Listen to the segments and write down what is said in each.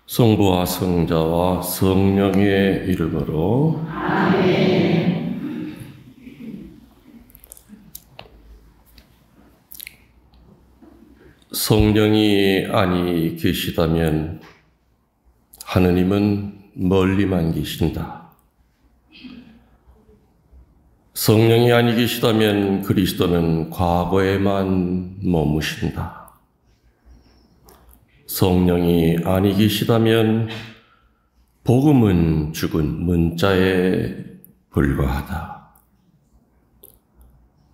성부와 성자와 성령의 이름으로 아멘. 성령이 아니 계시다면 하느님은 멀리만 계신다. 성령이 아니 계시다면 그리스도는 과거에만 머무신다. 성령이 아니 계시다면 복음은 죽은 문자에 불과하다.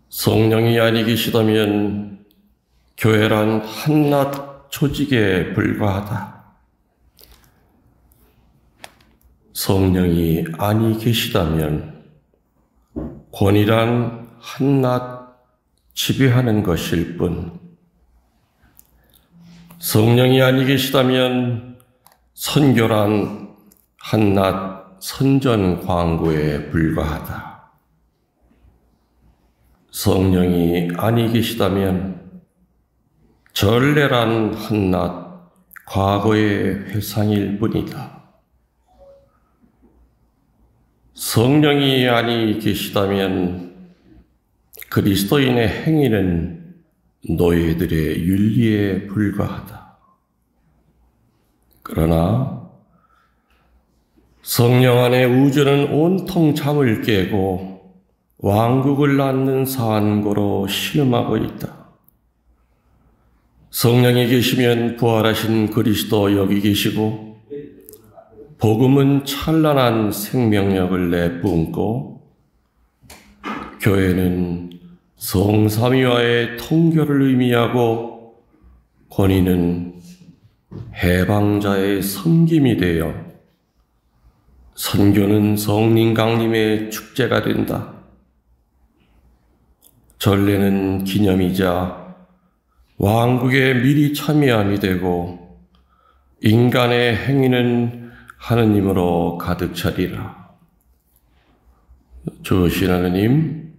성령이 아니 계시다면 교회란 한낱 조직에 불과하다. 성령이 아니 계시다면 권위란 한낱 지배하는 것일 뿐, 성령이 아니 계시다면 선교란 한낱 선전 광고에 불과하다. 성령이 아니 계시다면 전례란 한낱 과거의 회상일 뿐이다. 성령이 아니 계시다면 그리스도인의 행위는 노예들의 윤리에 불과하다. 그러나 성령 안에 우주는 온통 잠을 깨고 왕국을 낳는 산고로 신음하고 있다. 성령이 계시면 부활하신 그리스도 여기 계시고 복음은 찬란한 생명력을 내뿜고 교회는 성삼위와의 통교를 의미하고 권위는 해방자의 섬김이 되어 선교는 성령 강림의 축제가 된다. 전례는 기념이자 왕국의 미리 참여함이 되고 인간의 행위는 하느님으로 가득 차리라. 주신 하느님,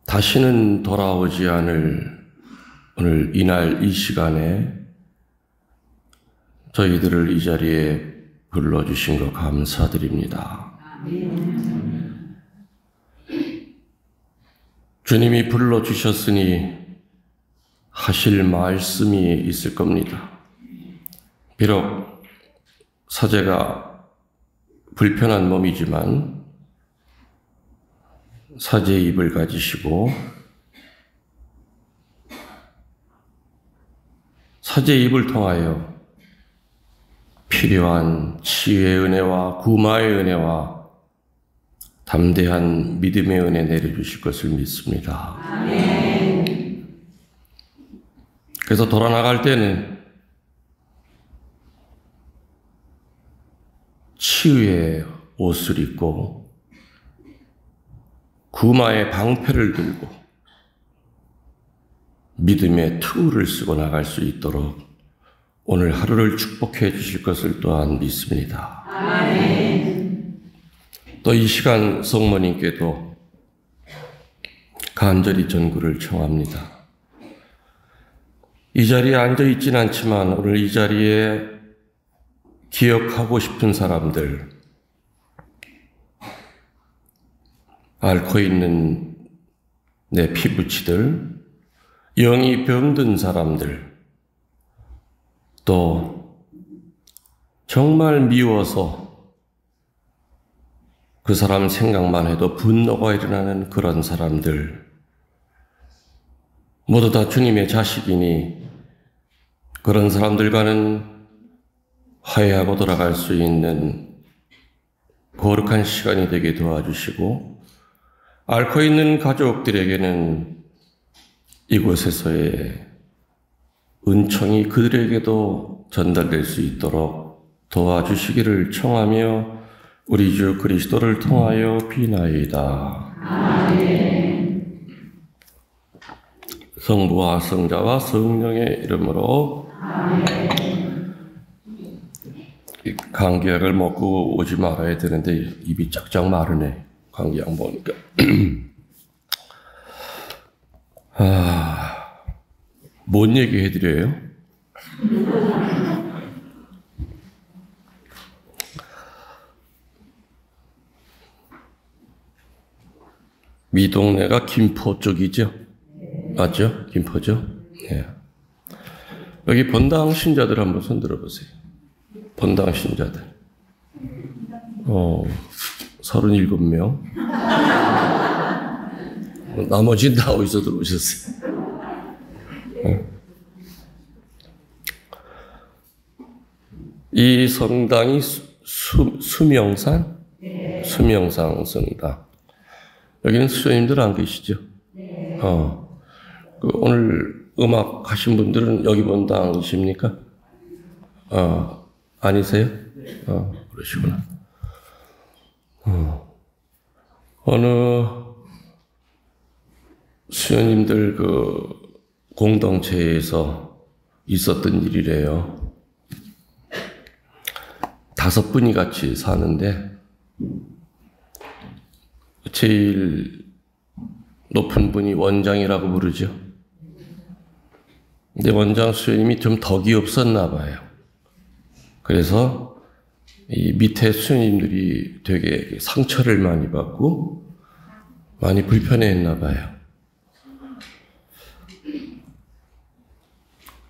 다시는 돌아오지 않을 오늘 이날 이 시간에 저희들을 이 자리에 불러주신 것 감사드립니다. 주님이 불러주셨으니 하실 말씀이 있을 겁니다. 비록 사제가 불편한 몸이지만 사제의 입을 가지시고 사제의 입을 통하여 필요한 치유의 은혜와 구마의 은혜와 담대한 믿음의 은혜 내려주실 것을 믿습니다. 아멘. 그래서 돌아나갈 때는 치유의 옷을 입고 구마의 방패를 들고 믿음의 투구를 쓰고 나갈 수 있도록 오늘 하루를 축복해 주실 것을 또한 믿습니다. 아멘. 또 이 시간 성모님께도 간절히 전구를 청합니다. 이 자리에 앉아있진 않지만 오늘 이 자리에 기억하고 싶은 사람들, 앓고 있는 내 피부치들, 영이 병든 사람들, 또 정말 미워서 그 사람 생각만 해도 분노가 일어나는 그런 사람들, 모두 다 주님의 자식이니 그런 사람들과는 화해하고 돌아갈 수 있는 거룩한 시간이 되게 도와주시고, 앓고 있는 가족들에게는 이곳에서의 은총이 그들에게도 전달될 수 있도록 도와주시기를 청하며 우리 주 그리스도를 통하여 비나이다. 아멘. 성부와 성자와 성령의 이름으로 아멘. 감기약을 먹고 오지 말아야 되는데 입이 쫙쫙 마르네. 감기약 먹으니까. 뭔 얘기 해드려요? 미동네가 김포 쪽이죠? 맞죠? 김포죠? 네. 여기 본당 신자들 한번 손 들어보세요. 본당 신자들. 37명. 나머지는 다 어디서 들어오셨어요? 이 성당이 수명산? 수명산 성당. 여기는 수녀님들 안 계시죠? 오늘 음악 하신 분들은 여기 본당이십니까? 아니세요? 그러시구나. 어느 수녀님들 공동체에서 있었던 일이래요. 5분이 같이 사는데, 제일 높은 분이 원장이라고 부르죠. 근데 원장 수녀님이 좀 덕이 없었나 봐요. 그래서 이 밑에 수녀님들이 되게 상처를 많이 받고 많이 불편해했나 봐요.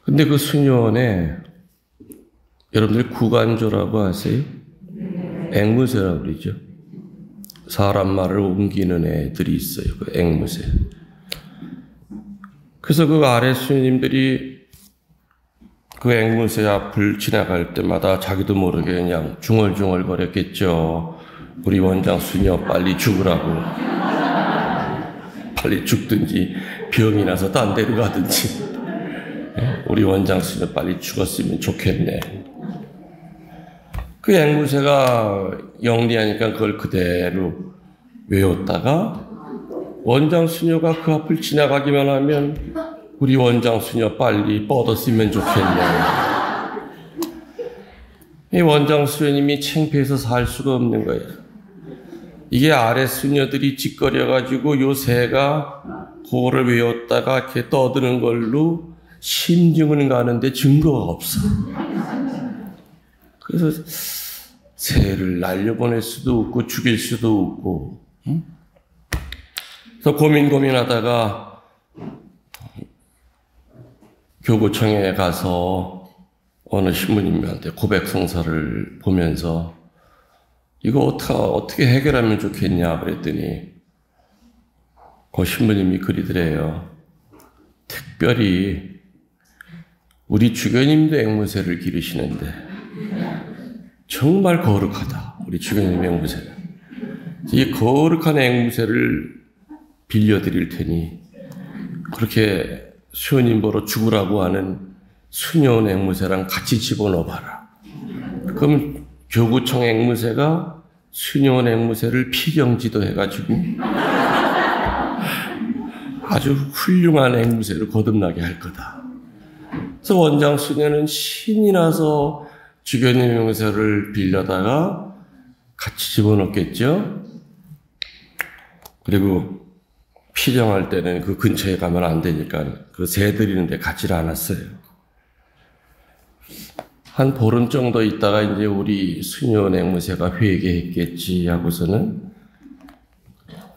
근데 그 수녀원에 여러분들 구간조라고 아세요? 앵무새라고 그러죠. 사람 말을 옮기는 애들이 있어요. 그 앵무새. 그래서 그 아래 수녀님들이 그 앵무새 앞을 지나갈 때마다 자기도 모르게 그냥 중얼중얼 거렸겠죠. 우리 원장 수녀 빨리 죽으라고. 빨리 죽든지 병이 나서 딴 데로 가든지. 우리 원장 수녀 빨리 죽었으면 좋겠네. 그 앵무새가 영리하니까 그걸 그대로 외웠다가 원장 수녀가 그 앞을 지나가기만 하면 우리 원장 수녀 빨리 뻗었으면 좋겠네. 이 원장 수녀님이 창피해서 살 수가 없는 거예요. 이게 아래 수녀들이 짓거려가지고 요 새가 그거를 외웠다가 이렇게 떠드는 걸로 심증을 가는데 증거가 없어. 그래서 새를 날려보낼 수도 없고 죽일 수도 없고. 그래서 고민하다가 교구청에 가서 어느 신부님한테 고백성사를 보면서 이거 어떻게 해결하면 좋겠냐 그랬더니 그 신부님이 그리더래요. 특별히 우리 주교님도 앵무새를 기르시는데 정말 거룩하다. 우리 주교님 앵무새가. 이 거룩한 앵무새를 빌려드릴 테니 그렇게 수녀님 보러 죽으라고 하는 수녀원 앵무새랑 같이 집어넣어봐라. 그럼 교구청 앵무새가 수녀원 앵무새를 피경지도 해가지고 아주 훌륭한 앵무새로 거듭나게 할 거다. 그래서 원장 수녀는 신이 나서 주교님 앵무새를 빌려다가 같이 집어넣겠죠. 그리고 피정할 때는 그 근처에 가면 안 되니까 그 새 드리는데 가지를 않았어요. 한 보름 정도 있다가 이제 우리 수녀원 앵무새가 회개했겠지 하고서는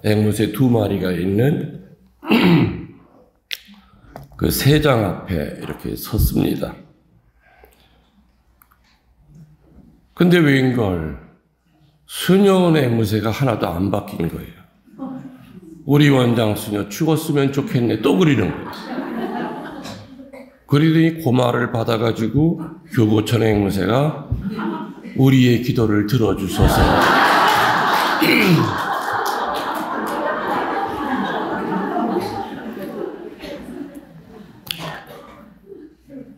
앵무새 2마리가 있는 그 새장 앞에 이렇게 섰습니다. 근데 웬걸 수녀원 앵무새가 하나도 안 바뀐 거예요. 우리 원장 수녀 죽었으면 좋겠네 또 그리는 거예요. 그러더니 고마를 받아가지고 교구청 앵무새가 우리의 기도를 들어주소서.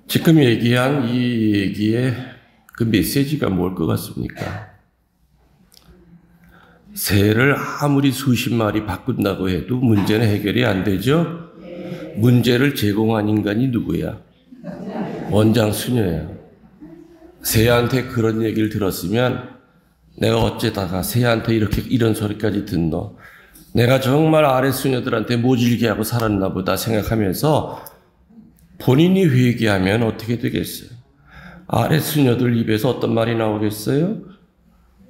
지금 얘기한 이 얘기의 그 메시지가 뭘 것 같습니까? 새를 아무리 수십 마리 바꾼다고 해도 문제는 해결이 안 되죠? 문제를 제공한 인간이 누구야? 원장 수녀야. 새한테 그런 얘기를 들었으면 내가 어째다가 새한테 이런 소리까지 듣노? 내가 정말 아래 수녀들한테 모질게 하고 살았나 보다 생각하면서 본인이 회개하면 어떻게 되겠어요? 아래 수녀들 입에서 어떤 말이 나오겠어요?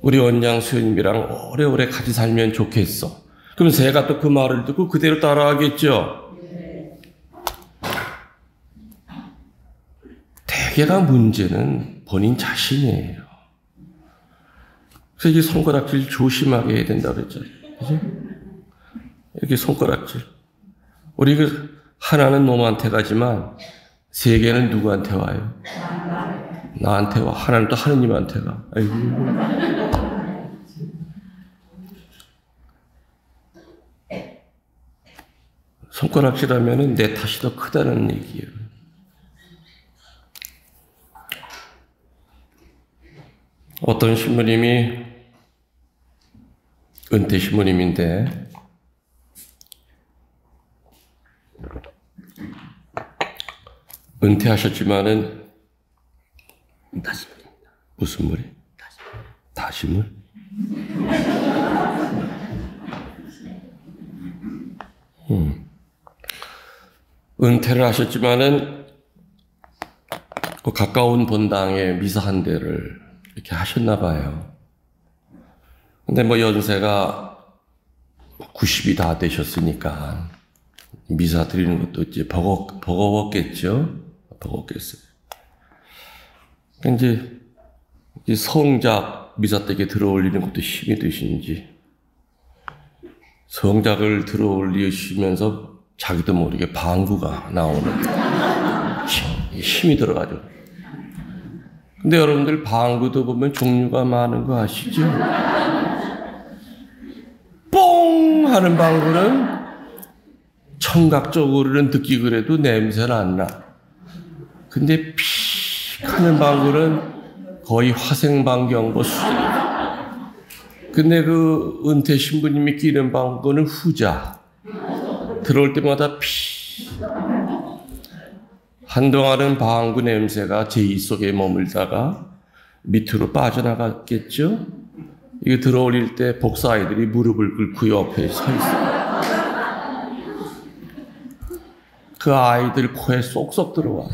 우리 원장 수녀님이랑 오래오래 같이 살면 좋겠어. 그럼 새가 또 그 말을 듣고 그대로 따라하겠죠. 대개가 문제는 본인 자신이에요. 그래서 이 손가락질 조심하게 해야 된다고 그랬잖아요. 그죠? 이렇게 손가락질. 우리 그 하나는 놈한테 가지만 세 개는 누구한테 와요? 나한테 와. 하나는 또 하느님한테 가. 아이고. 손가락질하면은 내 탓이 더 크다는 얘기예요. 어떤 신부님이 은퇴 신부님인데 은퇴하셨지만은 다시물입니다. 무슨 물이? 다시물? 은퇴를 하셨지만은 그 가까운 본당에 미사 한 대를 이렇게 하셨나 봐요. 근데 뭐 연세가 90이 다 되셨으니까 미사 드리는 것도 이제 버거웠겠죠? 버거웠겠어요. 이제 성작 미사 때에 들어올리는 것도 힘이 드신지 성작을 들어올리시면서 자기도 모르게 방구가 나오는 힘이 들어가죠. 근데 여러분들 방구도 보면 종류가 많은 거 아시죠? 뽕 하는 방구는 청각적으로는 듣기 그래도 냄새는 안 나. 근데 픽 하는 방구는 거의 화생방경보 수준이에요. 근데 그 은퇴 신부님이 끼는 방구는 후자. 들어올 때마다 피. 한동안은 방구 냄새가 제 입 속에 머물다가 밑으로 빠져나갔겠죠? 이거 들어올릴 때 복사아이들이 무릎을 꿇고 옆에 서 있어요. 그 아이들 코에 쏙쏙 들어와.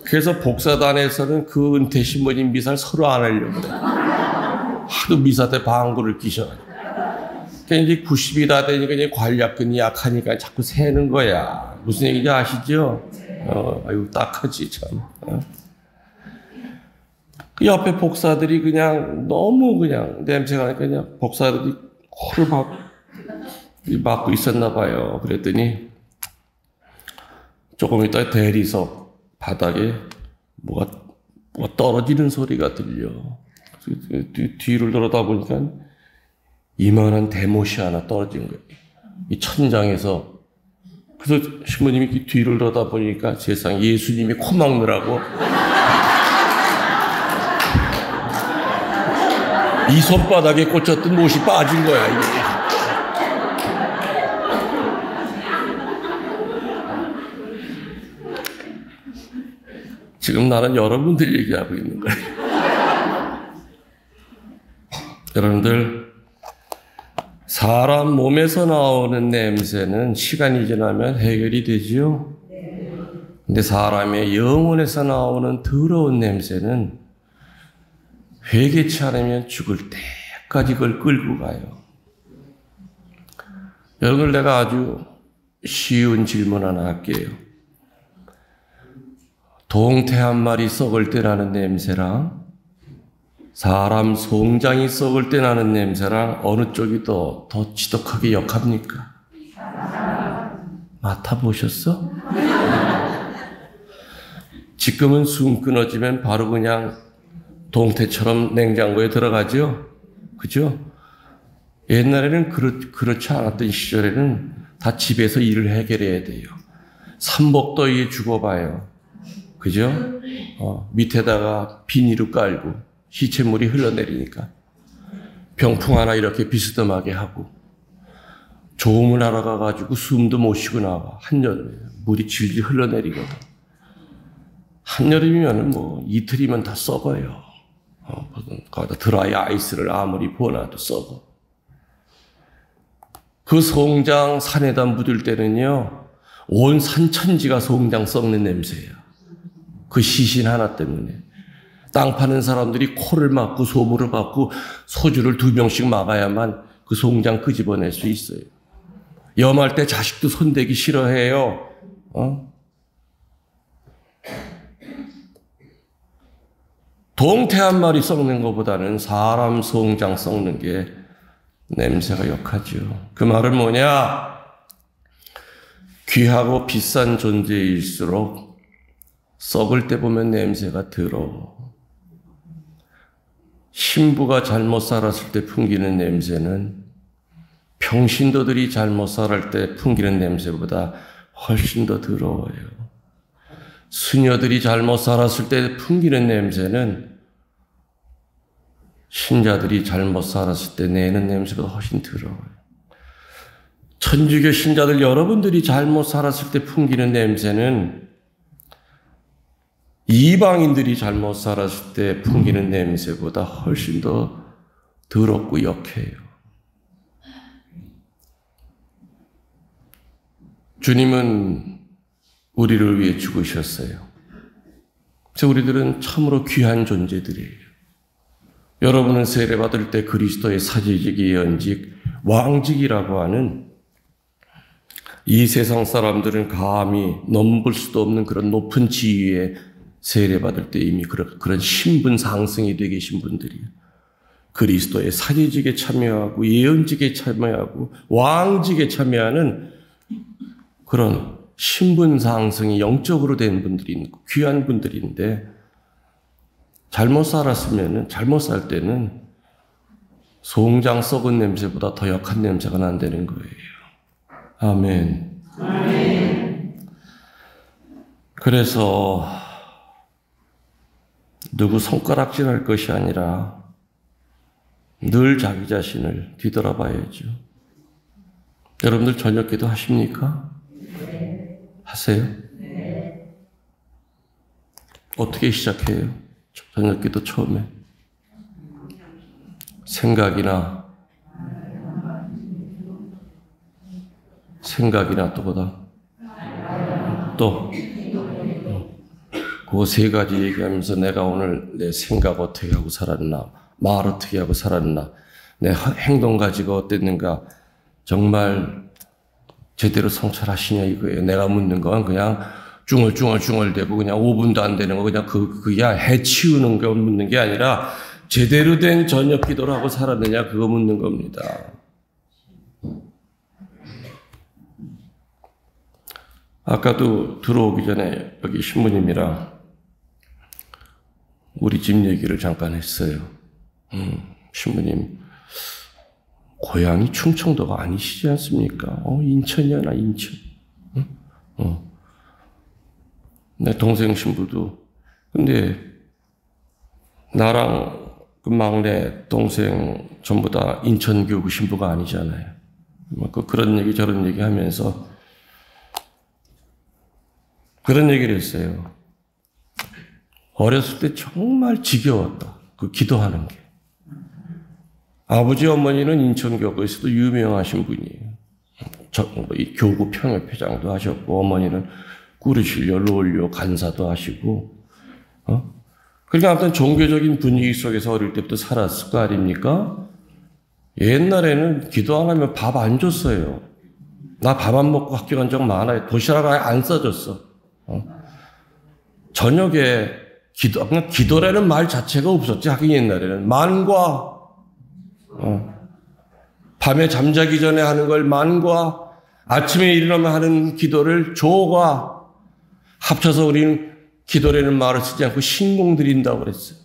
그래서 복사단에서는 그 은퇴 신부님 미사를 서로 안 하려고 그래. 하도 미사 때 방구를 끼셔가지고. 그러니까 이제 90이 다 되니까 이제 관략근이 약하니까 자꾸 새는 거야. 무슨 얘기인지 아시죠? 아이고, 딱하지, 참. 그 옆에 복사들이 그냥 너무 그냥 냄새가 나니까 그냥 복사들이 코를 막고 있었나 봐요. 그랬더니 조금 있다 대리석 바닥에 뭐가 떨어지는 소리가 들려. 뒤를 돌아다 보니까 이만한 대못이 하나 떨어진 거예요. 이 천장에서. 그래서 신부님이 뒤를 돌아다 보니까 세상 예수님이 코 막느라고 이 손바닥에 꽂혔던 못이 빠진 거야, 이게. 지금 나는 여러분들 얘기하고 있는 거예요. 여러분들, 사람 몸에서 나오는 냄새는 시간이 지나면 해결이 되지요. 근데 사람의 영혼에서 나오는 더러운 냄새는 회개치 않으면 죽을 때까지 그걸 끌고 가요. 여러분들, 내가 아주 쉬운 질문 하나 할게요. 동태 한 마리 썩을 때 나는 냄새랑 사람 송장이 썩을 때 나는 냄새랑 어느 쪽이 더 지독하게 역합니까? 맡아보셨어? 지금은 숨 끊어지면 바로 그냥 동태처럼 냉장고에 들어가죠? 그죠? 옛날에는 그렇지 않았던 시절에는 다 집에서 일을 해결해야 돼요. 삼복더위에 죽어봐요. 그죠? 밑에다가 비닐을 깔고 시체물이 흘러내리니까 병풍 하나 이렇게 비스듬하게 하고 조음을 하러 가가지고 숨도 못 쉬고 나와. 한여름에 물이 질질 흘러내리거든. 한여름이면 뭐 이틀이면 다 썩어요. 거기다 드라이 아이스를 아무리 부어놔도 썩어. 그 송장 산에다 묻을 때는요, 온 산천지가 송장 썩는 냄새예요. 그 시신 하나 때문에. 땅 파는 사람들이 코를 막고 소물을 막고 소주를 2병씩 막아야만 그 송장 끄집어낼 수 있어요. 염할 때 자식도 손대기 싫어해요. 동태 한 마리 썩는 것보다는 사람 송장 썩는 게 냄새가 역하죠. 그 말은 뭐냐? 귀하고 비싼 존재일수록 썩을 때 보면 냄새가 더러워. 신부가 잘못 살았을 때 풍기는 냄새는 평신도들이 잘못 살았을 때 풍기는 냄새보다 훨씬 더 더러워요. 수녀들이 잘못 살았을 때 풍기는 냄새는 신자들이 잘못 살았을 때 내는 냄새보다 훨씬 더러워요. 천주교 신자들 여러분들이 잘못 살았을 때 풍기는 냄새는 이방인들이 잘못 살았을 때 풍기는 냄새보다 훨씬 더 더럽고 역해요. 주님은 우리를 위해 죽으셨어요. 그래서 우리들은 참으로 귀한 존재들이에요. 여러분은 세례받을 때 그리스도의 사제직, 예언직, 왕직이라고 하는 이 세상 사람들은 감히 넘볼 수도 없는 그런 높은 지위에 세례받을 때 이미 그런 신분 상승이 되어 계신 분들이에요. 그리스도의 사제직에 참여하고 예언직에 참여하고 왕직에 참여하는 그런 신분 상승이 영적으로 된 분들이 귀한 분들인데 잘못 살 때는 송장 썩은 냄새보다 더 역한 냄새가 난다는 거예요. 아멘. 아멘. 그래서 누구 손가락질할 것이 아니라 늘 자기 자신을 뒤돌아봐야죠. 여러분들 저녁 기도 하십니까? 네. 하세요? 네. 어떻게 시작해요? 저녁 기도 처음에 생각이나 또보다 또 그 세 가지 얘기하면서 내가 오늘 내 생각 어떻게 하고 살았나, 말 어떻게 하고 살았나, 내 행동 가지고 어땠는가, 정말 제대로 성찰하시냐 이거예요. 내가 묻는 건 그냥 중얼대고 그냥 5분도 안 되는 거 그냥 그야 해치우는 거 묻는 게 아니라 제대로 된 저녁 기도를 하고 살았느냐 그거 묻는 겁니다. 아까도 들어오기 전에 여기 신부님이랑 우리 집 얘기를 잠깐 했어요. 신부님 고향이 충청도가 아니시지 않습니까? 인천이야 나 인천. 내 동생 신부도 근데 나랑 그 막내 동생 전부 다 인천교구 신부가 아니잖아요. 그런 얘기 저런 얘기 하면서 그런 얘기를 했어요. 어렸을 때 정말 지겨웠다. 그 기도하는 게. 아버지 어머니는 인천교구에서도 유명하신 분이에요. 교구 평협회장도 하셨고 어머니는 꾸르실려 롤료 간사도 하시고 그러니까 아무튼 종교적인 분위기 속에서 어릴 때부터 살았을 거 아닙니까? 옛날에는 기도 안 하면 밥 안 줬어요. 나 밥 안 먹고 학교 간 적 많아요. 도시락 아예 안 싸줬어. 저녁에 그냥 기도라는 말 자체가 없었지. 하긴 옛날에는 만과 밤에 잠자기 전에 하는 걸 만과 아침에 일어나면 하는 기도를 조과 합쳐서 우리는 기도라는 말을 쓰지 않고 신공 드린다고 그랬어요.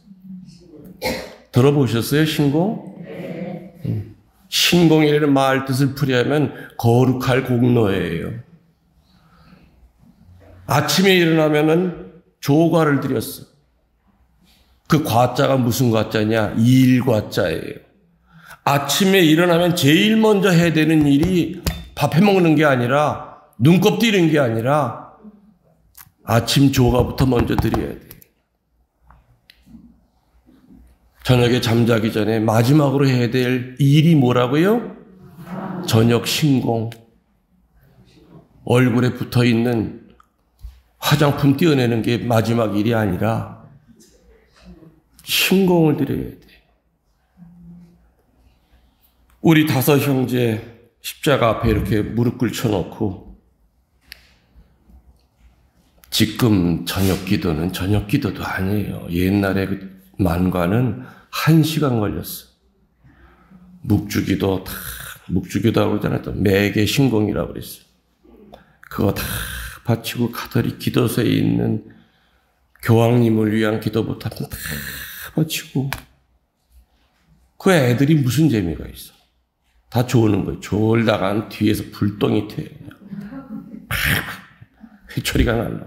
들어보셨어요? 신공? 신공이라는 말 뜻을 풀이하면 거룩할 공로예요. 아침에 일어나면은 조과를 드렸어. 그 과자가 무슨 과자냐? 일과자예요. 아침에 일어나면 제일 먼저 해야 되는 일이 밥 해먹는 게 아니라 눈곱 띄는 게 아니라 아침 조과부터 먼저 드려야 돼요. 저녁에 잠자기 전에 마지막으로 해야 될 일이 뭐라고요? 저녁 신공. 얼굴에 붙어있는 화장품 떼어내는 게 마지막 일이 아니라 신공을 드려야 돼. 우리 5 형제 십자가 앞에 이렇게 무릎 꿇혀놓고 지금 저녁 기도는 저녁 기도도 아니에요. 옛날에 그 만과는 1시간 걸렸어. 묵주기도 묵주기도하고 그러잖아요. 또 매개 신공이라고 그랬어. 그거 다 바치고 가더리 기도소에 있는 교황님을 위한 기도부터 다 바치고 그 애들이 무슨 재미가 있어. 다 조는 거예요. 졸다간 뒤에서 불똥이 튀어요. 회초리가 날라.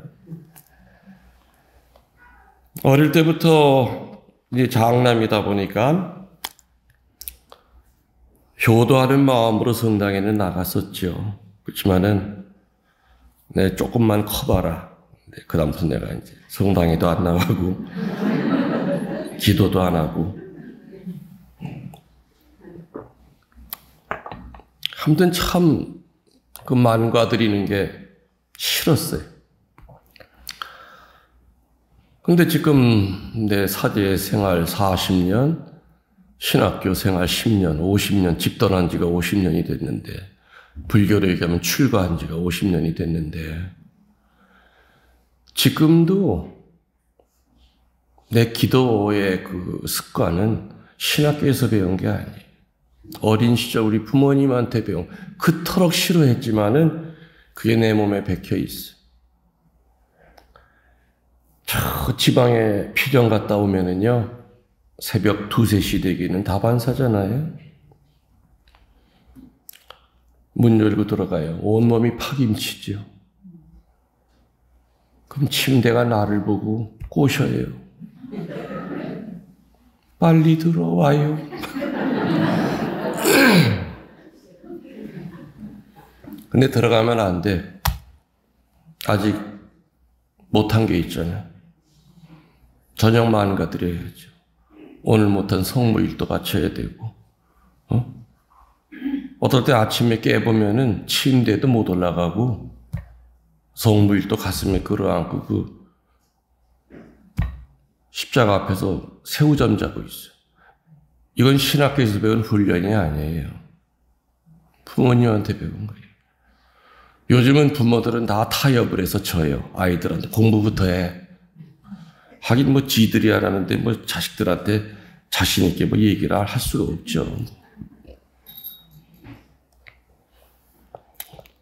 어릴 때부터 이제 장남이다 보니까 효도하는 마음으로 성당에는 나갔었죠. 그렇지만은 내 조금만 커봐라. 그 다음부터 내가 이제 성당에도 안 나가고 기도도 안 하고. 아무튼 참 그 만과 드리는 게 싫었어요. 근데 지금 내 사제 생활 40년, 신학교 생활 10년, 50년, 집 떠난 지가 50년이 됐는데, 불교로 얘기하면 출가한 지가 50년이 됐는데, 지금도 내 기도의 그 습관은 신학교에서 배운 게 아니에요. 어린 시절 우리 부모님한테 배운, 그토록 싫어했지만은 그게 내 몸에 박혀 있어. 저 지방에 피정 갔다 오면은요, 새벽 2, 3시 되기는 다반사잖아요. 문 열고 들어가요. 온몸이 파김치죠. 그럼 침대가 나를 보고 꼬셔요. 빨리 들어와요. 근데 들어가면 안 돼. 아직 못한 게 있잖아요. 저녁 만가 드려야죠. 오늘 못한 성모일도 바쳐야 되고, 어떨 때 아침에 깨보면은 침대도 못 올라가고, 성모일도 가슴에 끌어안고 그 십자가 앞에서 새우잠 자고 있어요. 이건 신학교에서 배운 훈련이 아니에요. 부모님한테 배운 거예요. 요즘은 부모들은 다 타협을 해서 져요. 아이들한테 공부부터 해. 하긴 뭐 지들이 하라는데 뭐 자식들한테 자신 있게 뭐 얘기를 할 수가 없죠.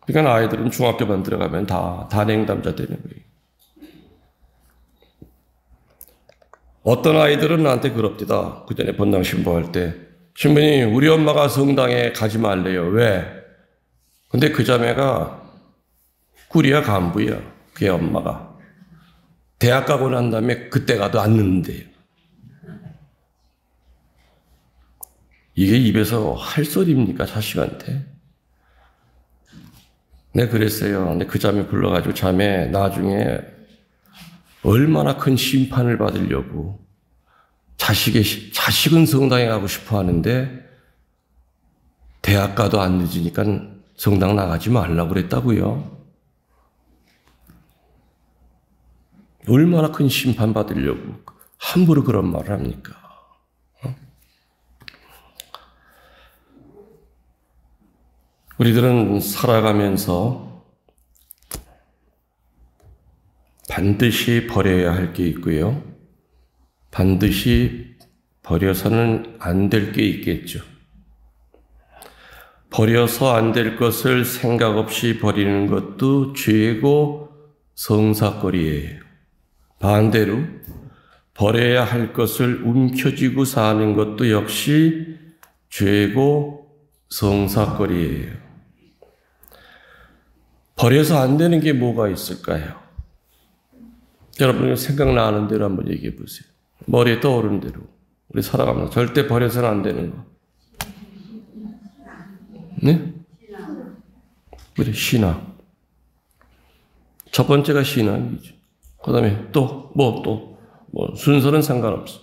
그러니까 아이들은 중학교만 들어가면 다 냉담자 되는 거예요. 어떤 아이들은 나한테 그럽디다. 그 전에 본당 신부할 때, 신부님 우리 엄마가 성당에 가지 말래요. 왜? 근데 그 자매가 구리야 간부야. 걔 엄마가. 대학 가고 난 다음에 그때 가도 안 늦는데요. 이게 입에서 할 소리입니까, 자식한테? 네, 그랬어요. 근데 그 자매 불러가지고 자매 나중에 얼마나 큰 심판을 받으려고 자식은 성당에 가고 싶어 하는데 대학 가도 안 늦으니까 성당 나가지 말라고 그랬다고요. 얼마나 큰 심판 받으려고 함부로 그런 말을 합니까? 우리들은 살아가면서 반드시 버려야 할 게 있고요. 반드시 버려서는 안 될 게 있겠죠. 버려서 안 될 것을 생각 없이 버리는 것도 죄고 성사거리예요. 반대로 버려야 할 것을 움켜쥐고 사는 것도 역시 죄고 성사거리예요. 버려서 안 되는 게 뭐가 있을까요? 여러분 생각나는 대로 한번 얘기해 보세요. 머리에 떠오르는 대로 우리 살아가면서 절대 버려서는 안 되는 거. 네? 그래, 신앙. 첫 번째가 신앙이죠. 그 다음에 또 순서는 상관없어.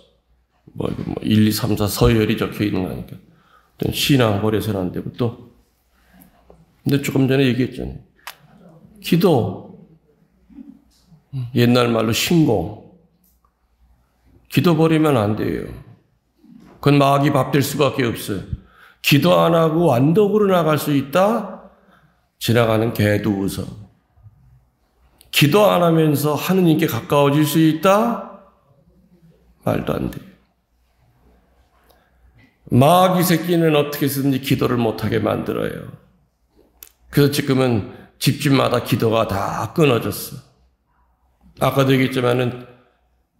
1, 2, 3, 4 서열이 적혀 있는 거니까. 신앙 버려서는 안 되고 또. 근데 조금 전에 얘기했잖아요. 기도. 옛날 말로 신공. 기도 버리면 안 돼요. 그건 마귀 밥 될 수밖에 없어요. 기도 안 하고 완독으로 나갈 수 있다? 지나가는 개도 웃어. 기도 안 하면서 하느님께 가까워질 수 있다? 말도 안 돼. 마귀 새끼는 어떻게 해서든지 기도를 못하게 만들어요. 그래서 지금은 집집마다 기도가 다 끊어졌어. 아까도 얘기했지만은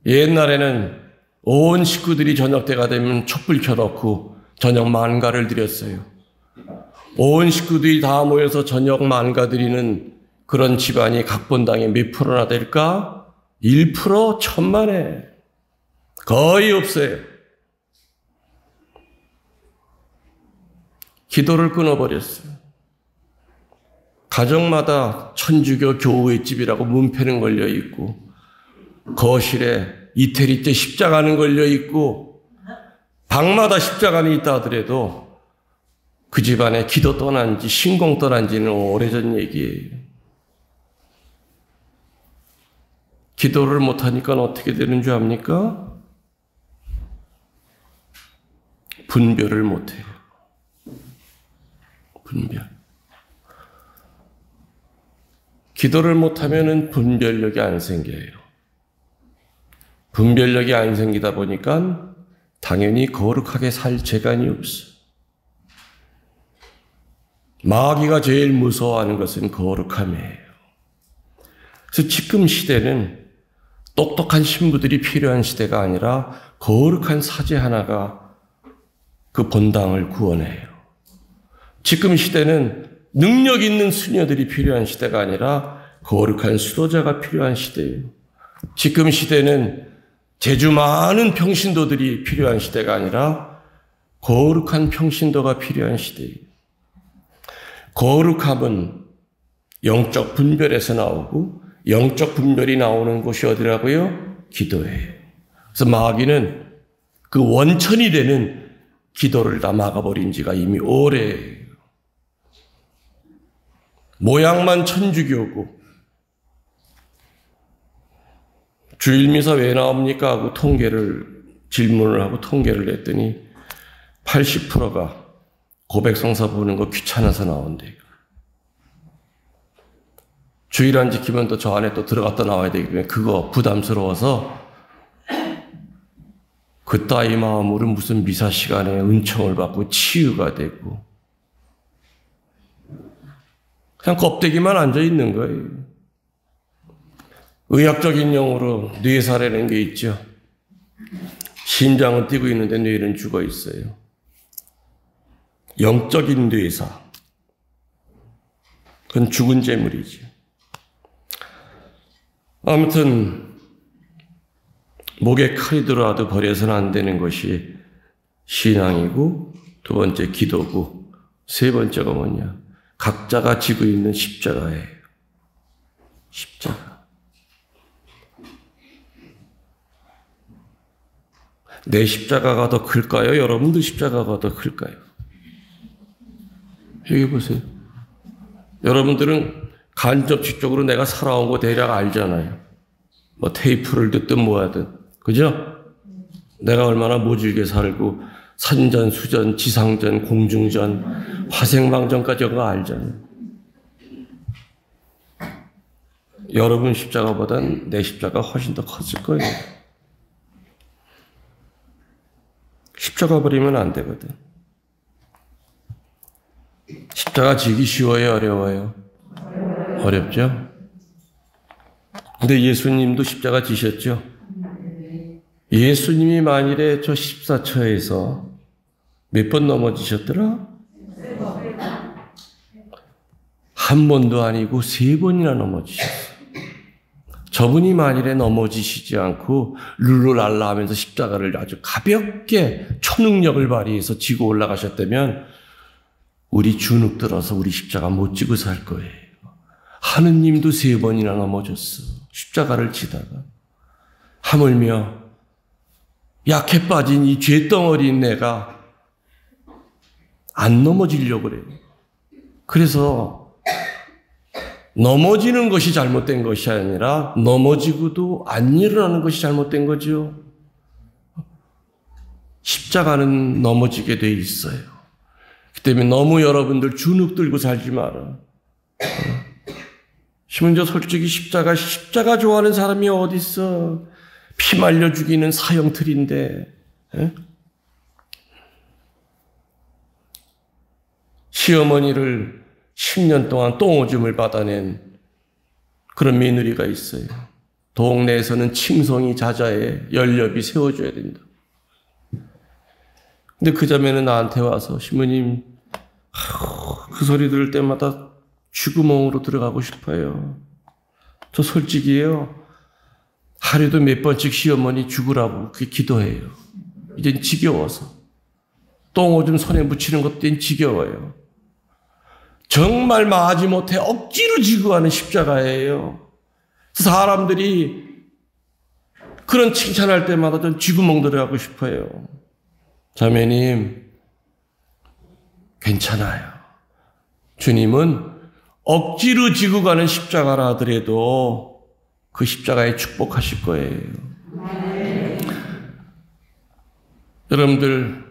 옛날에는 온 식구들이 저녁 때가 되면 촛불 켜놓고 저녁 만가를 드렸어요. 온 식구들이 다 모여서 저녁 만가 드리는 그런 집안이 각본당에 몇 프로나 될까? 1%? 천만에. 거의 없어요. 기도를 끊어버렸어요. 가정마다 천주교 교우의 집이라고 문패는 걸려 있고, 거실에 이태리째 십자가는 걸려 있고, 방마다 십자가는 있다 하더라도 그 집안에 기도 떠난 지, 신공 떠난 지는 오래전 얘기예요. 기도를 못하니까 어떻게 되는 줄 압니까? 분별을 못해요. 분별. 기도를 못하면 분별력이 안 생겨요. 분별력이 안 생기다 보니까 당연히 거룩하게 살 재간이 없어. 마귀가 제일 무서워하는 것은 거룩함이에요. 그래서 지금 시대는 똑똑한 신부들이 필요한 시대가 아니라 거룩한 사제 하나가 그 본당을 구원해요. 지금 시대는 능력 있는 수녀들이 필요한 시대가 아니라 거룩한 수도자가 필요한 시대예요. 지금 시대는 재주 많은 평신도들이 필요한 시대가 아니라 거룩한 평신도가 필요한 시대예요. 거룩함은 영적 분별에서 나오고 영적 분별이 나오는 곳이 어디라고요? 기도예요. 그래서 마귀는 그 원천이 되는 기도를 다 막아버린 지가 이미 오래예요. 모양만 천주교고 주일미사 왜 나옵니까? 하고 질문을 하고 통계를 냈더니 80%가 고백성사 보는 거 귀찮아서 나온대요. 주일 안 지키면 또 저 안에 또 들어갔다 나와야 되기 때문에 그거 부담스러워서 그따위 마음으로 무슨 미사 시간에 은총을 받고 치유가 되고 그냥 껍데기만 앉아 있는 거예요. 의학적인 용어로 뇌사라는 게 있죠. 심장은 뛰고 있는데 뇌는 죽어 있어요. 영적인 뇌사. 그건 죽은 재물이지. 아무튼 목에 칼이 들어와도 버려서는 안 되는 것이 신앙이고 두 번째 기도고 세 번째가 뭐냐? 각자가 지고 있는 십자가예요. 십자가. 내 십자가가 더 클까요? 여러분들 십자가가 더 클까요? 여기 보세요. 여러분들은 간접 직접으로 내가 살아온 거 대략 알잖아요. 뭐 테이프를 듣든 뭐 하든. 그죠? 내가 얼마나 모질게 살고 산전수전, 지상전, 공중전, 화생방전까지 그거 알잖아요. 여러분 십자가보단 내 십자가 훨씬 더 컸을 거예요. 십자가 버리면 안 되거든. 십자가 지기 쉬워요? 어려워요? 어렵죠? 근데 예수님도 십자가 지셨죠? 예수님이 만일에 저 십사처에서 몇 번 넘어지셨더라? 한 번도 아니고 3번이나 넘어지셨어요. 저분이 만일에 넘어지시지 않고 룰루랄라 하면서 십자가를 아주 가볍게 초능력을 발휘해서 지고 올라가셨다면 우리 주눅 들어서 우리 십자가 못 지고 살 거예요. 하느님도 3번이나 넘어졌어. 십자가를 지다가. 하물며 약해 빠진 이 죄덩어리인 내가 안 넘어지려고 그래요. 그래서 넘어지는 것이 잘못된 것이 아니라 넘어지고도 안 일어나는 것이 잘못된 거죠. 십자가는 넘어지게 돼 있어요. 때문에 너무 여러분들 주눅 들고 살지 마라. 심지어 솔직히 십자가 좋아하는 사람이 어디 있어? 피 말려 죽이는 사형틀인데. 시어머니를 10년 동안 똥오줌을 받아낸 그런 며느리가 있어요. 동네에서는 칭송이 자자해 연렵이 세워줘야 된다. 근데 그 자매는 나한테 와서 신부님 그 소리 들을 때마다 쥐구멍으로 들어가고 싶어요. 저 솔직히요. 하루에도 몇 번씩 시어머니 죽으라고 그렇게 기도해요. 이젠 지겨워서. 똥오줌 손에 묻히는 것도 이젠 지겨워요. 정말 마지못해 억지로 지고 가는 십자가예요. 사람들이 그런 칭찬할 때마다 전 쥐구멍 들어가고 싶어요. 자매님, 괜찮아요. 주님은 억지로 지고 가는 십자가라 하더라도 그 십자가에 축복하실 거예요. 여러분들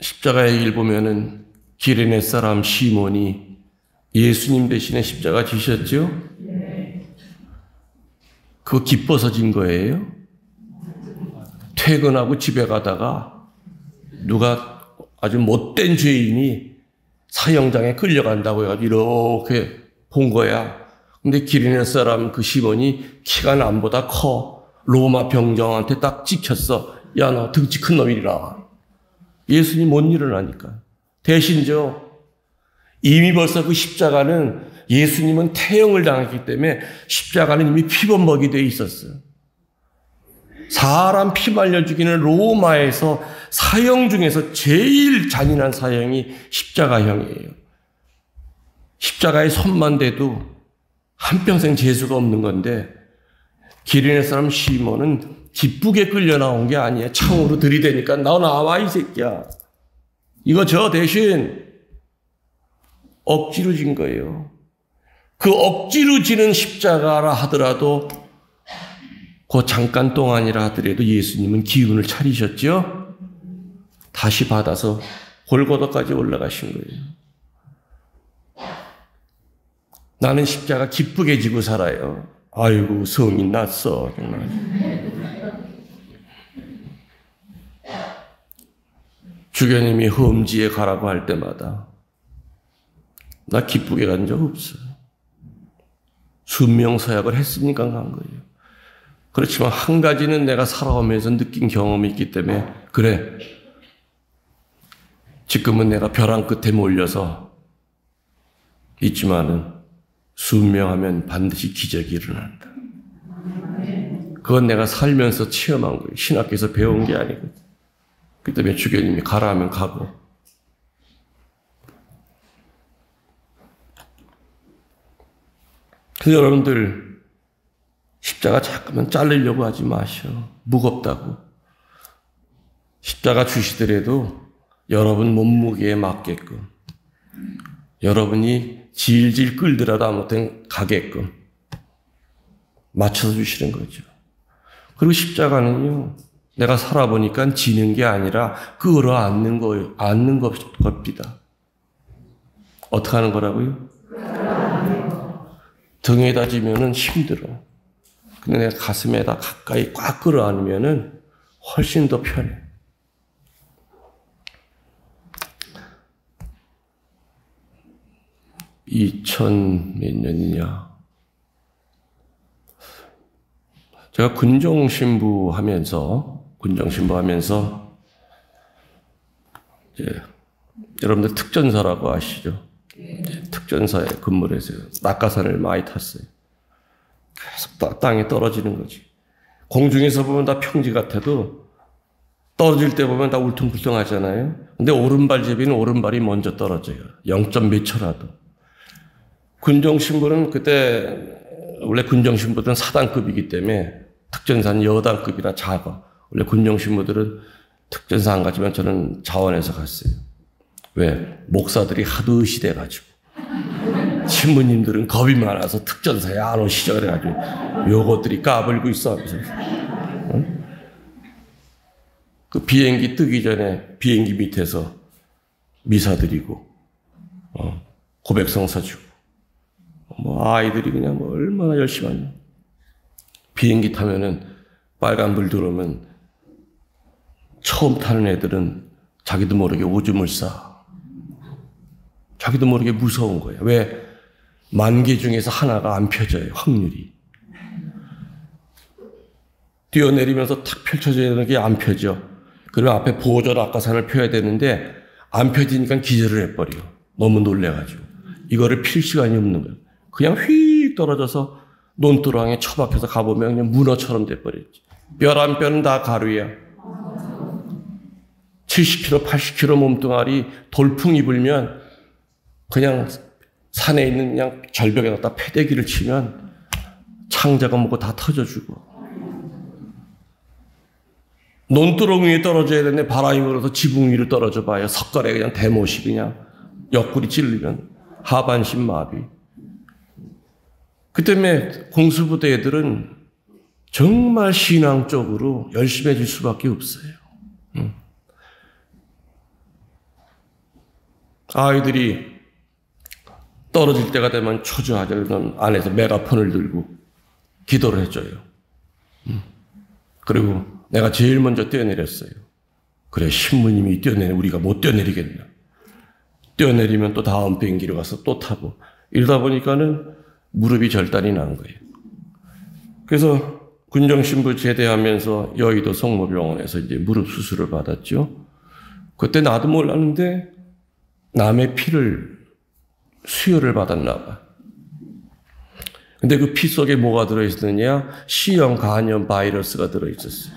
십자가의 일 보면은 기레네 사람 시몬이 예수님 대신에 십자가 지셨죠? 그거 기뻐서 진 거예요? 퇴근하고 집에 가다가 누가 아주 못된 죄인이 사형장에 끌려간다고 해가지고 이렇게 본 거야. 근데 기레네 사람 그 시몬이 키가 남보다 커. 로마 병정한테 딱 찍혔어. 야, 너 등치 큰 놈이라. 예수님 못 일어나니까. 대신저 이미 벌써 그 십자가는 예수님은 태형을 당했기 때문에 십자가는 이미 피범벅이 되어 있었어요. 사람 피 말려 죽이는 로마에서 사형 중에서 제일 잔인한 사형이 십자가형이에요. 십자가에 손만 대도 한평생 재수가 없는 건데 기레네 사람 시몬은 기쁘게 끌려 나온 게 아니에요. 창으로 들이대니까 너 나와 이 새끼야. 이거 저 대신 억지로 진 거예요. 그 억지로 지는 십자가라 하더라도 그 잠깐 동안이라 하더라도 예수님은 기운을 차리셨죠. 다시 받아서 골고다까지 올라가신 거예요. 나는 십자가 기쁘게 지고 살아요. 아이고 성이 났어 정말. 주교님이 험지에 가라고 할 때마다 나 기쁘게 간 적 없어요. 순명서약을 했으니까 간 거예요. 그렇지만 한 가지는 내가 살아오면서 느낀 경험이 있기 때문에 그래. 지금은 내가 벼랑 끝에 몰려서 있지만은 순명하면 반드시 기적이 일어난다. 그건 내가 살면서 체험한 거예요. 신학교에서 배운 게 아니고. 그 때문에 주교님이 가라 하면 가고. 그래서 여러분들 십자가 자꾸만 자르려고 하지 마셔. 무겁다고. 십자가 주시더라도 여러분 몸무게에 맞게끔 여러분이 질질 끌더라도 아무튼 가게끔 맞춰서 주시는 거죠. 그리고 십자가는요, 내가 살아보니까 지는 게 아니라 끌어안는 거예요. 안는 겁니다. 어떻게 하는 거라고요? 등에다 지면은 힘들어. 근데 내가 가슴에다 가까이 꽉 끌어안으면은 훨씬 더 편해. 몇 년이냐. 제가 군정신부 하면서 이제 여러분들 특전사라고 아시죠? 특전사에 근무를 해서 낙하산을 많이 탔어요. 계속 땅에 떨어지는 거지. 공중에서 보면 다 평지 같아도 떨어질 때 보면 다 울퉁불퉁하잖아요. 근데 오른발제비는 오른발이 먼저 떨어져요. 0.몇 초라도. 군정신부는 그때 원래 군정신부들은 사단급이기 때문에 특전사는 여단급이라 작아. 원래 군정신부들은 특전사 안 가지만 저는 자원해서 갔어요. 왜? 목사들이 하도 의시돼가지고. 신부님들은 겁이 많아서 특전사에 안 오시죠. 그래가지고 요것들이 까불고 있어. 응? 그 비행기 뜨기 전에 비행기 밑에서 미사 드리고 고백성 써주고, 뭐 아이들이 그냥 뭐 얼마나 열심히 하냐. 비행기 타면은 빨간불 들어오면 처음 타는 애들은 자기도 모르게 오줌을 싸. 자기도 모르게 무서운 거예요. 왜? 10,000개 중에서 하나가 안 펴져요, 확률이. 뛰어내리면서 탁 펼쳐져야 되는 게 안 펴져. 그리고 앞에 보호절 악가산을 펴야 되는데 안 펴지니까 기절을 해버려. 너무 놀래가지고. 이거를 필 시간이 없는 거예요. 그냥 휙 떨어져서 논두렁에 처박혀서 가보면 그냥 문어처럼 돼버렸지. 뼈 한 뼈는 다 가루야. 70kg, 80kg 몸뚱아리 돌풍이 불면 그냥 산에 있는 그냥 절벽에 갖다 패대기를 치면 창자가 뭐고 다 터져주고. 논두렁 위에 떨어져야 되는데 바람이 불어서 지붕 위로 떨어져 봐요. 석가래 그냥 대못이 그냥 옆구리 찔리면 하반신 마비. 그 때문에 공수부대 애들은 정말 신앙적으로 열심히 해줄 수밖에 없어요. 아이들이 떨어질 때가 되면 초조하죠. 그런 안에서 메가폰을 들고 기도를 해줘요. 그리고 내가 제일 먼저 뛰어내렸어요. 그래, 신부님이 뛰어내려 우리가 못 뛰어내리겠나. 뛰어내리면 또 다음 비행기로 가서 또 타고 이러다 보니까는 무릎이 절단이 난 거예요. 그래서 군정신부 제대하면서 여의도 성모병원에서 이제 무릎 수술을 받았죠. 그때 나도 몰랐는데 남의 피를 수혈을 받았나 봐. 근데 그 피 속에 뭐가 들어있었느냐? C형 간염 바이러스가 들어있었어요.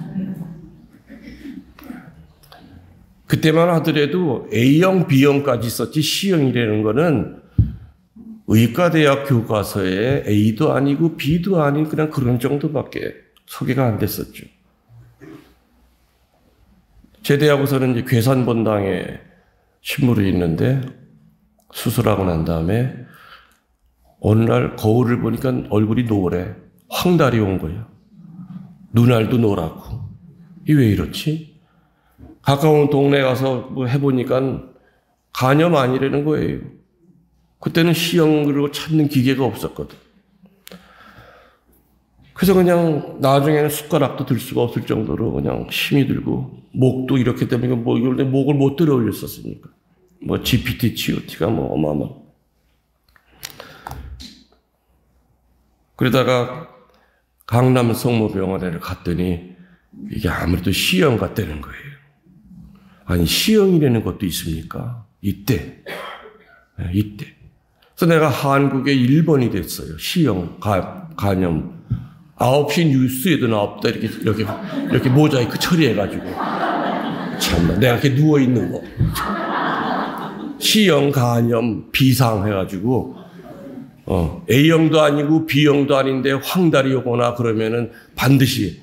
그때만 하더라도 A형, B형까지 있었지 C형이라는 거는 의과대학 교과서에 A도 아니고 B도 아닌 그냥 그런 정도밖에 소개가 안 됐었죠. 제대하고서는 이제 괴산본당에 신부로 있는데 수술하고 난 다음에 어느 날 거울을 보니까 얼굴이 노래. 황달이 온 거예요. 눈알도 노랗고. 이게 왜 이렇지? 가까운 동네 가서 뭐 해보니까 간염 아니라는 거예요. 그때는 C형으로 찾는 기계가 없었거든. 그래서 그냥 나중에는 숟가락도 들 수가 없을 정도로 그냥 힘이 들고 목도 이렇게 되면 뭐 이럴 때 목을 못 들어 올렸었으니까. 뭐 GPT, GOT가 뭐 어마어마. 그러다가 강남 성모병원에 갔더니 이게 아무래도 C형 같다는 거예요. 아니 C형이라는 것도 있습니까? 이때. 그래서 내가 한국에 1번이 됐어요. C형 간염. 9시 뉴스에도 나왔다. 이렇게 모자이크 처리해가지고. 참나 내가 이렇게 누워있는 거. C형 간염 비상 해가지고 A형도 아니고 B형도 아닌데 황달이 오거나 그러면은 반드시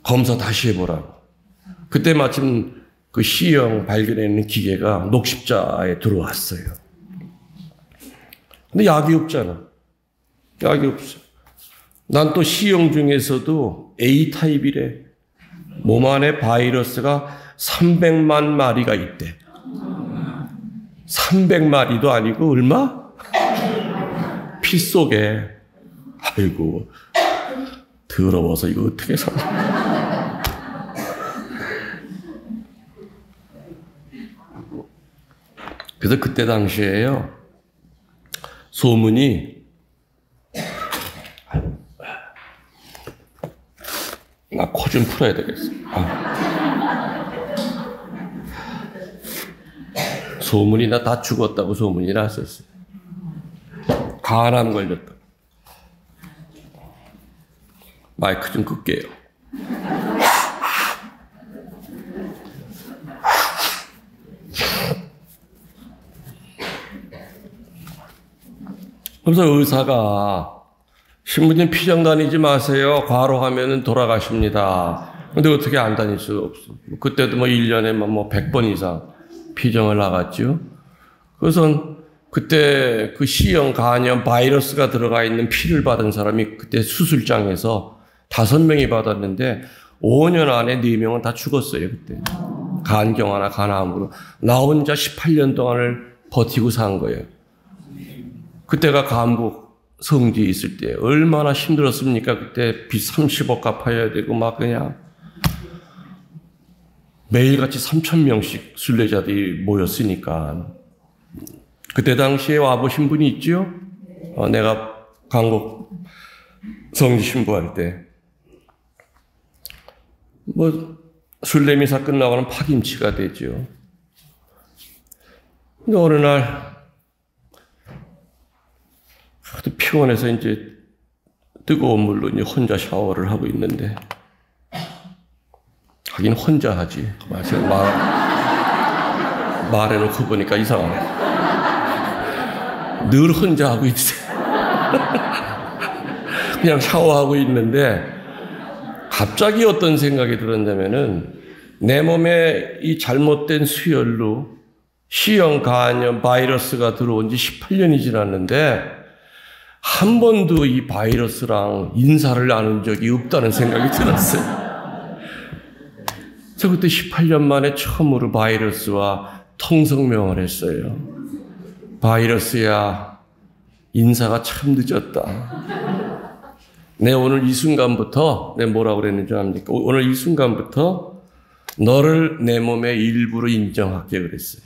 검사 다시 해보라고. 그때 마침 그 C형 발견해낸 기계가 녹십자에 들어왔어요. 근데 약이 없잖아. 약이 없어. 난 또 C형 중에서도 A타입이래. 몸 안에 바이러스가 300만 마리가 있대. 300마리도 아니고 얼마? 피 속에. 아이고 더러워서 이거 어떻게 사? 그래서 그때 당시에요 소문이 나 코 좀 풀어야 되겠어. 소문이 나 다 죽었다고 소문이 났었어요. 간암 걸렸다. 마이크 좀 끌게요. 그래서 의사가 신부님 피정 다니지 마세요. 과로하면 돌아가십니다. 근데 어떻게 안 다닐 수 없어. 그때도 뭐 1년에 뭐 100번 이상 피정을 나갔죠. 그래서 그때 그 C형 간염 바이러스가 들어가 있는 피를 받은 사람이 그때 수술장에서 5명이 받았는데 5년 안에 4명은 다 죽었어요. 그때 간경화나 간암으로. 나 혼자 18년 동안을 버티고 산 거예요. 그때가 감국 성지에 있을 때 얼마나 힘들었습니까? 그때 빚 30억 갚아야 되고 막 그냥 매일같이 3,000명씩 순례자들이 모였으니까. 그때 당시에 와보신 분이 있죠? 내가 감국 성지 신부할 때 순례미사 끝나고는 파김치가 되죠. 근데 어느 날 피곤해서 이제 뜨거운 물로 이제 혼자 샤워를 하고 있는데, 하긴 혼자 하지. 말해놓고 보니까 이상하네. 늘 혼자 하고 있어요. 그냥 샤워하고 있는데 갑자기 어떤 생각이 들었냐면은 내 몸에 이 잘못된 수혈로 C형 간염 바이러스가 들어온 지 18년이 지났는데 한 번도 이 바이러스랑 인사를 나눈 적이 없다는 생각이 들었어요. 저 그때 18년 만에 처음으로 바이러스와 통성명을 했어요. 바이러스야, 인사가 참 늦었다. 내 오늘 이 순간부터, 내가 뭐라고 그랬는지 압니까? 오늘 이 순간부터 너를 내 몸의 일부로 인정할게 그랬어요.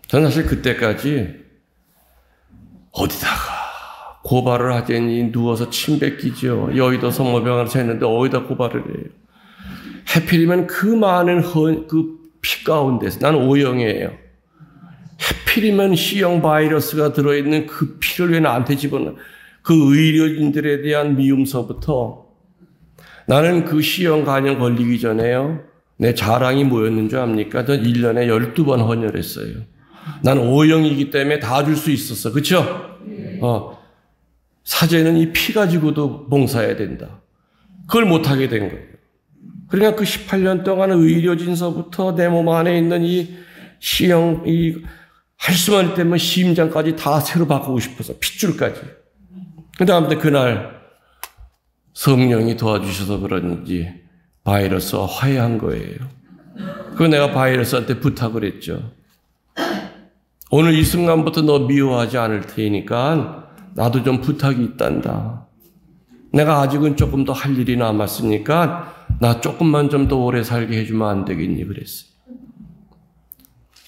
저는 사실 그때까지 어디다가 고발을 하자니 누워서 침 뱉기죠. 여의도 성모병원에서 했는데 어디다 고발을 해요. 하필이면 그 많은 그 피 가운데서, 나는 O형이에요. 하필이면 C형 바이러스가 들어있는 그 피를 왜 나한테 집어넣어? 그 의료진들에 대한 미움서부터 나는 그 C형 간염 걸리기 전에요. 내 자랑이 뭐였는 줄 압니까? 전 1년에 12번 헌혈했어요. 난 O형이기 때문에 다 줄 수 있었어. 그쵸? 사제는 이 피 가지고도 봉사해야 된다. 그걸 못하게 된 거예요. 그러니까 그 18년 동안 의료진서부터 내 몸 안에 있는 이 C형, 할 수만 있다면 심장까지 다 새로 바꾸고 싶어서 핏줄까지. 근데 아무튼 그날 성령이 도와주셔서 그런지 바이러스와 화해한 거예요. 그거 내가 바이러스한테 부탁을 했죠. 오늘 이 순간부터 너 미워하지 않을 테니까 나도 좀 부탁이 있단다. 내가 아직은 조금 더 할 일이 남았으니까 나 조금만 좀 더 오래 살게 해주면 안 되겠니? 그랬어요.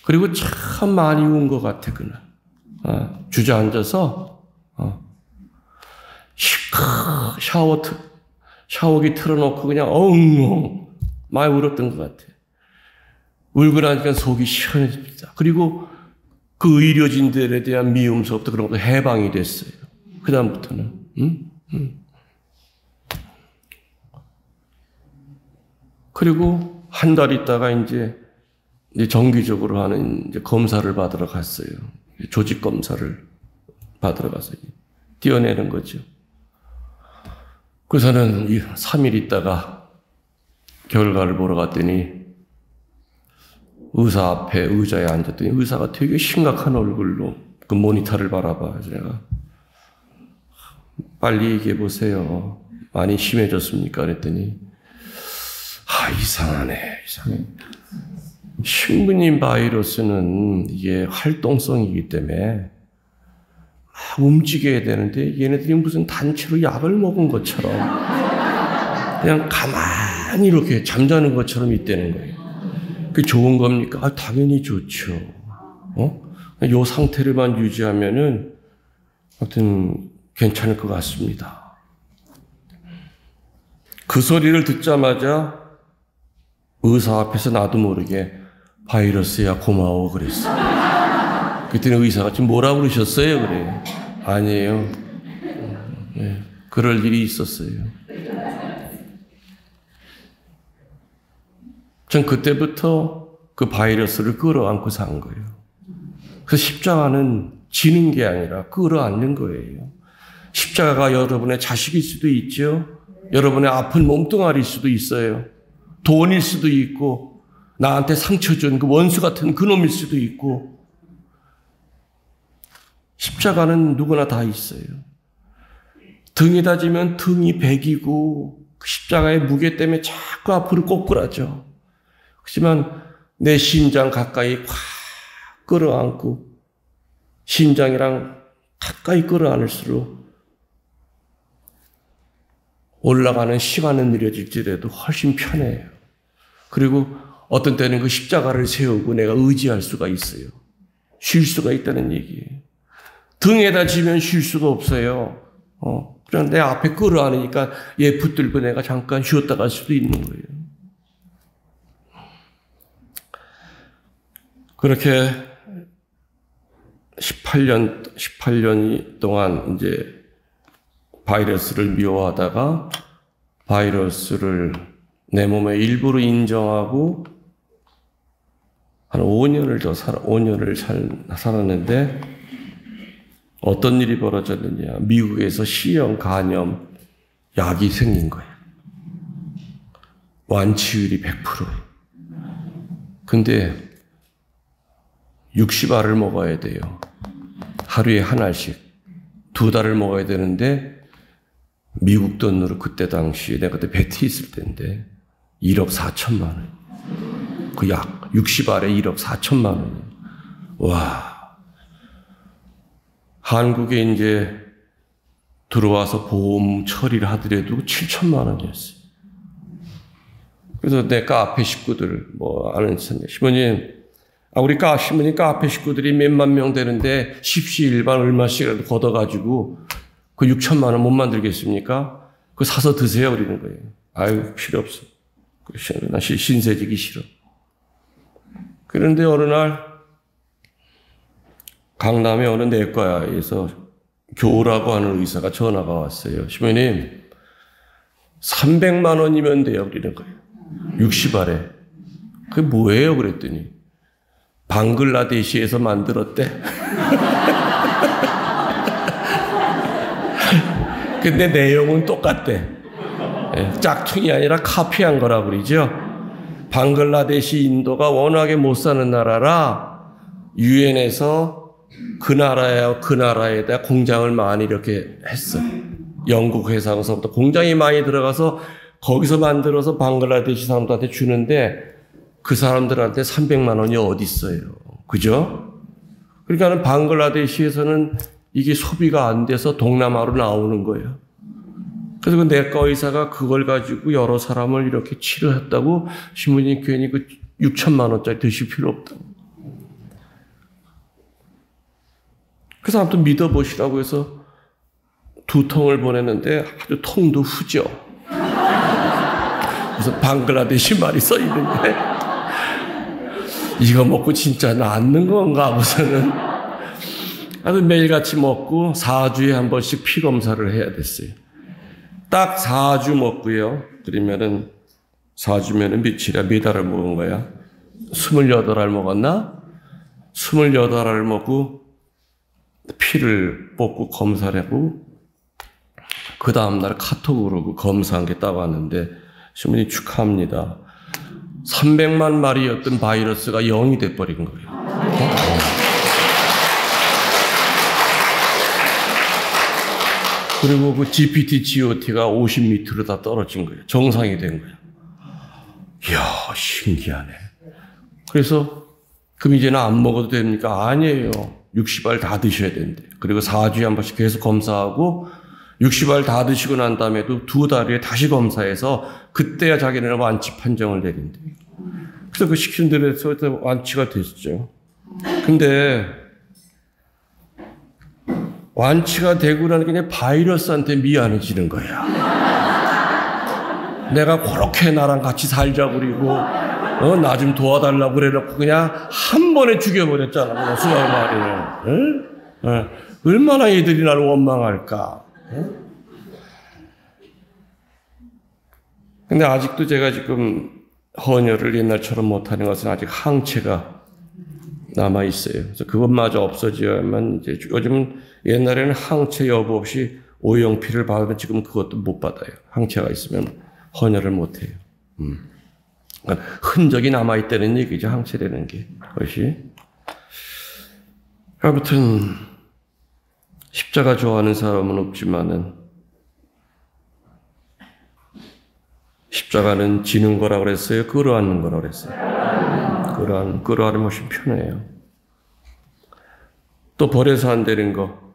그리고 참 많이 운 것 같아, 그날. 주저앉아서, 샤워기 틀어놓고 그냥 엉엉 많이 울었던 것 같아. 울고 나니까 속이 시원해집니다. 그리고 그 의료진들에 대한 미움서부터 그런 것도 해방이 됐어요. 그다음부터는. 그리고 한 달 있다가 이제 정기적으로 하는 이제 검사를 받으러 갔어요. 조직 검사를 받으러 가서 띄어내는 거죠. 그래서는 3일 있다가 결과를 보러 갔더니 의사 앞에 의자에 앉았더니 의사가 되게 심각한 얼굴로 그 모니터를 바라봐. 그래서 내가 빨리 얘기해 보세요. 많이 심해졌습니까? 그랬더니 이상하네. 신부님 바이러스는 이게 활동성이기 때문에 움직여야 되는데 얘네들이 무슨 단체로 약을 먹은 것처럼 그냥 가만히 이렇게 잠자는 것처럼 있다는 거예요. 그게 좋은 겁니까? 당연히 좋죠. 요 상태를만 유지하면은 하여튼 괜찮을 것 같습니다. 그 소리를 듣자마자 의사 앞에서 나도 모르게 바이러스야 고마워 그랬어. 그때는 의사가 지금 뭐라고 그러셨어요? 그래요. 아니에요. 네, 그럴 일이 있었어요. 전 그때부터 그 바이러스를 끌어안고 산 거예요. 그 십자가는 지는 게 아니라 끌어안는 거예요. 십자가가 여러분의 자식일 수도 있죠. 여러분의 아픈 몸뚱아리일 수도 있어요. 돈일 수도 있고 나한테 상처 준 그 원수 같은 그놈일 수도 있고 십자가는 누구나 다 있어요. 등에다 지면 등이 백이고 그 십자가의 무게 때문에 자꾸 앞으로 꼬꾸라져. 하지만 내 심장 가까이 콱 끌어안고 심장이랑 가까이 끌어안을수록 올라가는 시간은 느려질지라도 훨씬 편해요. 그리고 어떤 때는 그 십자가를 세우고 내가 의지할 수가 있어요. 쉴 수가 있다는 얘기예요. 등에다 지면 쉴 수가 없어요. 그냥 내 앞에 끌어안으니까 얘 붙들고 내가 잠깐 쉬었다 갈 수도 있는 거예요. 그렇게 18년 동안 이제 바이러스를 미워하다가 바이러스를 내 몸의 일부로 인정하고 한 5년을 살았는데 어떤 일이 벌어졌느냐. 미국에서 C형 간염 약이 생긴 거예요. 완치율이 100%예요. 근데 60알을 먹어야 돼요. 하루에 한 알씩. 2달을 먹어야 되는데 미국 돈으로 그때 당시에 내가 그때 베트에 있을 때인데 1억 4천만 원. 그 약 60알에 1억 4천만 원. 와. 한국에 이제 들어와서 보험 처리를 하더라도 7천만 원이었어요. 그래서 내 카페 식구들 아는 시모님, 우리 시모님 카페 식구들이 몇만 명 되는데 십시일반 얼마씩이라도 걷어가지고 그 6천만 원 못 만들겠습니까? 그거 사서 드세요. 그러는 거예요. 아유, 필요 없어. 나 신세지기 싫어. 그런데 어느 날 강남의 어느 내과에서 교라고 하는 의사가 전화가 왔어요. 시모님, 300만 원이면 돼요. 그러는 거예요. 60알에. 그게 뭐예요? 그랬더니 방글라데시에서 만들었대. 근데 내용은 똑같대. 짝퉁이 아니라 카피한 거라고 그러죠. 방글라데시, 인도가 워낙에 못 사는 나라라 유엔에서 그 나라에다 공장을 많이 이렇게 했어. 영국 회사에서부터 공장이 많이 들어가서 거기서 만들어서 방글라데시 사람들한테 주는데 그 사람들한테 300만 원이 어디 있어요. 그죠? 그러니까 방글라데시에서는 이게 소비가 안 돼서 동남아로 나오는 거예요. 그래서 그 내과 의사가 그걸 가지고 여러 사람을 이렇게 치료했다고 신부님 괜히 그 6천만 원짜리 드실 필요 없다고. 그래서 아무튼 믿어보시라고 해서 2통을 보냈는데 아주 통도 후져. 무슨 방글라데시 말이 써 있는데 이거 먹고 진짜 낫는 건가 하고서는 아주 매일같이 먹고 4주에 한 번씩 피 검사를 해야 됐어요. 딱 4주 먹고요. 그러면은 4주면은 며칠이야? 몇 알을 먹은 거야? 28알 먹었나? 28알을 먹고 피를 뽑고 검사를 하고 그 다음날 카톡으로 그 검사한 게 딱 왔는데 신부님 축하합니다. 300만 마리였던 바이러스가 0이 돼버린 거예요. 그리고 그 GPT, GOT가 50m로 다 떨어진 거예요. 정상이 된 거예요. 이야, 신기하네. 그래서 그럼 이제는 안 먹어도 됩니까? 아니에요. 60알 다 드셔야 된대요. 그리고 4주에 한 번씩 계속 검사하고 60알 다 드시고 난 다음에도 2달 후에 다시 검사해서 그때야 자기네는 완치 판정을 내린대요. 그래서 그 시킨 대로 해서 완치가 됐죠. 근데 완치가 되고 나니까 그냥 바이러스한테 미안해지는 거야. 내가 그렇게 나랑 같이 살자고 그리고 나 좀 도와달라고 그래놓고 그냥 한 번에 죽여버렸잖아. 그냥 수많은 말이에요. 얼마나 얘들이 나를 원망할까. 근데 아직도 제가 지금 헌혈을 옛날처럼 못하는 것은 아직 항체가 남아있어요. 그래서 그것마저 없어져야만 이제 요즘은 옛날에는 항체 여부 없이 O형피를 받으면 지금 그것도 못 받아요. 항체가 있으면 헌혈을 못해요. 그러니까 흔적이 남아있다는 얘기죠. 항체라는 게. 그것이. 아무튼 십자가 좋아하는 사람은 없지만은 십자가는 지는 거라고 그랬어요? 끌어안는 거라고 그랬어요? 끌어안으면 훨씬 편해요. 또 버려서 안 되는 거,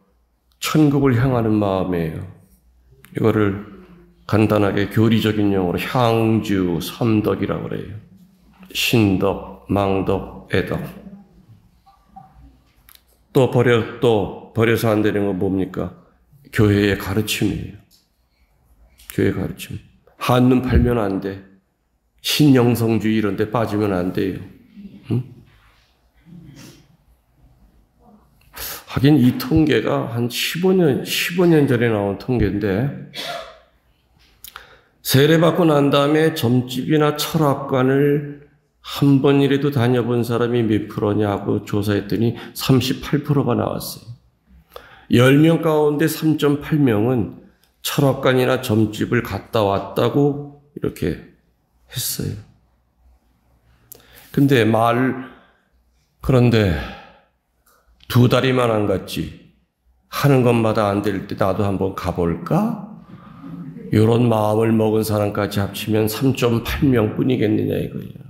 천국을 향하는 마음이에요. 이거를 간단하게 교리적인 용어로 향주, 삼덕이라고 그래요. 신덕, 망덕, 애덕. 또 버려서 안 되는 건 뭡니까? 교회의 가르침이에요. 교회 가르침. 한눈 팔면 안 돼. 신영성주의 이런 데 빠지면 안 돼요. 응? 하긴 이 통계가 한 15년 전에 나온 통계인데, 세례받고 난 다음에 점집이나 철학관을 한 번이라도 다녀본 사람이 몇 프로냐고 조사했더니 38%가 나왔어요. 10명 가운데 3.8명은 철학관이나 점집을 갔다 왔다고 이렇게 했어요. 그런데 2달이만 안 갔지. 하는 것마다 안 될 때 나도 한번 가볼까? 이런 마음을 먹은 사람까지 합치면 3.8명 뿐이겠느냐 이거예요.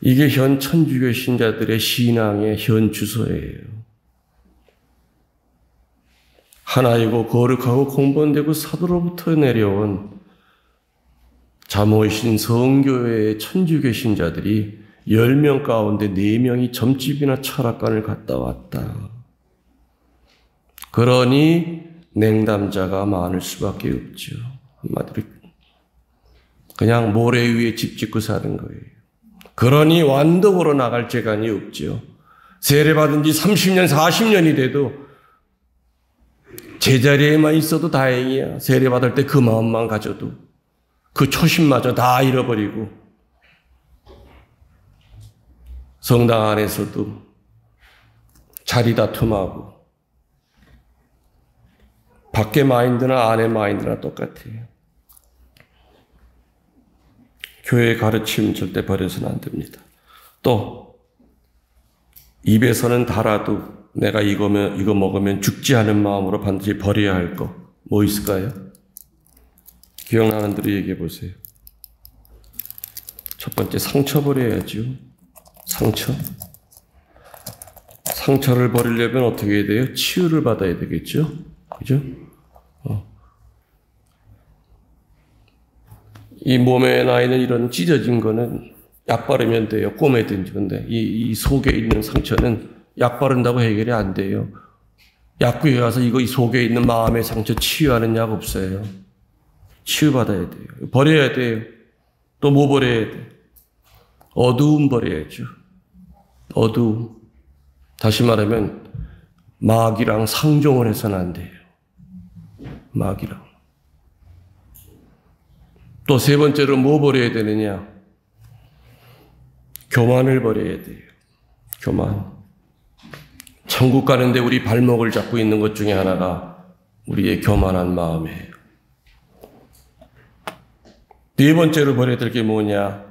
이게 현 천주교 신자들의 신앙의 현 주소예요. 하나이고 거룩하고 공본되고 사도로부터 내려온 자모이신 성교회의 천주교 신자들이 10명 가운데 4명이 점집이나 철학관을 갔다 왔다. 그러니 냉담자가 많을 수밖에 없죠. 한마디로 그냥 모래 위에 집 짓고 사는 거예요. 그러니 완덕으로 나갈 재간이 없죠. 세례받은 지 30년, 40년이 돼도 제자리에만 있어도 다행이야. 세례받을 때 그 마음만 가져도 그 초심마저 다 잃어버리고 성당 안에서도 자리 다툼하고 밖의 마인드나 안의 마인드나 똑같아요. 교회의 가르침 절대 버려서는 안 됩니다. 또 입에서는 달아도 내가 이거 먹으면 죽지 않은 마음으로 반드시 버려야 할 거 뭐 있을까요? 기억나는 대로 얘기해 보세요. 첫 번째, 상처 버려야죠. 상처를 버리려면 어떻게 해야 돼요? 치유를 받아야 되겠죠? 그죠? 이 몸에 나 있는 이런 찢어진 거는 약 바르면 돼요. 꼬매든지. 근데 이 속에 있는 상처는 약 바른다고 해결이 안 돼요. 약국에 가서 이 속에 있는 마음의 상처 치유하는 약 없어요. 치유받아야 돼요. 버려야 돼요. 또 뭐 버려야 돼요? 어두움 버려야죠. 어두움. 다시 말하면 마귀랑 상종을 해서는 안 돼요. 마귀랑. 또 세 번째로 뭐 버려야 되느냐? 교만을 버려야 돼요. 교만. 천국 가는데 우리 발목을 잡고 있는 것 중에 하나가 우리의 교만한 마음이에요. 네 번째로 버려야 될 게 뭐냐?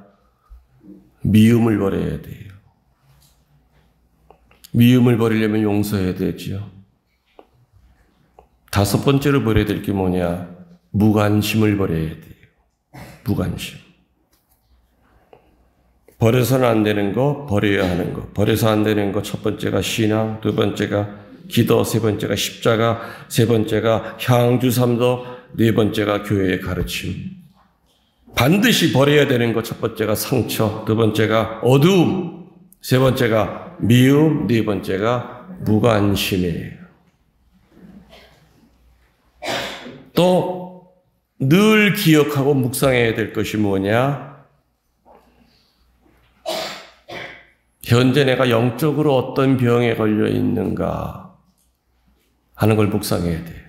미움을 버려야 돼요. 미움을 버리려면 용서해야 되죠. 다섯 번째로 버려야 될 게 뭐냐? 무관심을 버려야 돼요. 무관심. 버려서는 안 되는 거, 버려야 하는 거. 버려서 안 되는 거, 첫 번째가 신앙, 두 번째가 기도, 세 번째가 십자가, 세 번째가 향주 삼도, 네 번째가 교회의 가르침. 반드시 버려야 되는 거, 첫 번째가 상처, 두 번째가 어두움, 세 번째가 미움, 네 번째가 무관심이에요. 또 늘 기억하고 묵상해야 될 것이 뭐냐? 현재 내가 영적으로 어떤 병에 걸려 있는가 하는 걸 묵상해야 돼요.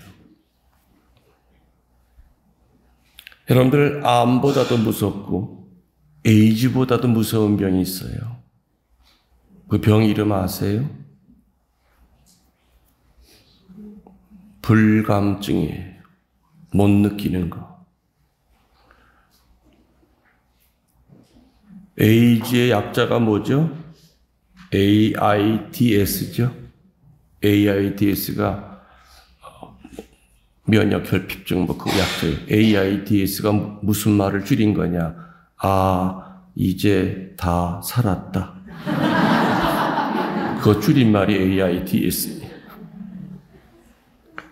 여러분들, 암보다도 무섭고 에이즈보다도 무서운 병이 있어요. 그 병 이름 아세요? 불감증이에요. 못 느끼는 거. 에이즈의 약자가 뭐죠? AIDS죠. AIDS가 면역 결핍증 그 약자예요. AIDS가 무슨 말을 줄인 거냐? 아, 이제 다 살았다. 그 줄임말이 AIDS.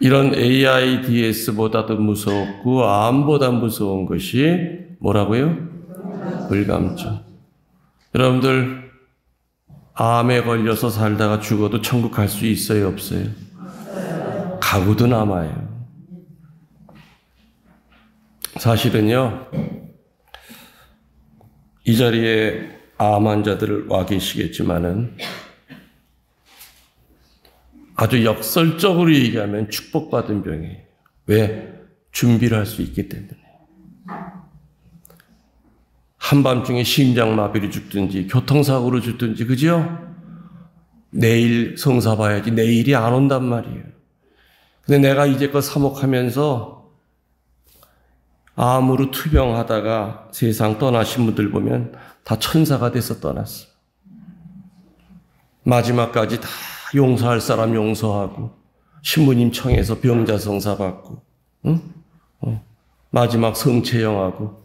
이런 AIDS보다도 무섭고 암보다 무서운 것이 뭐라고요? 불감증. 여러분들 암에 걸려서 살다가 죽어도 천국 갈 수 있어요, 없어요? 가구도 남아요. 사실은요, 이 자리에 암 환자들 와 계시겠지만은 아주 역설적으로 얘기하면 축복받은 병이에요. 왜? 준비를 할 수 있기 때문에. 한밤중에 심장마비로 죽든지 교통사고로 죽든지, 그죠? 내일 성사 봐야지 내일이 안 온단 말이에요. 근데 내가 이제껏 사목하면서 암으로 투병하다가 세상 떠나신 분들 보면 다 천사가 돼서 떠났어. 마지막까지 다 용서할 사람 용서하고 신부님 청해서 병자 성사 받고, 응? 마지막 성체형하고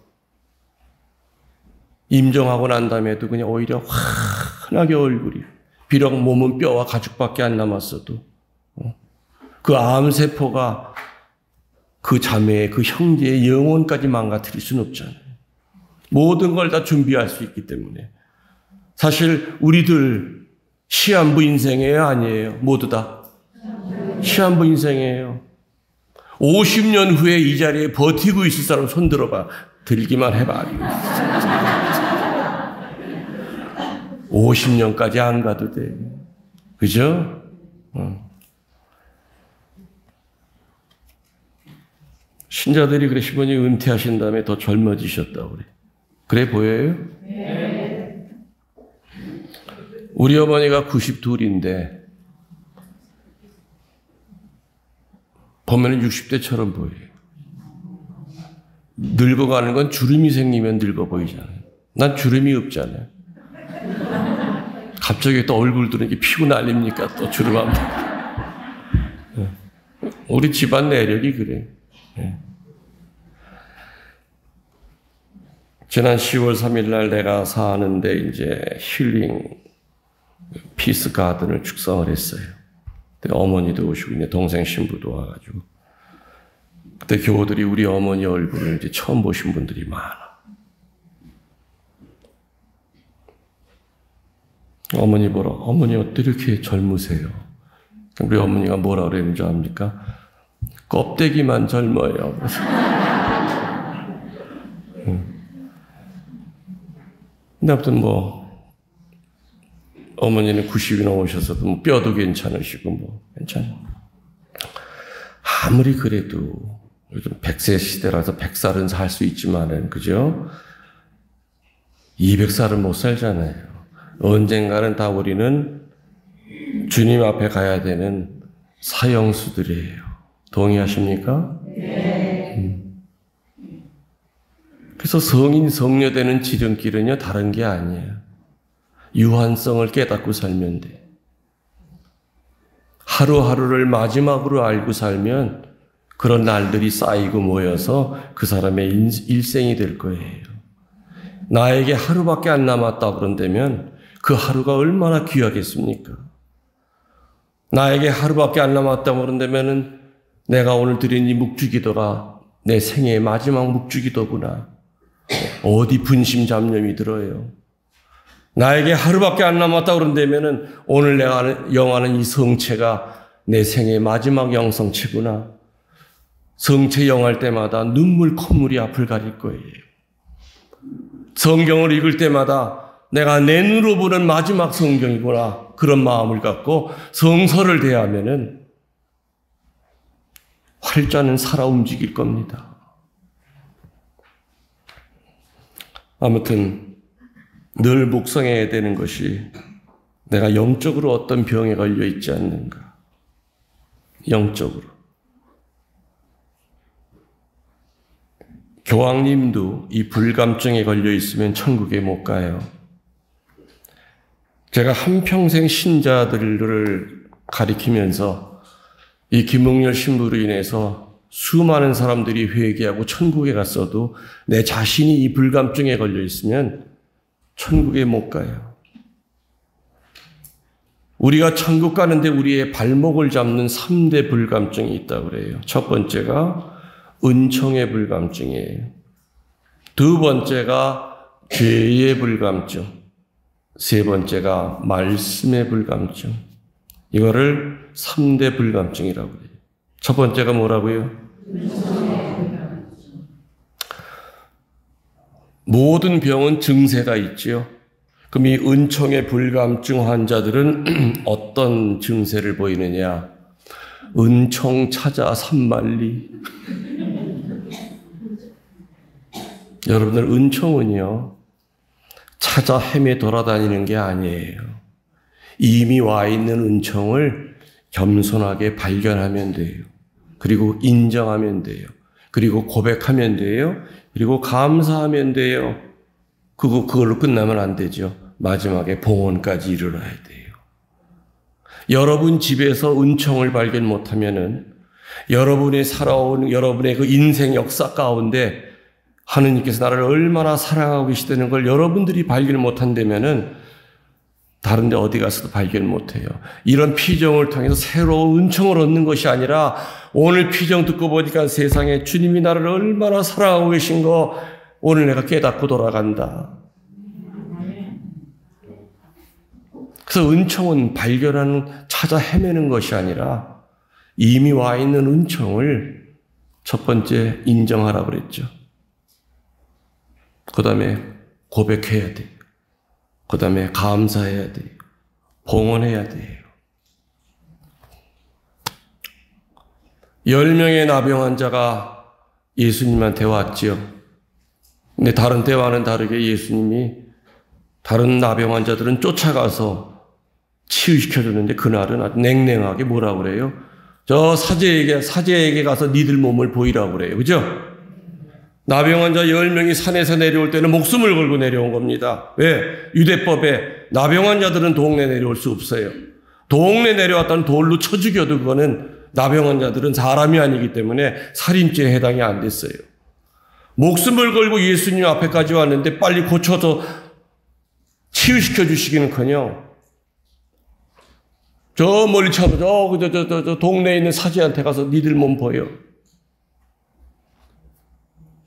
임종하고 난 다음에도 그냥 오히려 환하게 얼굴이, 비록 몸은 뼈와 가죽밖에 안 남았어도 그 암세포가 그 자매의, 그 형제의 영혼까지 망가뜨릴 수는 없잖아요. 모든 걸 다 준비할 수 있기 때문에. 사실 우리들 시한부 인생이에요, 아니에요? 모두 다 시한부 인생이에요. 50년 후에 이 자리에 버티고 있을 사람 손 들어봐. 들기만 해봐. 50년까지 안 가도 돼. 그죠? 신자들이 그래, 시부님 은퇴하신 다음에 더 젊어지셨다고 그래. 그래 보여요? 네. 우리 어머니가 92인데 보면은 60대처럼 보여요. 늙어가는 건 주름이 생기면 늙어 보이잖아요. 난 주름이 없잖아요. 갑자기 또 얼굴 들으니까 피부 날립니까? 또 주름합니다. 우리 집안 내력이 그래. 지난 10월 3일 날 내가 사는데 이제 힐링 피스 가든을 축성을 했어요. 어머니도 오시고 이제 동생 신부도 와가지고 그때 교우들이 우리 어머니 얼굴을 이제 처음 보신 분들이 많아. 어머니 보러, 어머니 어떻게 이렇게 젊으세요? 우리 어머니가 뭐라 그랬는지 압니까? 껍데기만 젊어요. 근데 아무튼 어머니는 90이 넘으셔서도 뼈도 괜찮으시고 괜찮아요. 아무리 그래도 요즘 100세 시대라서 100살은 살 수 있지만은, 그죠? 200살은 못 살잖아요. 언젠가는 다 우리는 주님 앞에 가야 되는 사형수들이에요. 동의하십니까? 네. 그래서 성인, 성녀되는 지름길은요, 다른 게 아니에요. 유한성을 깨닫고 살면 돼. 하루하루를 마지막으로 알고 살면 그런 날들이 쌓이고 모여서 그 사람의 일생이 될 거예요. 나에게 하루밖에 안 남았다 그런다면 그 하루가 얼마나 귀하겠습니까? 나에게 하루밖에 안 남았다 그런다면 내가 오늘 드린 이 묵주기도가 내 생애의 마지막 묵주기도구나. 어디 분심 잡념이 들어요. 나에게 하루밖에 안 남았다 그런다면 오늘 내가 영하는 이 성체가 내 생애의 마지막 영성체구나. 성체 영할 때마다 눈물 콧물이 앞을 가릴 거예요. 성경을 읽을 때마다 내가 내 눈으로 보는 마지막 성경이구나. 그런 마음을 갖고 성서를 대하면은 활자는 살아 움직일 겁니다. 아무튼 늘 묵상해야 되는 것이 내가 영적으로 어떤 병에 걸려 있지 않는가. 영적으로. 교황님도 이 불감증에 걸려 있으면 천국에 못 가요. 제가 한평생 신자들을 가리키면서 이 김홍렬 신부로 인해서 수많은 사람들이 회개하고 천국에 갔어도 내 자신이 이 불감증에 걸려 있으면 천국에 못 가요. 우리가 천국 가는데 우리의 발목을 잡는 3대 불감증이 있다고 그래요. 첫 번째가 은총의 불감증이에요. 두 번째가 죄의 불감증. 세 번째가 말씀의 불감증. 이거를 3대 불감증이라고 해요. 첫 번째가 뭐라고요? 모든 병은 증세가 있지요. 그럼 이 은총의 불감증 환자들은 어떤 증세를 보이느냐? 은총 찾아 산만리. 여러분들, 은총은요, 찾아 헤매 돌아다니는 게 아니에요. 이미 와 있는 은총을 겸손하게 발견하면 돼요. 그리고 인정하면 돼요. 그리고 고백하면 돼요. 그리고 감사하면 돼요. 그걸로 끝나면 안 되죠. 마지막에 봉헌까지 이르러야 돼요. 여러분 집에서 은총을 발견 못하면은 여러분이 살아온 여러분의 그 인생 역사 가운데 하느님께서 나를 얼마나 사랑하고 계시다는 걸 여러분들이 발견 못한다면은 다른 데 어디 가서도 발견 못해요. 이런 피정을 통해서 새로운 은총을 얻는 것이 아니라 오늘 피정 듣고 보니까 세상에 주님이 나를 얼마나 사랑하고 계신 거 오늘 내가 깨닫고 돌아간다. 그래서 은총은 발견하는, 찾아 헤매는 것이 아니라 이미 와 있는 은총을 첫 번째 인정하라고 그랬죠. 그 다음에 고백해야 돼요. 그 다음에 감사해야 돼요. 봉헌해야 돼요. 10명의 나병 환자가 예수님한테 왔지요. 근데 다른 때와는 다르게 예수님이 다른 나병 환자들은 쫓아가서 치유시켜줬는데 그날은 아주 냉랭하게 뭐라고 그래요? 저 사제에게 가서 니들 몸을 보이라고 그래요. 그죠? 나병 환자 10명이 산에서 내려올 때는 목숨을 걸고 내려온 겁니다. 왜? 유대법에 나병 환자들은 동네 내려올 수 없어요. 동네 내려왔다는 돌로 쳐 죽여도 그거는 나병 환자들은 사람이 아니기 때문에 살인죄에 해당이 안 됐어요. 목숨을 걸고 예수님 앞에까지 왔는데 빨리 고쳐서 치유시켜 주시기는커녕 저 멀리 쳐서 저 동네에 있는 사제한테 가서 니들 몸 보여.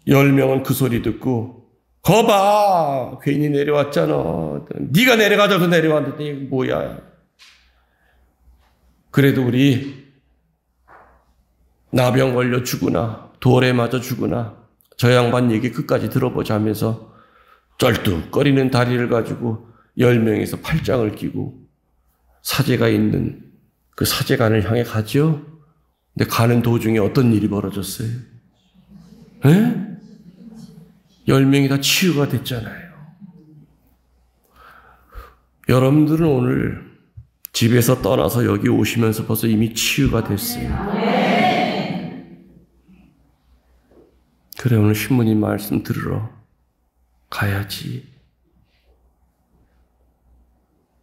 10명은 그 소리 듣고 거봐 괜히 내려왔잖아. 네가 내려가자고 내려왔는데 이게 뭐야. 그래도 우리 나병 걸려 죽으나 돌에 맞아 죽으나 저 양반 얘기 끝까지 들어보자 하면서 쩔뚝거리는 다리를 가지고 10명에서 팔짱을 끼고 사제가 있는 그 사제관을 향해 가죠. 근데 가는 도중에 어떤 일이 벌어졌어요? 에? 10명이 다 치유가 됐잖아요. 여러분들은 오늘 집에서 떠나서 여기 오시면서 벌써 이미 치유가 됐어요. 그래, 오늘 신부님 말씀 들으러 가야지.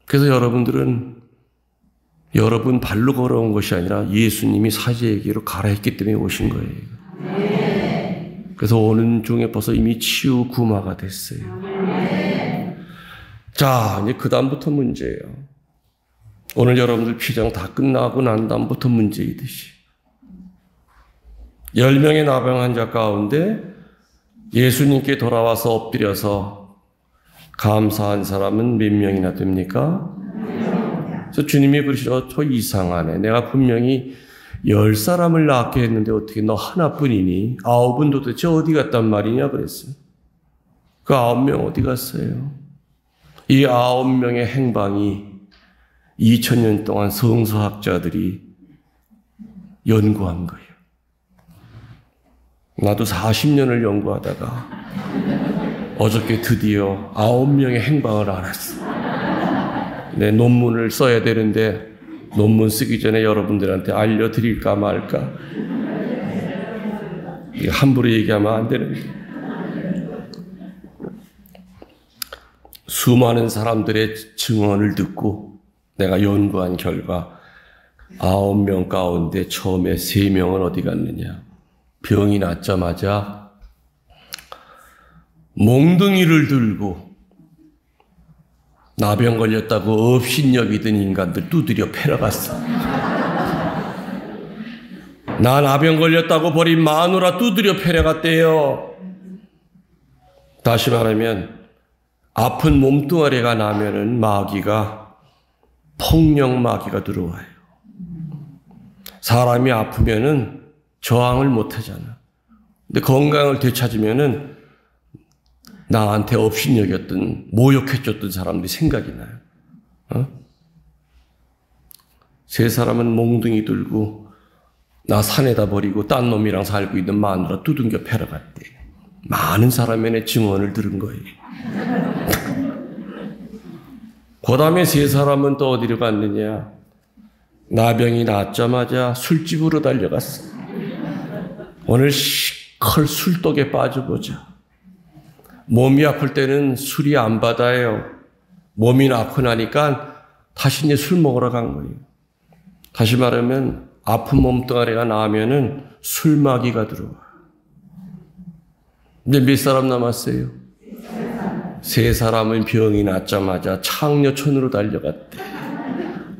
그래서 여러분들은 여러분 발로 걸어온 것이 아니라 예수님이 사제에게로 가라 했기 때문에 오신 거예요. 그래서 오는 중에 벌써 이미 치유 구마가 됐어요. 자, 이제 그 다음부터 문제예요. 오늘 여러분들 피정 다 끝나고 난 다음부터 문제이듯이 10명의 나병 환자 가운데 예수님께 돌아와서 엎드려서 감사한 사람은 몇 명이나 됩니까? 그래서 주님이 그러시죠. 저 이상하네. 내가 분명히 10사람을 낳게 했는데 어떻게 너 하나뿐이니? 9은 도대체 어디 갔단 말이냐 그랬어요. 그 9명 어디 갔어요? 이 9명의 행방이 2000년 동안 성서학자들이 연구한 거예요. 나도 40년을 연구하다가 어저께 드디어 9명의 행방을 알았어. 내 논문을 써야 되는데 논문 쓰기 전에 여러분들한테 알려드릴까 말까. 이게 함부로 얘기하면 안 되는데. 수많은 사람들의 증언을 듣고 내가 연구한 결과 9명 가운데 처음에 3명은 어디 갔느냐. 병이 낫자마자 몽둥이를 들고 나병 걸렸다고 업신여기던 인간들 두드려 패러갔어. 나 나병 걸렸다고 버린 마누라 두드려 패러갔대요. 다시 말하면 아픈 몸뚱아리가 나면은 마귀가 폭력 마귀가 들어와요. 사람이 아프면은 저항을 못 하잖아. 근데 건강을 되찾으면은 나한테 업신여겼던 모욕해줬던 사람들이 생각이 나요. 세 사람은 몽둥이 들고 나 산에다 버리고 딴 놈이랑 살고 있는 마누라 두둥겨 패러 갔대. 많은 사람의 증언을 들은 거예요. 그 다음에 세 사람은 또 어디로 갔느냐? 나병이 낫자마자 술집으로 달려갔어. 오늘 시컬 술독에 빠져보자. 몸이 아플 때는 술이 안 받아요. 몸이 아프고 나니까 다시 이제 술 먹으러 간 거예요. 다시 말하면 아픈 몸뚱아리가 나면은 술마귀가 들어와. 이제 몇 사람 남았어요? 세 사람은 병이 낫자마자 창녀촌으로 달려갔대.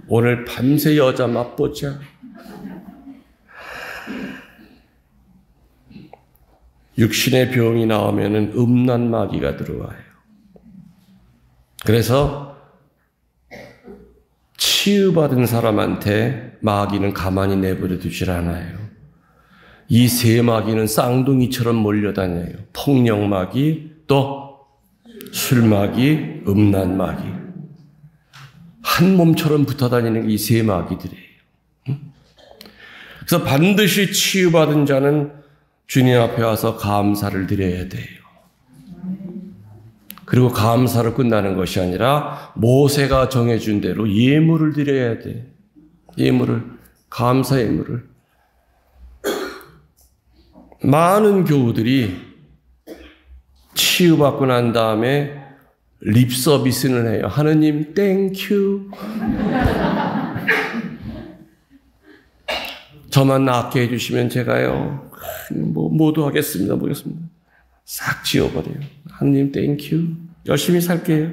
오늘 밤새 여자 맛보자. 육신의 병이 나오면은 음란마귀가 들어와요. 그래서 치유받은 사람한테 마귀는 가만히 내버려 두질 않아요. 이 세 마귀는 쌍둥이처럼 몰려다녀요. 폭력마귀, 또 술마귀, 음란마귀. 한 몸처럼 붙어다니는 게 이 세 마귀들이에요. 그래서 반드시 치유받은 자는 주님 앞에 와서 감사를 드려야 돼요. 그리고 감사로 끝나는 것이 아니라 모세가 정해준 대로 예물을 드려야 돼. 예물을, 감사 예물을. 많은 교우들이 치유받고 난 다음에 립 서비스는 해요. 하느님 땡큐. 저만 낫게 해주시면 제가요 모두 하겠습니다. 싹 지워버려요. 하느님 땡큐. 열심히 살게요.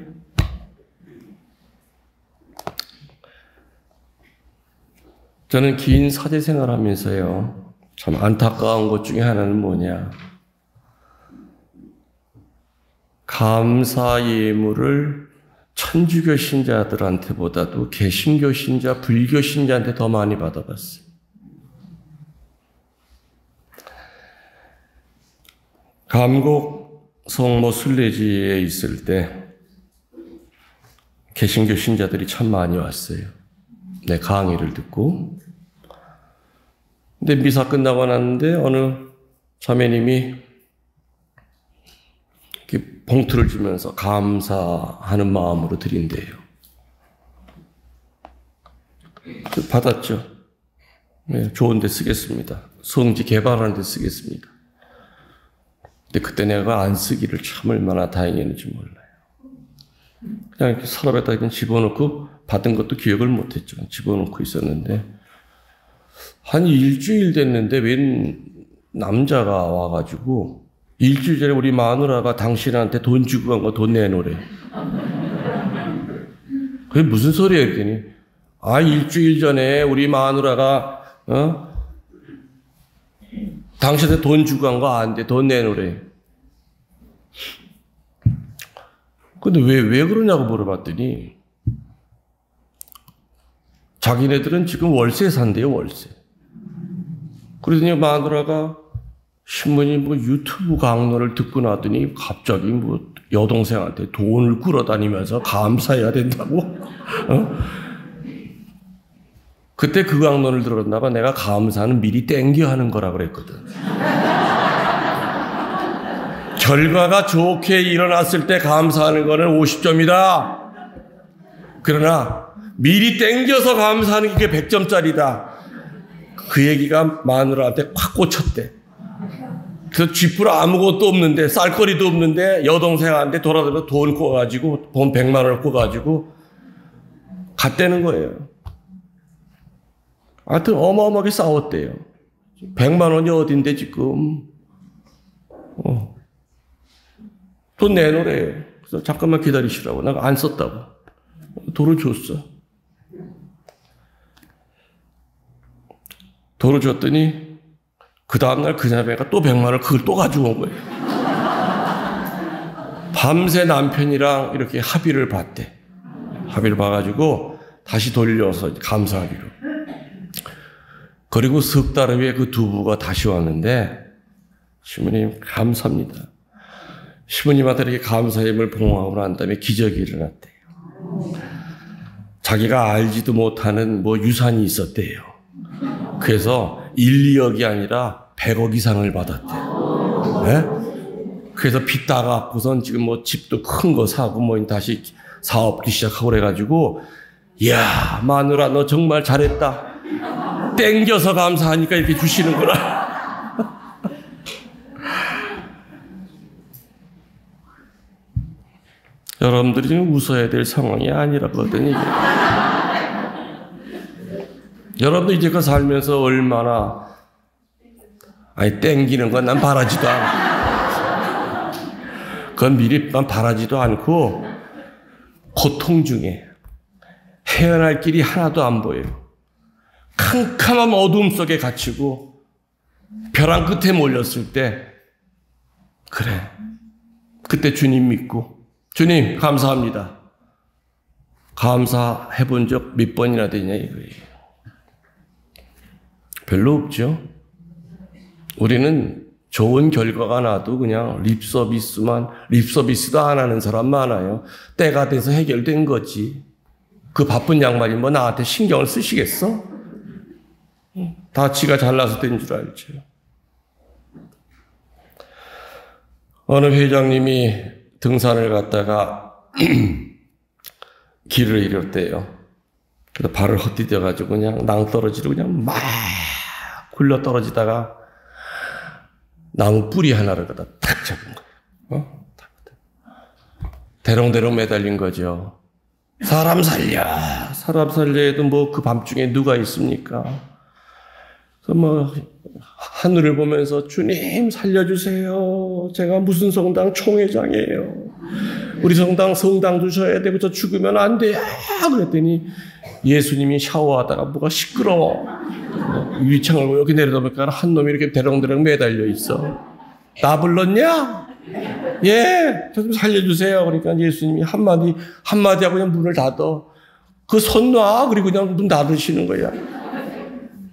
저는 긴 사제 생활하면서요 참 안타까운 것 중에 하나는 뭐냐, 감사 예물을 천주교 신자들한테보다도 개신교 신자, 불교 신자한테 더 많이 받아봤어요. 감곡 성모 순례지에 있을 때 개신교 신자들이 참 많이 왔어요. 내 강의를 듣고. 근데 미사 끝나고 났는데 어느 자매님이 이렇게 봉투를 주면서 감사하는 마음으로 드린대요. 받았죠. 네, 좋은 데 쓰겠습니다. 성지 개발하는 데 쓰겠습니다. 근데 그때 내가 안 쓰기를 참 얼마나 다행이었는지 몰라요. 그냥 이렇게 서랍에다 그냥 집어넣고 받은 것도 기억을 못했죠. 집어넣고 있었는데 한 일주일 됐는데 웬 남자가 와가지고 일주일 전에 우리 마누라가 당신한테 돈 주고 간 거 돈 내놓으래. 그게 무슨 소리야 그랬더니 일주일 전에 우리 마누라가 당신한테 돈 주고 간 거 안 돼. 돈 내놓으래. 근데 왜 그러냐고 물어봤더니 자기네들은 지금 월세 산대요, 월세. 그러더니 마누라가 신문이 유튜브 강론을 듣고 나더니 갑자기 여동생한테 돈을 끌어다니면서 감사해야 된다고? 그때 그 강론을 들었나 봐. 내가 감사는 미리 땡겨 하는 거라 그랬거든. 결과가 좋게 일어났을 때 감사하는 거는 50점이다. 그러나 미리 땡겨서 감사하는 게 100점짜리다. 그 얘기가 마누라한테 확 꽂혔대. 그래서 쥐뿔 아무것도 없는데, 쌀거리도 없는데 여동생한테 돌아다녀 돈 꿔가지고, 돈 100만 원을 꿔가지고 갔다는 거예요. 하여튼 어마어마하게 싸웠대요. 100만 원이 어딘데 지금. 돈 내놓으래. 그래서 잠깐만 기다리시라고. 내가 안 썼다고. 도로 줬어. 도로 줬더니 그 다음날 그 자매가 또 100만 원을 그걸 또 가지고 온 거예요. 밤새 남편이랑 이렇게 합의를 봤대. 합의를 봐가지고 다시 돌려서 감사하기로. 그리고 석 달 후에 그 두 부가 다시 왔는데 시부님 감사합니다. 시부님한테 이렇게 감사의 힘을 봉하고 난 다음에 기적이 일어났대요. 자기가 알지도 못하는 뭐 유산이 있었대요. 그래서 1, 2억이 아니라 100억 이상을 받았대요. 네? 그래서 빚 다 갚고선 지금 뭐 집도 큰 거 사고 뭐 다시 사업도 시작하고 그래가지고 이야 마누라 너 정말 잘했다. 땡겨서 감사하니까 이렇게 주시는구나. 여러분들이 지금 웃어야 될 상황이 아니라거든요. 이게. 여러분들 이제껏 살면서 얼마나 땡기는 건 난 바라지도 않고 그건 미리 난 바라지도 않고 고통 중에 헤어날 길이 하나도 안 보여요. 캄캄한 어둠 속에 갇히고 벼랑 끝에 몰렸을 때 그래 그때 주님 믿고 주님 감사합니다. 감사해 본 적 몇 번이나 되냐 이거예요. 별로 없죠. 우리는 좋은 결과가 나도 그냥 립서비스도 안 하는 사람 많아요. 때가 돼서 해결된 거지. 그 바쁜 양반이 뭐 나한테 신경을 쓰시겠어? 다 지가 잘나서 된 줄 알죠. 어느 회장님이 등산을 갔다가 길을 잃었대요. 그래서 발을 헛디뎌가지고 그냥 낭떠러지로 그냥 막 굴러 떨어지다가 나무 뿌리 하나를 갖다 탁 잡은 거예요. 대롱대롱 매달린 거죠. 사람 살려도 뭐 그 밤중에 누가 있습니까? 그래서 뭐 하늘을 보면서 주님 살려주세요. 제가 무슨 성당 총회장이에요. 우리 성당 두셔야 되고 저 죽으면 안 돼요. 그랬더니 예수님이 샤워하다가 뭐가 시끄러워. 위창을 이렇게 내려다보니까 한 놈이 이렇게 대롱대롱 매달려 있어. 나 불렀냐? 예, 저 좀 살려주세요. 그러니까 예수님이 한마디 하고 그냥 문을 닫아. 그 손 놔. 그리고 그냥 문 닫으시는 거야.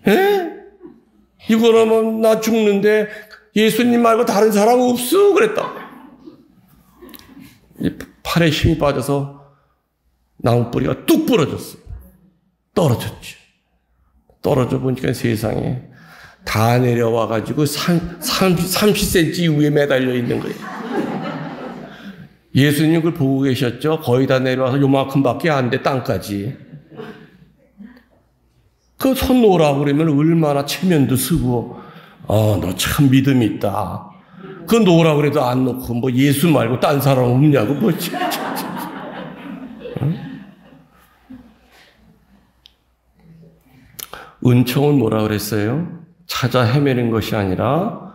예? 이거는 나 죽는데 예수님 말고 다른 사람 없어. 그랬다. 팔에 힘이 빠져서 나무뿌리가 뚝 부러졌어. 떨어졌지. 떨어져 보니까 세상에 다 내려와가지고 30cm 위에 매달려 있는 거예요. 예수님 그걸 보고 계셨죠? 거의 다 내려와서 요만큼밖에 안 돼, 땅까지. 그 손 놓으라고 그러면 얼마나 체면도 쓰고, 너 참 믿음 있다. 그 놓으라고 그래도 안 놓고, 뭐 예수 말고 딴 사람 없냐고, 뭐. 응? 은총은 뭐라 그랬어요? 찾아 헤매는 것이 아니라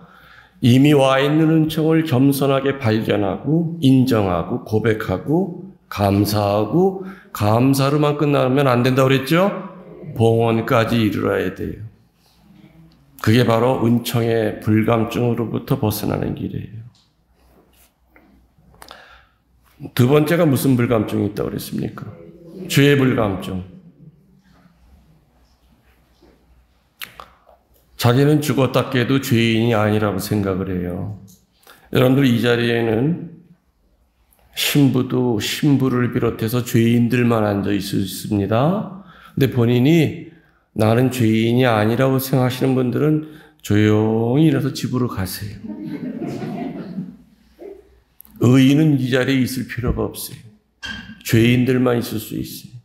이미 와 있는 은총을 겸손하게 발견하고 인정하고 고백하고 감사하고 감사로만 끝나면 안 된다고 그랬죠? 봉헌까지 이르러야 돼요. 그게 바로 은총의 불감증으로부터 벗어나는 길이에요. 두 번째가 무슨 불감증이 있다고 그랬습니까? 죄의 불감증. 자기는 죽었다 깨도 죄인이 아니라고 생각을 해요. 여러분들 이 자리에는 신부를 비롯해서 죄인들만 앉아 있습니다. 근데 본인이 나는 죄인이 아니라고 생각하시는 분들은 조용히 일어나서 집으로 가세요. 의인은 이 자리에 있을 필요가 없어요. 죄인들만 있을 수 있어요.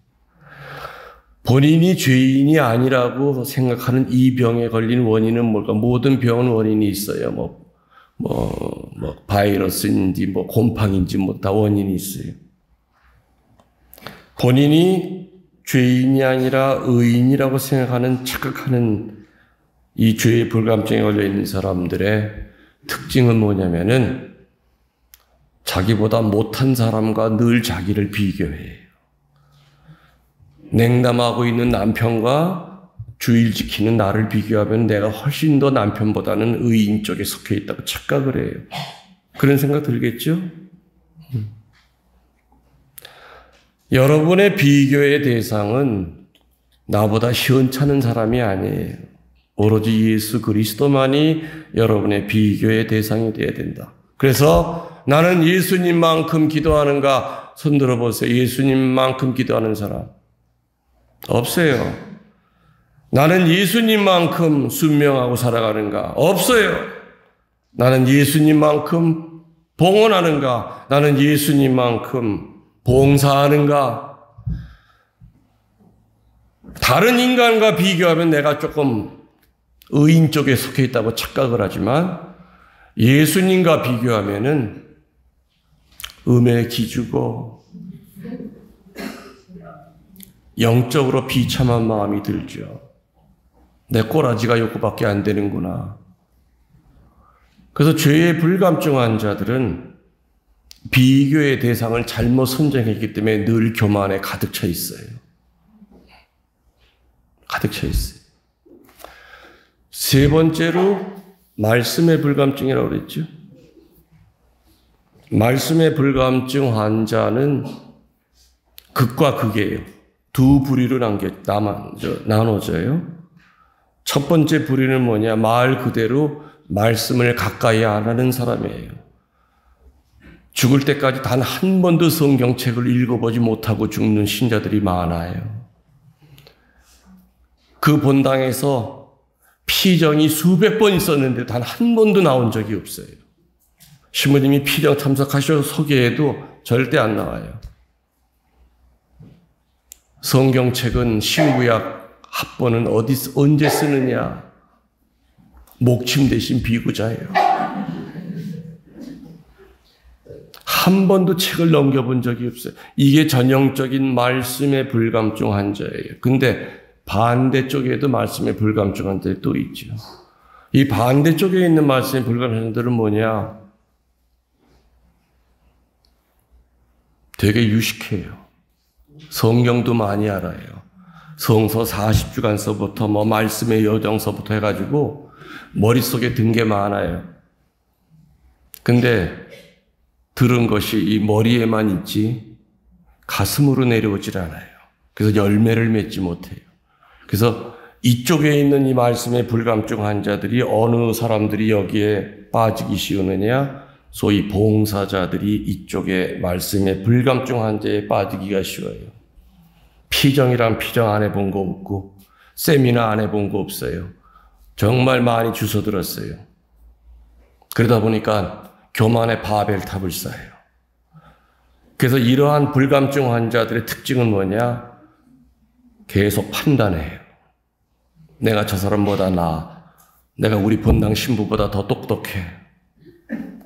본인이 죄인이 아니라고 생각하는 이 병에 걸린 원인은 뭘까? 모든 병은 원인이 있어요. 바이러스인지, 곰팡인지, 다 원인이 있어요. 본인이 죄인이 아니라 의인이라고 생각하는, 착각하는 이 죄의 불감증에 걸려 있는 사람들의 특징은 뭐냐면은 자기보다 못한 사람과 늘 자기를 비교해요. 냉담하고 있는 남편과 주일 지키는 나를 비교하면 내가 훨씬 더 남편보다는 의인 쪽에 속해 있다고 착각을 해요. 그런 생각 들겠죠? 여러분의 비교의 대상은 나보다 시원찮은 사람이 아니에요. 오로지 예수 그리스도만이 여러분의 비교의 대상이 되어야 된다. 그래서 나는 예수님만큼 기도하는가? 손 들어보세요. 예수님만큼 기도하는 사람 없어요. 나는 예수님만큼 순명하고 살아가는가? 없어요. 나는 예수님만큼 봉헌하는가? 나는 예수님만큼 봉사하는가? 다른 인간과 비교하면 내가 조금 의인 쪽에 속해 있다고 착각을 하지만 예수님과 비교하면은 음에 기주고 영적으로 비참한 마음이 들죠. 내 꼬라지가 요거밖에 안 되는구나. 그래서 죄의 불감증한 자들은 비교의 대상을 잘못 선정했기 때문에 늘 교만에 가득 차 있어요. 가득 차 있어요. 세 번째로 말씀의 불감증이라고 그랬죠. 말씀의 불감증 환자는 극과 극이에요. 두 부류로 나눠져요. 첫 번째 부류는 뭐냐? 말 그대로 말씀을 가까이 안 하는 사람이에요. 죽을 때까지 단 한 번도 성경책을 읽어보지 못하고 죽는 신자들이 많아요. 그 본당에서 피정이 수백 번 있었는데 단 한 번도 나온 적이 없어요. 신부님이 피정 참석하셔서 소개해도 절대 안 나와요. 성경책은 신구약 합본은 언제 쓰느냐? 목침 대신 비구자예요. 한 번도 책을 넘겨본 적이 없어요. 이게 전형적인 말씀의 불감증 환자예요. 근데 반대쪽에도 말씀의 불감증 환자들이 또 있죠. 이 반대쪽에 있는 말씀의 불감증 환자들은 뭐냐? 되게 유식해요. 성경도 많이 알아요. 성서 40주간서부터 말씀의 여정서부터 해가지고 머릿속에 든 게 많아요. 근데 들은 것이 이 머리에만 있지 가슴으로 내려오질 않아요. 그래서 열매를 맺지 못해요. 그래서 이쪽에 있는 이 말씀의 불감증 환자들이 어느 사람들이 여기에 빠지기 쉬우느냐? 소위 봉사자들이 이쪽에 말씀의 불감증 환자에 빠지기가 쉬워요. 피정이란 피정 안 해본 거 없고 세미나 안 해본 거 없어요. 정말 많이 주워 들었어요. 그러다 보니까 교만의 바벨탑을 쌓아요. 그래서 이러한 불감증 환자들의 특징은 뭐냐? 계속 판단해요. 내가 저 사람보다 나아. 내가 우리 본당 신부보다 더 똑똑해.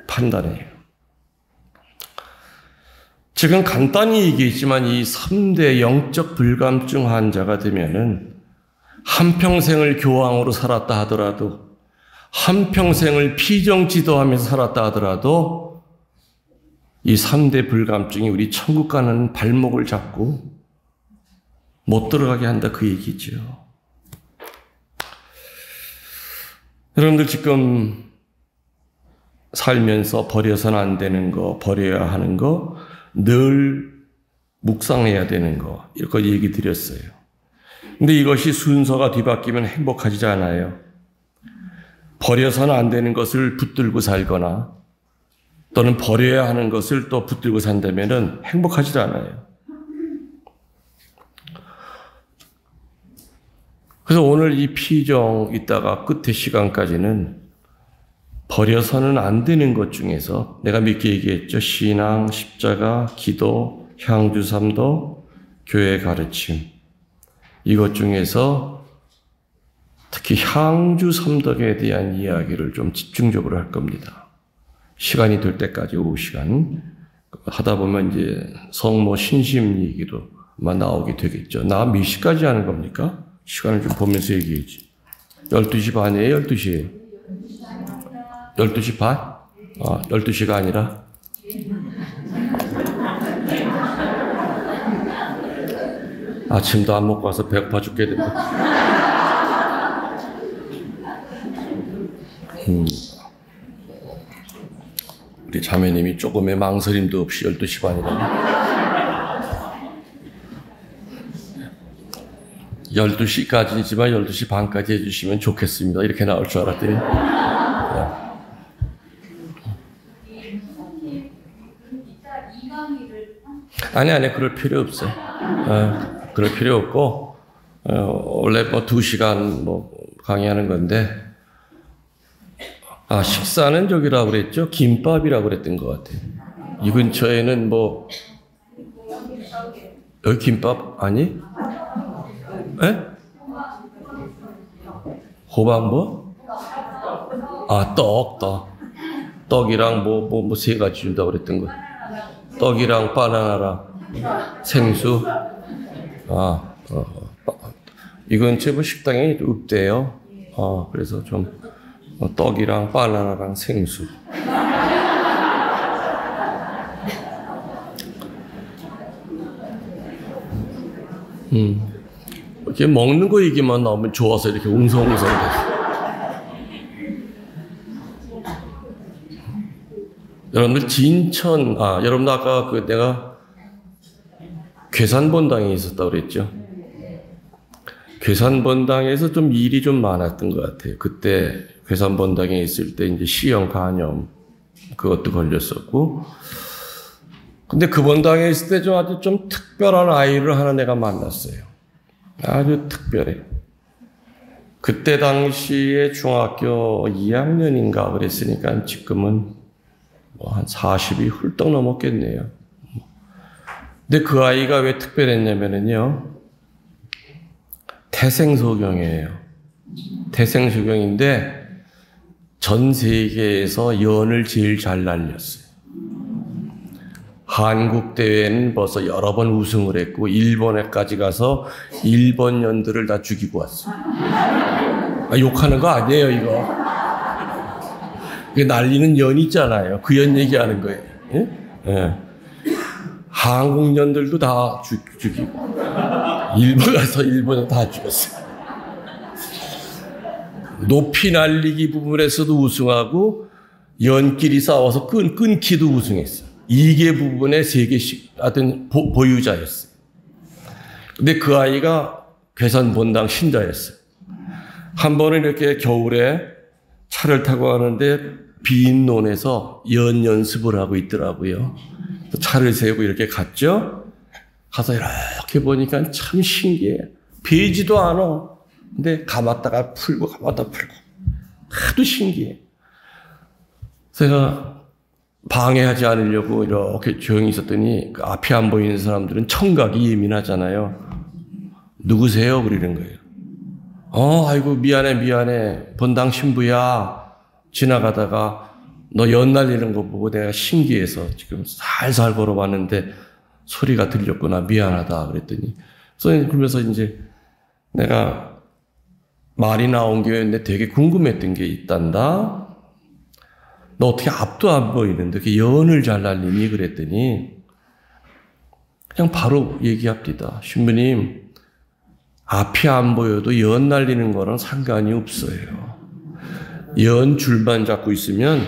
판단해요. 지금 간단히 얘기했지만 이 3대 영적 불감증 환자가 되면은 한평생을 교황으로 살았다 하더라도 한평생을 피정지도하면서 살았다 하더라도 이 3대 불감증이 우리 천국 가는 발목을 잡고 못 들어가게 한다 그 얘기죠. 여러분들 지금 살면서 버려서는 안 되는 거, 버려야 하는 거, 늘 묵상해야 되는 거, 이렇게 얘기 드렸어요. 근데 이것이 순서가 뒤바뀌면 행복하지 않아요. 버려서는 안 되는 것을 붙들고 살거나 또는 버려야 하는 것을 또 붙들고 산다면 행복하지 않아요. 그래서 오늘 이 피정 있다가 끝의 시간까지는 버려서는 안 되는 것 중에서 내가 몇 개 얘기했죠. 신앙, 십자가, 기도, 향주 삼도, 교회 가르침. 이것 중에서 특히 향주 삼덕에 대한 이야기를 좀 집중적으로 할 겁니다. 시간이 될 때까지 오후 시간 하다 보면 이제 성모 신심 얘기도 아마 나오게 되겠죠. 나 몇 시까지 하는 겁니까? 시간을 좀 보면서 얘기해야지. 12시 반이에요? 12시에요? 12시 반? 12시가 아니라? 아침도 안 먹고 와서 배고파 죽겠는데. 우리 자매님이 조금의 망설임도 없이 12시 반이라고. 12시까지지만 12시 반까지 해주시면 좋겠습니다. 이렇게 나올 줄 알았더니. 아니, 그럴 필요 없어요. 그럴 필요 없고, 원래 뭐 2시간 뭐 강의하는 건데, 식사는 저기라고 그랬죠? 김밥이라고 그랬던 것 같아요. 이 근처에는 뭐, 여기 김밥? 아니? 에? 호박 뭐? 떡. 떡이랑 뭐 세 가지 준다고 그랬던 거. 떡이랑 바나나랑 생수. 이 근처에 뭐 식당이 없대요. 그래서 좀 떡이랑 바나나랑 생수. 이렇게 먹는 거 얘기만 나오면 좋아서 이렇게 웅성웅성 됐어요. 여러분들 진천, 여러분들 아까 내가 괴산본당에 있었다고 그랬죠? 괴산본당에서 좀 일이 좀 많았던 것 같아요. 그때 괴산본당에 있을 때 이제 C형 간염, 그것도 걸렸었고. 근데 그 본당에 있을 때 좀 아주 좀 특별한 아이를 하나 내가 만났어요. 아주 특별해. 그때 당시에 중학교 2학년인가 그랬으니까 지금은 뭐 한 40이 훌떡 넘었겠네요. 근데 그 아이가 왜 특별했냐면요. 태생소경이에요. 태생소경인데 전 세계에서 연을 제일 잘 날렸어요. 한국 대회는 벌써 여러 번 우승을 했고 일본에까지 가서 일본 연들을 다 죽이고 왔어요. 욕하는 거 아니에요, 이거. 날리는 연 있잖아요. 그 연 얘기하는 거예요. 예? 한국 연들도 다 죽이고 일본 가서 일본에 다 죽였어요. 높이 날리기 부분에서도 우승하고 연끼리 싸워서 끊기도 우승했어요. 2개 부분에 3개씩 하여튼 보유자였어요. 근데 그 아이가 괴산본당 신자였어요. 한 번은 이렇게 겨울에 차를 타고 가는데 빈 논에서 연 연습을 하고 있더라고요. 차를 세우고 이렇게 갔죠. 가서 이렇게 보니까 참 신기해. 베지도 않아. 근데 감았다가 풀고 하도 신기해. 제가 방해하지 않으려고 이렇게 조용히 있었더니 그 앞이 안 보이는 사람들은 청각이 예민하잖아요. 누구세요? 그러는 거예요. 아이고 미안해. 본당 신부야. 지나가다가 너 연 날리는 거 보고 내가 신기해서 지금 살살 걸어봤는데 소리가 들렸구나. 미안하다. 그랬더니 선생님 그러면서 이제 내가 말이 나온 게 되게 궁금했던 게 있단다. 너 어떻게 앞도 안 보이는데 이렇게 연을 잘 날리니? 그랬더니 그냥 바로 얘기합니다. 신부님, 앞이 안 보여도 연 날리는 거랑 상관이 없어요. 연 줄만 잡고 있으면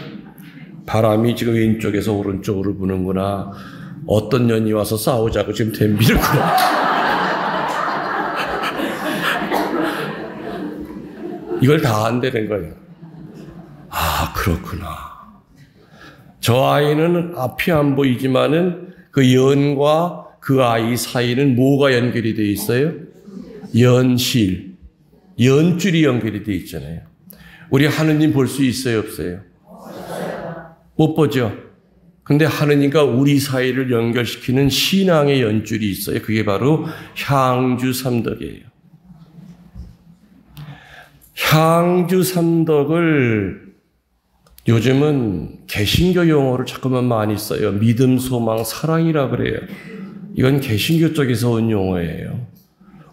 바람이 지금 왼쪽에서 오른쪽으로 부는구나. 어떤 연이 와서 싸우자고 지금 덤비는구나. 이걸 다 안되는 거예요. 그렇구나. 저 아이는 앞이 안 보이지만은 그 연과 그 아이 사이는 뭐가 연결이 되어 있어요? 연실, 연줄이 연결이 되어 있잖아요. 우리 하느님 볼 수 있어요, 없어요? 못 보죠. 근데 하느님과 우리 사이를 연결시키는 신앙의 연줄이 있어요. 그게 바로 향주삼덕이에요. 향주삼덕을 요즘은 개신교 용어를 자꾸만 많이 써요. 믿음, 소망, 사랑이라 그래요. 이건 개신교 쪽에서 온 용어예요.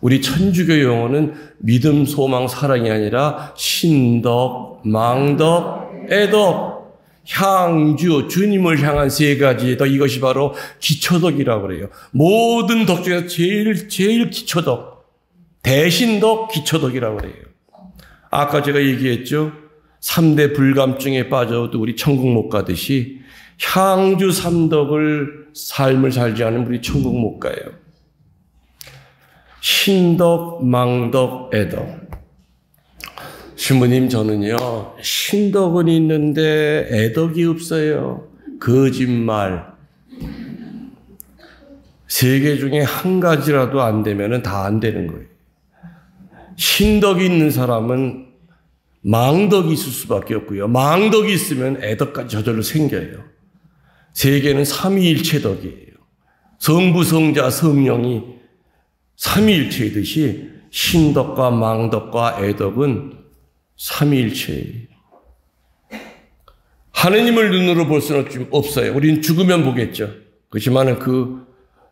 우리 천주교 용어는 믿음, 소망, 사랑이 아니라 신덕, 망덕, 애덕. 향주, 주님을 향한 세 가지 덕, 이것이 바로 기초덕이라고 그래요. 모든 덕 중에서 제일 기초덕, 대신덕, 기초덕이라고 그래요. 아까 제가 얘기했죠. 3대 불감증에 빠져도 우리 천국 못 가듯이 향주 3덕을 삶을 살지 않으면 우리 천국 못 가요. 신덕, 망덕, 애덕. 신부님, 저는요, 신덕은 있는데 애덕이 없어요. 거짓말. 세 개 중에 한 가지라도 안 되면 다 안 되는 거예요. 신덕이 있는 사람은 망덕이 있을 수밖에 없고요. 망덕이 있으면 애덕까지 저절로 생겨요. 세 개는 삼위일체 덕이에요. 성부, 성자, 성령이 삼위일체이듯이 신덕과 망덕과 애덕은 삼위일체예요. 하느님을 눈으로 볼 수는 없어요. 우리는 죽으면 보겠죠. 그렇지만 그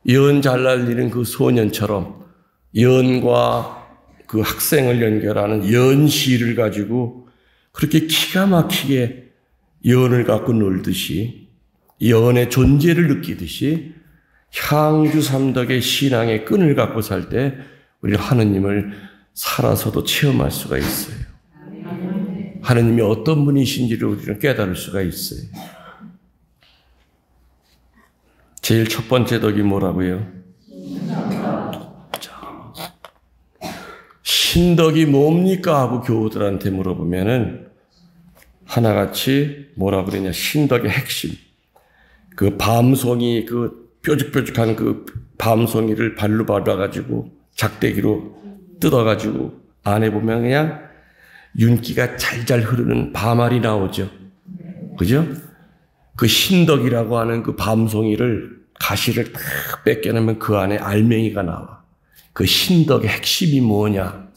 연 잘 날리는 그 소년처럼 연과 그 학생을 연결하는 연시를 가지고 그렇게 기가 막히게 연을 갖고 놀듯이 연의 존재를 느끼듯이 향주 삼덕의 신앙의 끈을 갖고 살 때 우리 하느님을 살아서도 체험할 수가 있어요. 하느님이 어떤 분이신지를 우리는 깨달을 수가 있어요. 제일 첫 번째 덕이 뭐라고요? 신덕이 뭡니까? 하고 교우들한테 물어보면은 하나같이 뭐라 그러냐. 신덕의 핵심. 그 밤송이, 그 뾰족뾰족한 그 밤송이를 발로 밟아가지고 작대기로 뜯어가지고 안에 보면 그냥 윤기가 잘잘 흐르는 밤알이 나오죠. 그죠? 그 신덕이라고 하는 그 밤송이를 가시를 탁 뺏겨내면 그 안에 알맹이가 나와. 그 신덕의 핵심이 뭐냐?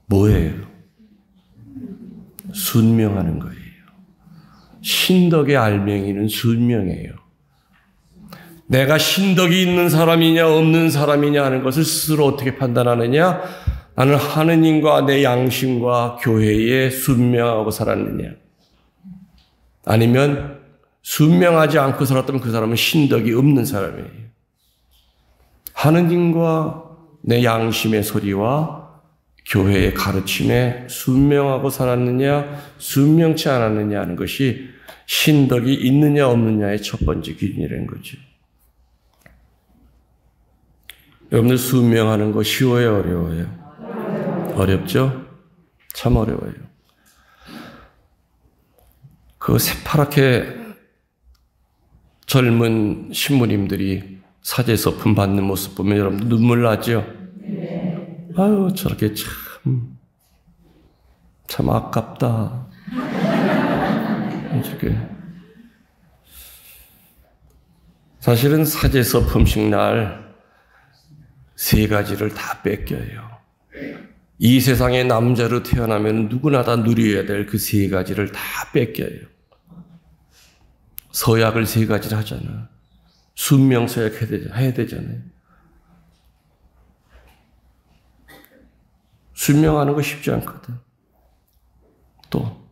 뭐예요? 순명하는 거예요. 신덕의 알맹이는 순명해요. 내가 신덕이 있는 사람이냐 없는 사람이냐 하는 것을 스스로 어떻게 판단하느냐? 나는 하느님과 내 양심과 교회에 순명하고 살았느냐? 아니면 순명하지 않고 살았다면 그 사람은 신덕이 없는 사람이에요. 하느님과 내 양심의 소리와 교회의 가르침에 순명하고 살았느냐, 순명치 않았느냐 하는 것이 신덕이 있느냐 없느냐의 첫 번째 기준이라는 거죠. 여러분들 순명하는 거 쉬워요, 어려워요? 어렵죠? 참 어려워요. 그 새파랗게 젊은 신부님들이 사제서품 받는 모습 보면 여러분 눈물 나죠? 아유, 저렇게 참 아깝다. 저렇게. 사실은 사제서품식 날 세 가지를 다 뺏겨요. 이 세상에 남자로 태어나면 누구나 다 누려야 될 그 세 가지를 다 뺏겨요. 서약을 세 가지를 하잖아. 순명서약 해야 되잖아요. 순명하는 거 쉽지 않거든. 또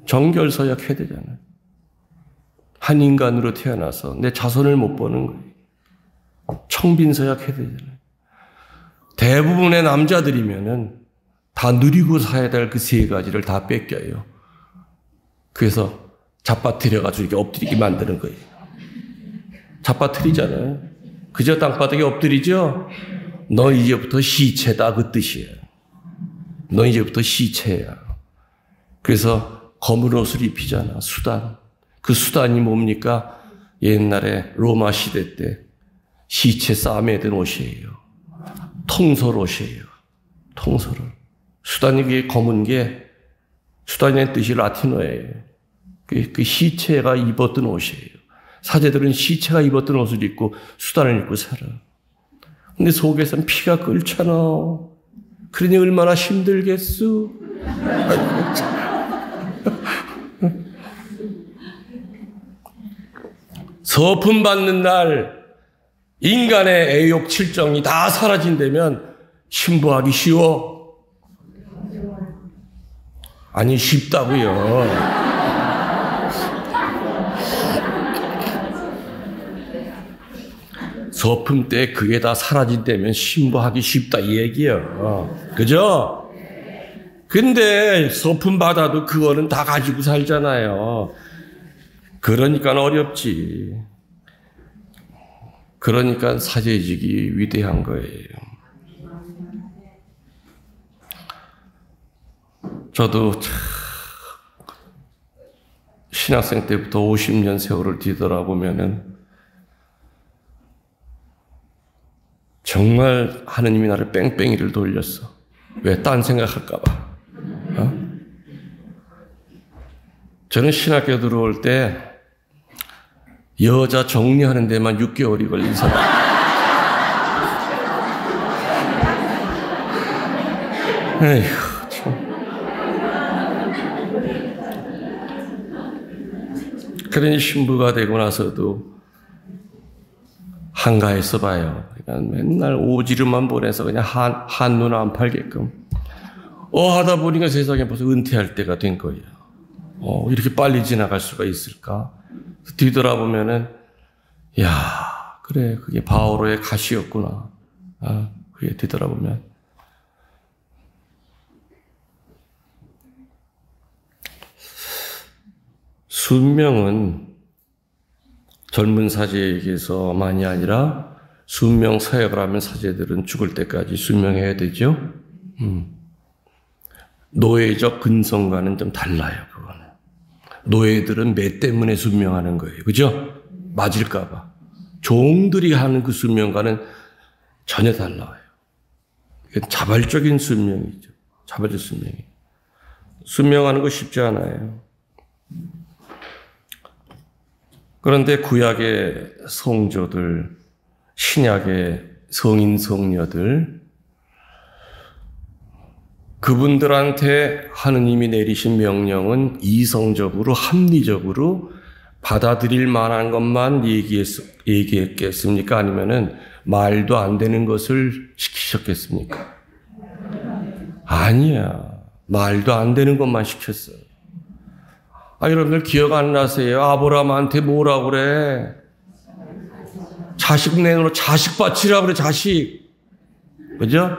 정결서약 해야 되잖아요. 한 인간으로 태어나서 내 자손을 못 보는 거예요. 청빈서약 해야 되잖아요. 대부분의 남자들이면은 다 누리고 살아야 될 그 세 가지를 다 뺏겨요. 그래서 잡아뜨려가지고 이렇게 엎드리게 만드는 거예요. 잡아뜨리잖아요. 그저 땅바닥에 엎드리죠? 너 이제부터 시체다, 그 뜻이에요. 너 이제부터 시체야. 그래서 검은 옷을 입히잖아, 수단. 그 수단이 뭡니까? 옛날에 로마 시대 때 시체 싸매야 된 옷이에요. 통솔 옷이에요. 통솔을. 수단이 그게 검은 게 수단의 뜻이 라틴어예요. 그 시체가 입었던 옷이에요. 사제들은 시체가 입었던 옷을 입고 수단을 입고 살아. 근데 속에서는 피가 끓잖아. 그러니 얼마나 힘들겠어. 서품 받는 날 인간의 애욕 칠정이 다 사라진다면 신부하기 쉬워? 아니, 쉽다고요. 서품 때 그게 다 사라진다면 신부하기 쉽다 이 얘기예요. 그죠? 근데 서품 받아도 그거는 다 가지고 살잖아요. 그러니까 어렵지. 그러니까 사제직이 위대한 거예요. 저도 신학생 때부터 50년 세월을 뒤돌아보면은 정말 하느님이 나를 뺑뺑이를 돌렸어. 왜? 딴 생각할까봐. 저는 신학교 들어올 때 여자 정리하는 데만 6개월이 걸린 사람. 에휴, 참. 그러니 신부가 되고 나서도 한가해서 봐요. 그러니까 맨날 오지랖만 보내서 그냥 한눈 안 팔게끔. 하다 보니까 세상에 벌써 은퇴할 때가 된 거예요. 이렇게 빨리 지나갈 수가 있을까? 뒤돌아보면은, 야, 그래, 그게 바오로의 가시였구나. 그게 뒤돌아보면. 순명은 젊은 사제에게서만이 아니라 순명 사역을 하면 사제들은 죽을 때까지 순명해야 되죠. 노예적 근성과는 좀 달라요, 그거는. 노예들은 매 때문에 순명하는 거예요. 그죠? 맞을까봐. 종들이 하는 그 순명과는 전혀 달라요. 이건 자발적인 순명이죠. 자발적 순명이. 순명하는 거 쉽지 않아요. 그런데 구약의 성조들, 신약의 성인, 성녀들, 그분들한테 하느님이 내리신 명령은 이성적으로, 합리적으로 받아들일 만한 것만 얘기했겠습니까? 아니면은 말도 안 되는 것을 시키셨겠습니까? 아니야. 말도 안 되는 것만 시켰어요. 여러분들 기억 안 나세요? 아브라함한테 뭐라 그래? 자식 내놓으라, 자식 바치라 그래, 자식. 그죠?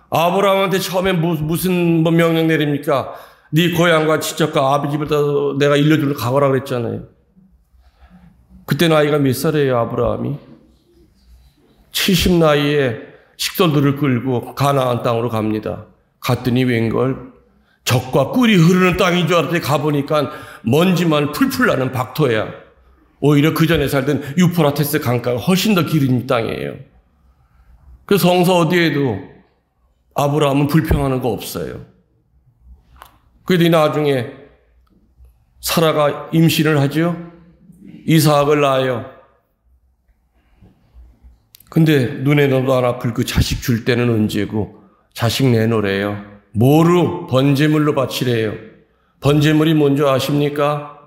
아브라함한테 처음에 무슨 명령 내립니까? 네 고향과 친척과 아비 집을 다 내가 일려주러 가거라 그랬잖아요. 그때 나이가 몇 살이에요, 아브라함이? 70 나이에 식솔들을 끌고 가나안 땅으로 갑니다. 갔더니 웬걸? 적과 꿀이 흐르는 땅인 줄 알았더니 가보니까 먼지만 풀풀 나는 박토야. 오히려 그 전에 살던 유프라테스 강가가 훨씬 더 기린 땅이에요. 그 성서 어디에도 아브라함은 불평하는 거 없어요. 그러더니 나중에 사라가 임신을 하죠. 이삭을 낳아요. 근데 눈에도 안 아플 그 자식 줄 때는 언제고 자식 내놓으래요. 뭐로? 번제물로 바치래요. 번제물이 뭔지 아십니까?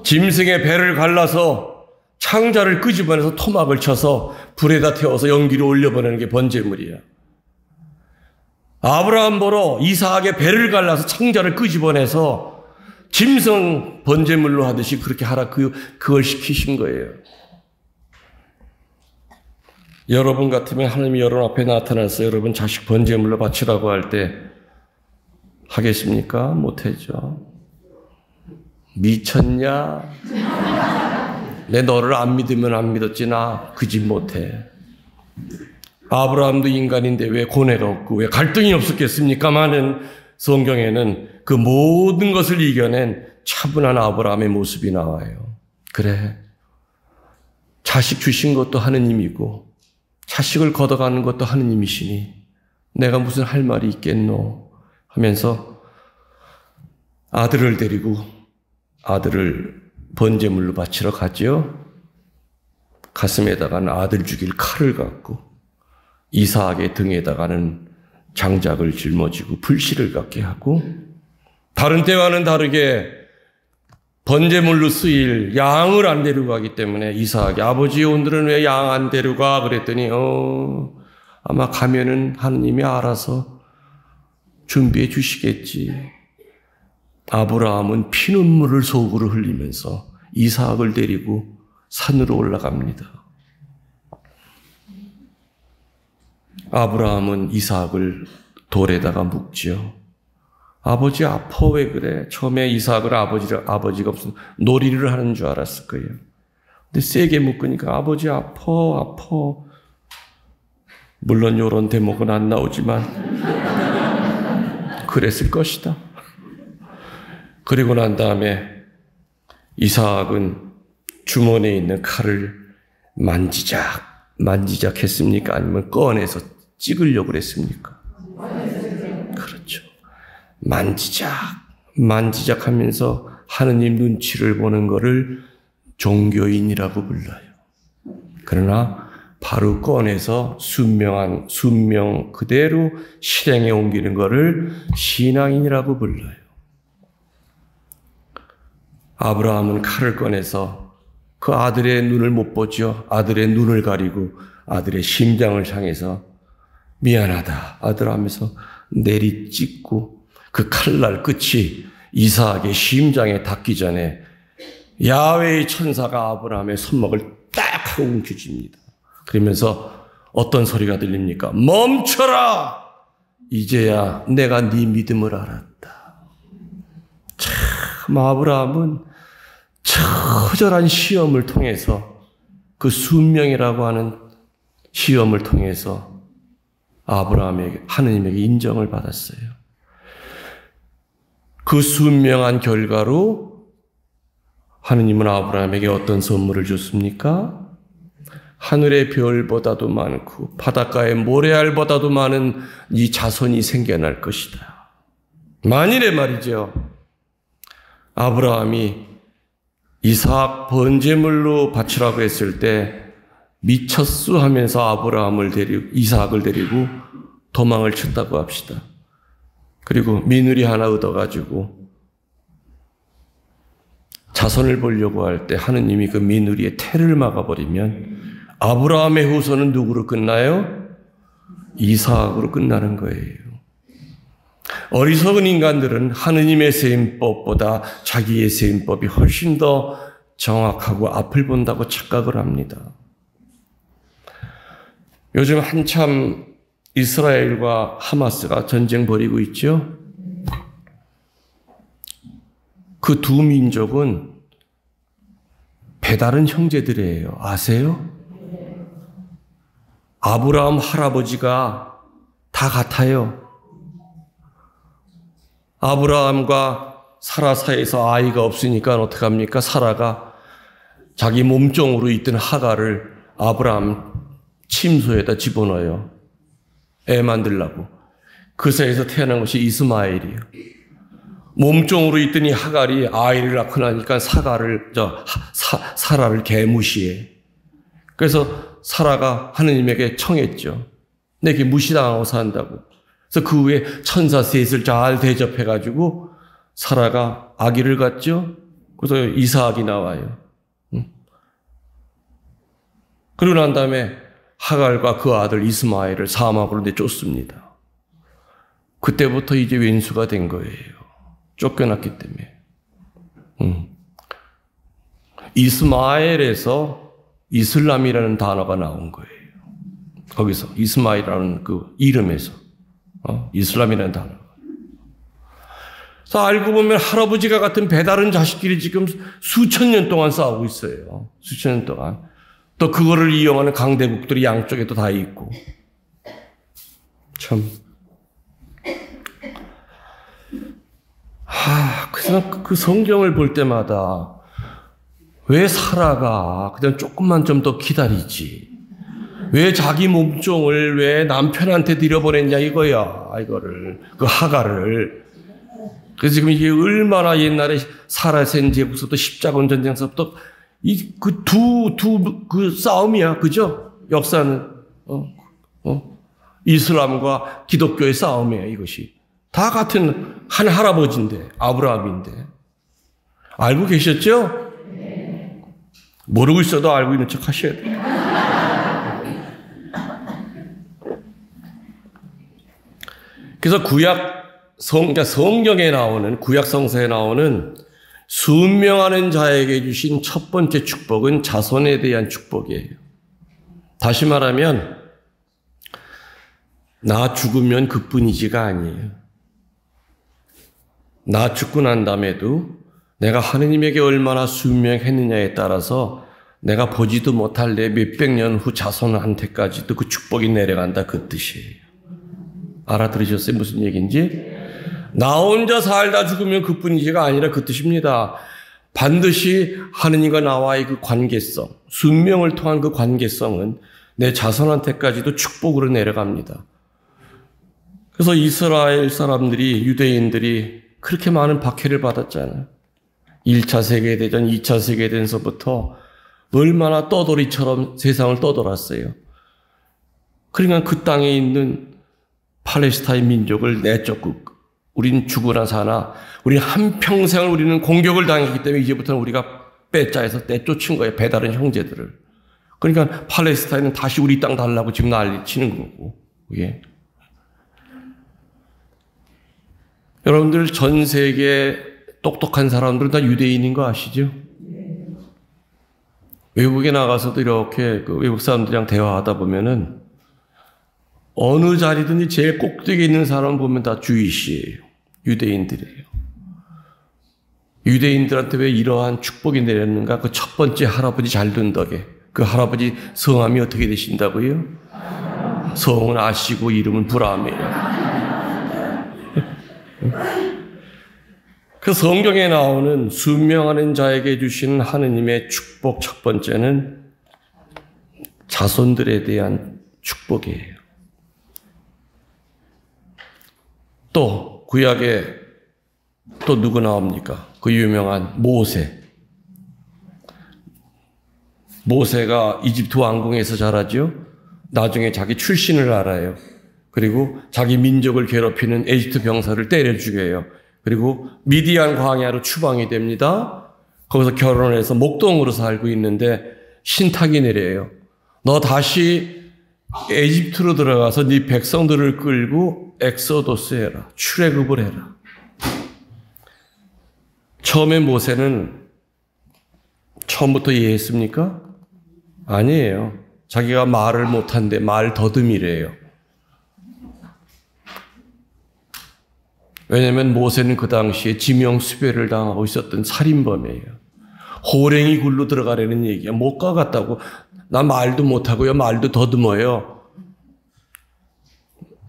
짐승의 배를 갈라서 창자를 끄집어내서 토막을 쳐서 불에다 태워서 연기로 올려보내는 게 번제물이야. 아브라함 보러 이삭의 배를 갈라서 창자를 끄집어내서 짐승 번제물로 하듯이 그렇게 하라 그걸 시키신 거예요. 여러분 같으면 하나님이 여러분 앞에 나타나서 여러분 자식 번제물로 바치라고 할 때 하겠습니까? 못하죠. 미쳤냐? 내 너를 안 믿으면 안 믿었지 나 그 집 못해. 아브라함도 인간인데 왜 고뇌가 없고 왜 갈등이 없었겠습니까마는 성경에는 그 모든 것을 이겨낸 차분한 아브라함의 모습이 나와요. 그래, 자식 주신 것도 하느님이고 자식을 걷어가는 것도 하느님이시니 내가 무슨 할 말이 있겠노 하면서 아들을 데리고 아들을 번제물로 바치러 갔죠. 가슴에다가는 아들 죽일 칼을 갖고 이삭의 등에다가는 장작을 짊어지고 불씨를 갖게 하고 다른 때와는 다르게 번제물로 쓰일 양을 안 데려가기 때문에 이삭이 아버지 오늘은 왜 양 안 데려가? 그랬더니 아마 가면은 하느님이 알아서 준비해 주시겠지. 아브라함은 피눈물을 속으로 흘리면서 이삭을 데리고 산으로 올라갑니다. 아브라함은 이삭을 돌에다가 묵지요. 아버지 아파 왜 그래? 처음에 이삭을 아버지가 무슨 놀이를 하는 줄 알았을 거예요. 근데 세게 묶으니까 아버지 아파. 물론 이런 대목은 안 나오지만 그랬을 것이다. 그리고 난 다음에 이삭은 주머니에 있는 칼을 만지작 했습니까? 아니면 꺼내서 찍으려고 그랬습니까? 그렇죠. 만지작 하면서 하느님 눈치를 보는 것을 종교인이라고 불러요. 그러나 바로 꺼내서 순명 그대로 실행에 옮기는 것을 신앙인이라고 불러요. 아브라함은 칼을 꺼내서 그 아들의 눈을 못 보죠. 아들의 눈을 가리고 아들의 심장을 향해서 미안하다 아들아 하면서 내리 찍고 그 칼날 끝이 이삭의 심장에 닿기 전에 야훼의 천사가 아브라함의 손목을 딱 하고 움켜쥡니다. 그러면서 어떤 소리가 들립니까? 멈춰라! 이제야 내가 네 믿음을 알았다. 참 아브라함은 처절한 시험을 통해서 그 순명이라고 하는 시험을 통해서 하느님에게 인정을 받았어요. 그 순명한 결과로 하느님은 아브라함에게 어떤 선물을 줬습니까? 하늘의 별보다도 많고 바닷가의 모래알보다도 많은 이 자손이 생겨날 것이다. 만일에 말이죠. 아브라함이 이삭 번제물로 바치라고 했을 때 미쳤수 하면서 이삭을 데리고 도망을 쳤다고 합시다. 그리고 미누리 하나 얻어가지고 자손을 보려고 할 때 하느님이 그 미누리의 태를 막아버리면 아브라함의 후손은 누구로 끝나요? 이삭으로 끝나는 거예요. 어리석은 인간들은 하느님의 세임법보다 자기의 세임법이 훨씬 더 정확하고 앞을 본다고 착각을 합니다. 요즘 한참 이스라엘과 하마스가 전쟁 벌이고 있죠? 그 두 민족은 배다른 형제들이에요. 아세요? 아브라함 할아버지가 다 같아요. 아브라함과 사라 사이에서 아이가 없으니까 어떡합니까? 사라가 자기 몸종으로 있던 하갈을 아브라함 침소에다 집어넣어요. 애 만들라고. 그 사이에서 태어난 것이 이스마엘이에요. 몸종으로 있던 이 하갈이 아이를 낳고 나니까 사라를 개무시해. 그래서 사라가 하느님에게 청했죠. 내게 무시당하고 산다고. 그래서 그 후에 천사 셋을 잘 대접해가지고 사라가 아기를 갖죠. 그래서 이삭이 나와요. 그러고 난 다음에 하갈과 그 아들 이스마엘을 사막으로 내쫓습니다. 그때부터 이제 왼수가 된 거예요. 쫓겨났기 때문에. 이스마엘에서 이슬람이라는 단어가 나온 거예요. 거기서 이스마엘이라는 그 이름에서 이슬람이라는 단어가. 그래서 알고 보면 할아버지가 같은 배다른 자식끼리 지금 수천 년 동안 싸우고 있어요. 수천 년 동안. 또 그거를 이용하는 강대국들이 양쪽에도 다 있고. 참. 그래서 그 성경을 볼 때마다 왜 사라가 그냥 조금만 좀 더 기다리지? 왜 자기 몸종을 왜 남편한테 들여보냈냐 이거야, 이거를. 그 하갈을. 그래서 지금 이게 얼마나 옛날에 사라센 제국서부터 십자군 전쟁서부터 그 싸움이야, 그죠? 역사는, 이슬람과 기독교의 싸움이에요, 이것이. 다 같은 한 할아버지인데, 아브라함인데. 알고 계셨죠? 모르고 있어도 알고 있는 척 하셔야 돼요. 그래서 성경에 나오는, 구약 성서에 나오는 순명하는 자에게 주신 첫 번째 축복은 자손에 대한 축복이에요. 다시 말하면 나 죽으면 그뿐이지가 아니에요. 나 죽고 난 다음에도 내가 하느님에게 얼마나 순명했느냐에 따라서 내가 보지도 못할 내 몇백 년 후 자손한테까지도 그 축복이 내려간다, 그 뜻이에요. 알아들으셨어요? 무슨 얘기인지? 나 혼자 살다 죽으면 그뿐이지가 아니라 그 뜻입니다. 반드시 하느님과 나와의 그 관계성, 순명을 통한 그 관계성은 내 자손한테까지도 축복으로 내려갑니다. 그래서 이스라엘 사람들이, 유대인들이 그렇게 많은 박해를 받았잖아요. 1차 세계대전, 2차 세계대전서부터 얼마나 떠돌이처럼 세상을 떠돌았어요. 그러니까 그 땅에 있는 팔레스타인 민족을 내쫓고 우린 죽으나 사나 우리 한평생을 우리는 공격을 당했기 때문에 이제부터는 우리가 빼짜해서 내쫓은 거예요. 배다른 형제들을. 그러니까 팔레스타인은 다시 우리 땅 달라고 지금 난리치는 거고. 예. 여러분들 전 세계 똑똑한 사람들은 다 유대인인 거 아시죠? 외국에 나가서도 이렇게 그 외국 사람들이랑 대화하다 보면은 어느 자리든지 제일 꼭대기에 있는 사람 보면 다 주이시예요. 유대인들이에요. 유대인들한테 왜 이러한 축복이 내렸는가? 그 첫 번째 할아버지 잘된 덕에. 그 할아버지 성함이 어떻게 되신다고요? 성은 아시고 이름은 브람이에요. 그 성경에 나오는 순명하는 자에게 주시는 하느님의 축복 첫 번째는 자손들에 대한 축복이에요. 또 구약에 또 누구 나옵니까? 그 유명한 모세. 모세가 이집트 왕궁에서 자라죠. 나중에 자기 출신을 알아요. 그리고 자기 민족을 괴롭히는 에집트 병사를 때려 죽여요. 그리고 미디안 광야로 추방이 됩니다. 거기서 결혼해서 목동으로 살고 있는데 신탁이 내려요. 너 다시 에집트로 들어가서 네 백성들을 끌고 엑소도스 해라. 출애굽을 해라. 처음에 모세는 처음부터 이해했습니까? 아니에요. 자기가 말을 못한데 말 더듬이래요. 왜냐하면 모세는 그 당시에 지명수배를 당하고 있었던 살인범이에요. 호랭이 굴로 들어가려는 얘기야. 못 가겠다고. 나 말도 못하고요. 말도 더듬어요.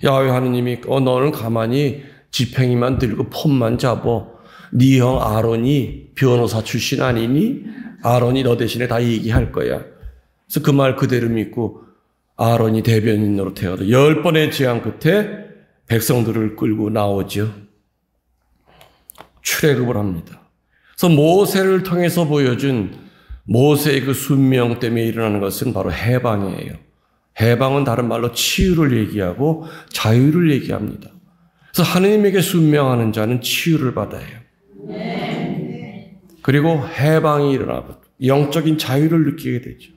야훼 하느님이 너는 가만히 지팡이만 들고 폰만 잡어. 네 형 아론이 변호사 출신 아니니? 아론이 너 대신에 다 얘기할 거야. 그래서 그 말 그대로 믿고 아론이 대변인으로 태어나서 10번의 제안 끝에 백성들을 끌고 나오죠. 출애굽을 합니다. 그래서 모세를 통해서 보여준 모세의 그 순명 때문에 일어나는 것은 바로 해방이에요. 해방은 다른 말로 치유를 얘기하고 자유를 얘기합니다. 그래서 하느님에게 순명하는 자는 치유를 받아요. 그리고 해방이 일어나고 영적인 자유를 느끼게 되죠.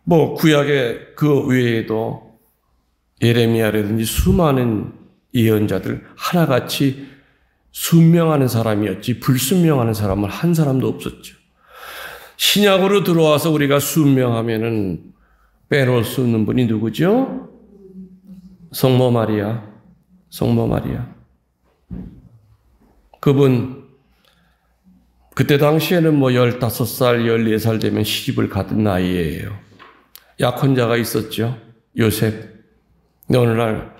뭐 구약의 그 외에도 예레미야라든지 수많은 예언자들 하나같이 순명하는 사람이었지 불순명하는 사람은 한 사람도 없었죠. 신약으로 들어와서 우리가 순명하면은 빼놓을 수 없는 분이 누구죠? 성모 마리아. 성모 마리아. 그분 그때 당시에는 뭐 15살, 14살 되면 시집을 가던 나이예요. 약혼자가 있었죠. 요셉. 어느 날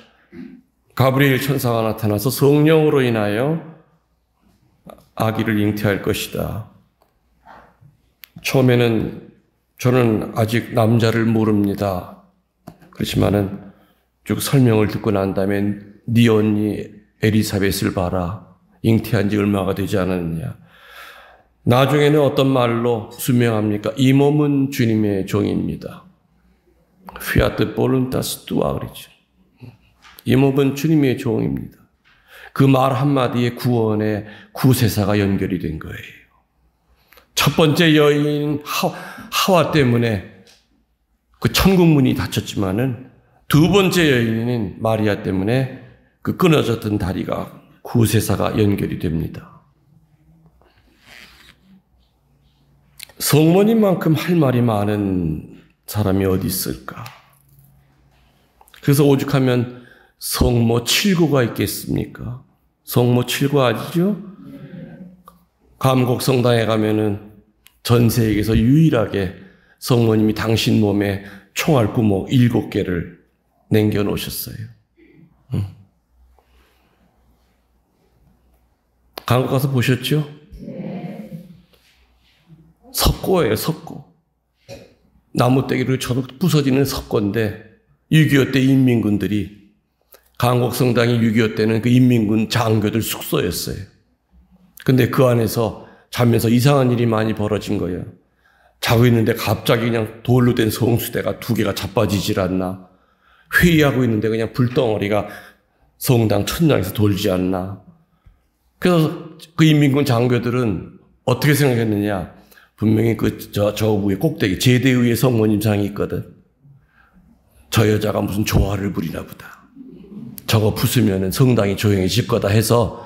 가브리엘 천사가 나타나서 성령으로 인하여 아기를 잉태할 것이다. 처음에는 저는 아직 남자를 모릅니다. 그렇지만은 쭉 설명을 듣고 난 다음에 네 언니 엘리사벳을 봐라. 잉태한 지 얼마가 되지 않았느냐. 나중에는 어떤 말로 순명합니까? 이 몸은 주님의 종입니다. 피아트 볼룬타스 뚜아 그러죠. 이 몸은 주님의 종입니다. 그 말 한마디에 구원의 구세사가 연결이 된 거예요. 첫 번째 여인 하와 때문에 그 천국 문이 닫혔지만은 두 번째 여인인 마리아 때문에 그 끊어졌던 다리가 구세사가 연결이 됩니다. 성모님만큼 할 말이 많은 사람이 어디 있을까? 그래서 오죽하면 성모 7고가 있겠습니까? 성모 7고 아시죠? 감곡성당에 가면은 전 세계에서 유일하게 성모님이 당신 몸에 총알 구멍 7개를 남겨놓으셨어요. 감곡 가서 보셨죠? 석고예요, 석고. 나무떼기를 쳐도 부서지는 석고인데 6.25 때 인민군들이 감곡성당이 6.25 때는 그 인민군 장교들 숙소였어요. 근데 그 안에서 자면서 이상한 일이 많이 벌어진 거예요. 자고 있는데 갑자기 그냥 돌로 된 성수대가 2개가 자빠지질 않나. 회의하고 있는데 그냥 불덩어리가 성당 천장에서 돌지 않나. 그래서 그 인민군 장교들은 어떻게 생각했느냐. 분명히 저 위에 꼭대기, 제대 위에 성모님 상이 있거든. 저 여자가 무슨 조화를 부리나 보다. 저거 부수면은 성당이 조용해질 거다 해서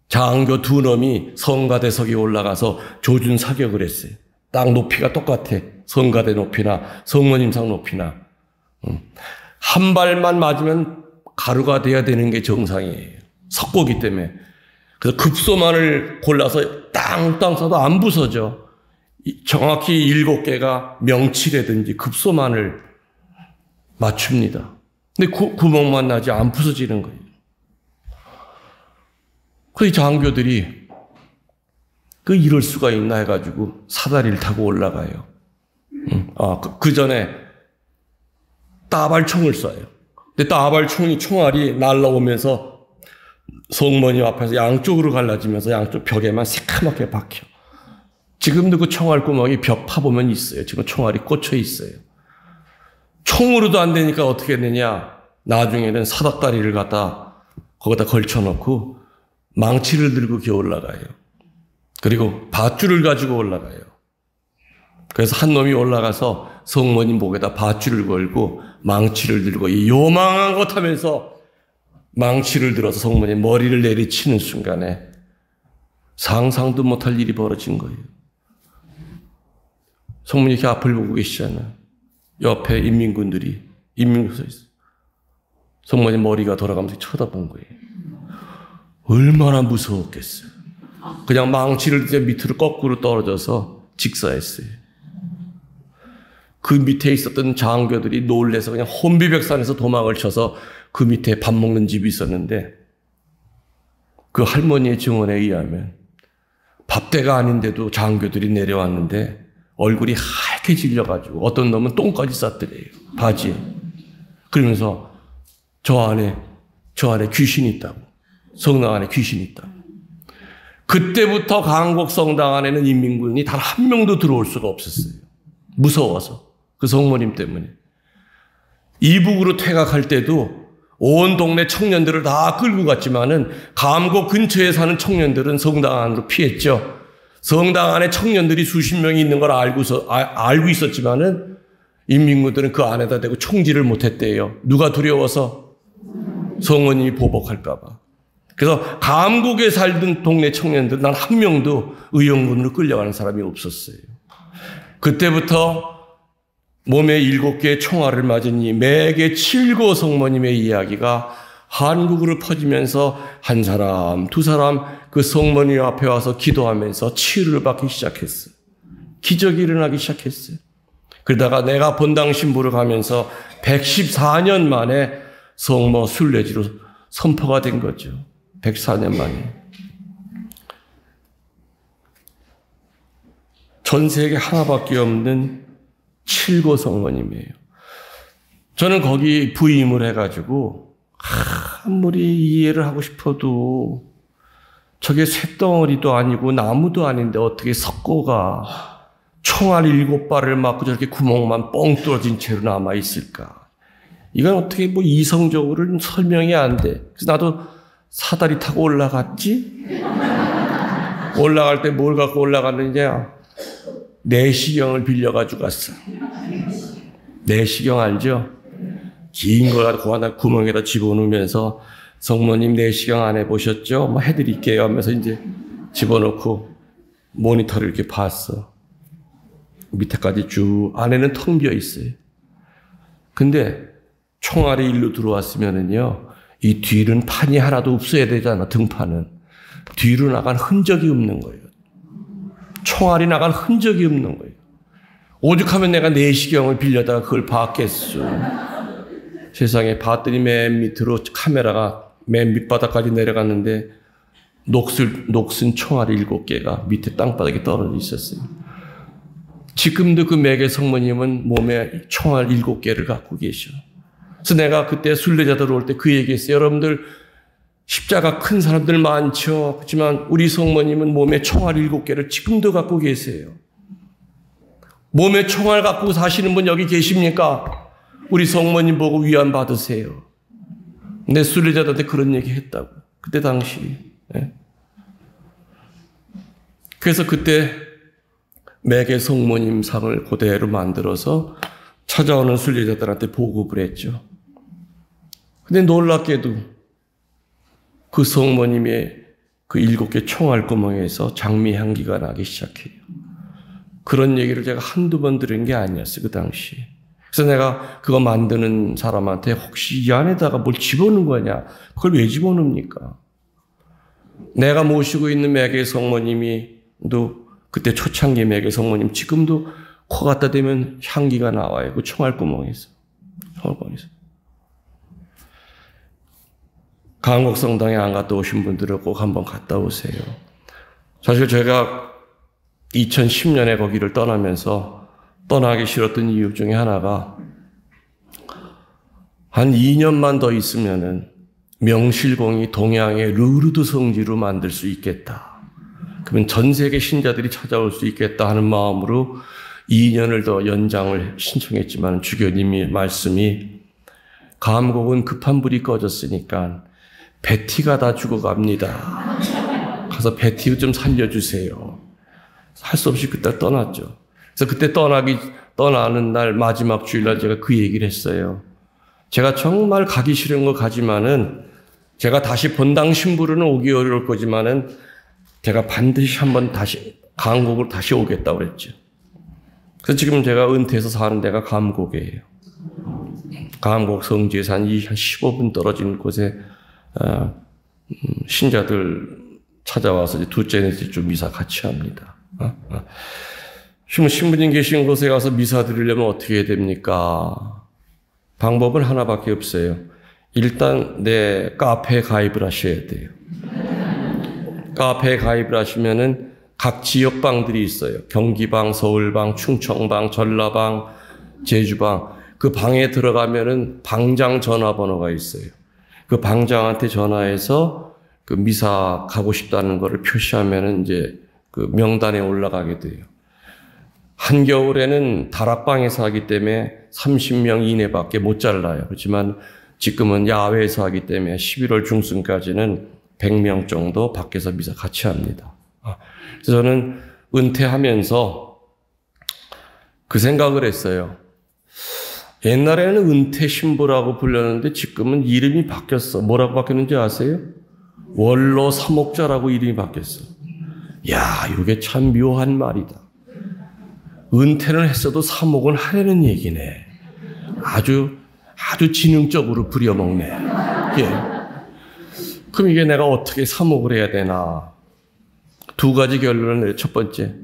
장교 2놈이 성가대석에 올라가서 조준 사격을 했어요. 딱 높이가 똑같아. 성가대 높이나 성모님 상 높이나. 한 발만 맞으면 가루가 돼야 되는 게 정상이에요. 석고기 때문에. 그래서 급소만을 골라서 땅땅 쏴도 안 부서져. 정확히 7개가 명치라든지 급소만을 맞춥니다. 근데 구멍만 나지 안 부서지는 거예요. 그 장교들이 이럴 수가 있나 해가지고 사다리를 타고 올라가요. 그 전에 따발총을 쏴요. 근데 따발총이 총알이 날라오면서 성모님 앞에서 양쪽으로 갈라지면서 양쪽 벽에만 새카맣게 박혀. 지금도 그 총알 구멍이 벽 파보면 있어요. 지금 총알이 꽂혀 있어요. 총으로도 안 되니까 어떻게 했느냐. 나중에는 사닥다리를 갖다 거기다 걸쳐놓고 망치를 들고 기어 올라가요. 그리고 밧줄을 가지고 올라가요. 그래서 한 놈이 올라가서 성모님 목에다 밧줄을 걸고 망치를 들고 요망한 것 하면서 망치를 들어서 성모님 머리를 내리치는 순간에 상상도 못할 일이 벌어진 거예요. 성모님 이렇게 앞을 보고 계시잖아요. 옆에 인민군들이 서 있어요. 성모님 머리가 돌아가면서 쳐다본 거예요. 얼마나 무서웠겠어요. 그냥 망치를 들자 밑으로 거꾸로 떨어져서 직사했어요. 그 밑에 있었던 장교들이 놀래서 그냥 혼비백산에서 도망을 쳐서 그 밑에 밥 먹는 집이 있었는데 그 할머니의 증언에 의하면 밥때가 아닌데도 장교들이 내려왔는데 얼굴이 하얗게 질려가지고 어떤 놈은 똥까지 쌌더래요. 바지에. 그러면서 저 안에 귀신이 있다고. 성당 안에 귀신이 있다고. 그때부터 감곡성당 안에는 인민군이 단 한 명도 들어올 수가 없었어요. 무서워서. 그 성모님 때문에. 이북으로 퇴각할 때도 온 동네 청년들을 다 끌고 갔지만은 감곡 근처에 사는 청년들은 성당 안으로 피했죠. 성당 안에 청년들이 수십 명이 있는 걸 알고 있었지만은 인민군들은 그 안에다 대고 총질을 못했대요. 누가 두려워서? 성모님이 보복할까봐. 그래서 감곡에 살던 동네 청년들 난 한 명도 의용군으로 끌려가는 사람이 없었어요. 그때부터 몸에 7개의 총알을 맞으니 매개 7고 성모님의 이야기가 한국으로 퍼지면서 한 사람, 두 사람 그 성모님 앞에 와서 기도하면서 치유를 받기 시작했어요. 기적이 일어나기 시작했어요. 그러다가 내가 본당 신부를 가면서 114년 만에 성모 순례지로 선포가 된 거죠. 104년 만에. 전 세계 하나밖에 없는 7고 성모님이에요. 저는 거기 부임을 해가지고 아무리 이해를 하고 싶어도 저게 쇳덩어리도 아니고 나무도 아닌데 어떻게 석고가 총알 7발을 맞고 저렇게 구멍만 뻥 뚫어진 채로 남아있을까. 이건 어떻게 이성적으로는 설명이 안 돼. 그래서 나도 사다리 타고 올라갔지? 올라갈 때 뭘 갖고 올라갔느냐? 내시경을 빌려가지고 갔어. 내시경 알죠? 긴 걸 갖고 하나 구멍에다 집어넣으면서 성모님 내시경 안 해보셨죠? 해드릴게요 하면서 이제 집어넣고 모니터를 이렇게 봤어. 밑에까지 쭉 안에는 텅 비어 있어요. 근데 총알이 일로 들어왔으면은요, 이 뒤는 판이 하나도 없어야 되잖아, 등판은. 뒤로 나간 흔적이 없는 거예요. 총알이 나간 흔적이 없는 거예요. 오죽하면 내가 내시경을 빌려다가 그걸 봤겠어. 세상에 봤더니 맨 밑으로 카메라가 맨 밑바닥까지 내려갔는데 녹슨 총알이 7개가 밑에 땅바닥에 떨어져 있었어요. 지금도 그 매개 성모님은 몸에 총알 7개를 갖고 계셔. 그래서 내가 그때 순례자들 올 때 그 얘기했어요. 여러분들 십자가 큰 사람들 많죠. 그렇지만 우리 성모님은 몸에 총알 7개를 지금도 갖고 계세요. 몸에 총알 갖고 사시는 분 여기 계십니까? 우리 성모님 보고 위안 받으세요. 내 순례자들한테 그런 얘기 했다고. 그때 당시. 네. 그래서 그때 매개 성모님 상을 그대로 만들어서 찾아오는 순례자들한테 보급을 했죠. 근데 놀랍게도 그 성모님의 그 7개 총알 구멍에서 장미 향기가 나기 시작해요. 그런 얘기를 제가 한두 번 들은 게 아니었어요, 그 당시. 그래서 내가 그거 만드는 사람한테 혹시 이 안에다가 뭘 집어넣은 거냐? 그걸 왜 집어넣습니까? 내가 모시고 있는 매개 성모님이도 그때 초창기 매개 성모님 지금도 코 갖다 대면 향기가 나와요. 그 총알구멍에서. 총알구멍에서. 강곡성당에 안 갔다 오신 분들은 꼭 한번 갔다 오세요. 사실 제가 2010년에 거기를 떠나면서 떠나기 싫었던 이유 중에 하나가 한 2년만 더 있으면은 명실공히 동양의 르르드 성지로 만들 수 있겠다. 그러면 전 세계 신자들이 찾아올 수 있겠다 하는 마음으로 2년을 더 연장을 신청했지만 주교님이 말씀이 감곡은 급한 불이 꺼졌으니까 베티가 다 죽어갑니다. 가서 베티 좀 살려주세요. 할 수 없이 그때 떠났죠. 그래서 그때 떠나는 날 마지막 주일날 제가 그 얘기를 했어요. 제가 정말 가기 싫은 거 가지만은 제가 다시 본당 신부로는 오기 어려울 거지만은 제가 반드시 한번 다시 감곡으로 다시 오겠다고 그랬죠. 그래서 지금 제가 은퇴해서 사는 데가 감곡이에요. 감곡 성지에서 한 15분 떨어진 곳에 신자들 찾아와서 이제 둘째 넷째 주 미사 같이 합니다. 신부님 계신 곳에 가서 미사 드리려면 어떻게 해야 됩니까? 방법은 하나밖에 없어요. 일단 내 카페에 가입을 하셔야 돼요. 카페에 가입을 하시면은 각 지역방들이 있어요. 경기방, 서울방, 충청방, 전라방, 제주방. 그 방에 들어가면은 방장 전화번호가 있어요. 그 방장한테 전화해서 그 미사 가고 싶다는 거를 표시하면은 이제 그 명단에 올라가게 돼요. 한겨울에는 다락방에서 하기 때문에 30명 이내밖에 못 잘라요. 그렇지만 지금은 야외에서 하기 때문에 11월 중순까지는 100명 정도 밖에서 미사 같이 합니다. 그래서 저는 은퇴하면서 그 생각을 했어요. 옛날에는 은퇴 신부라고 불렸는데 지금은 이름이 바뀌었어. 뭐라고 바뀌었는지 아세요? 원로 사목자라고 이름이 바뀌었어. 야, 이게 참 묘한 말이다. 은퇴는 했어도 사목은 하려는 얘기네. 아주 지능적으로 부려먹네. 예. 그럼 이게 내가 어떻게 사목을 해야 되나? 두 가지 결론을 내요. 첫 번째,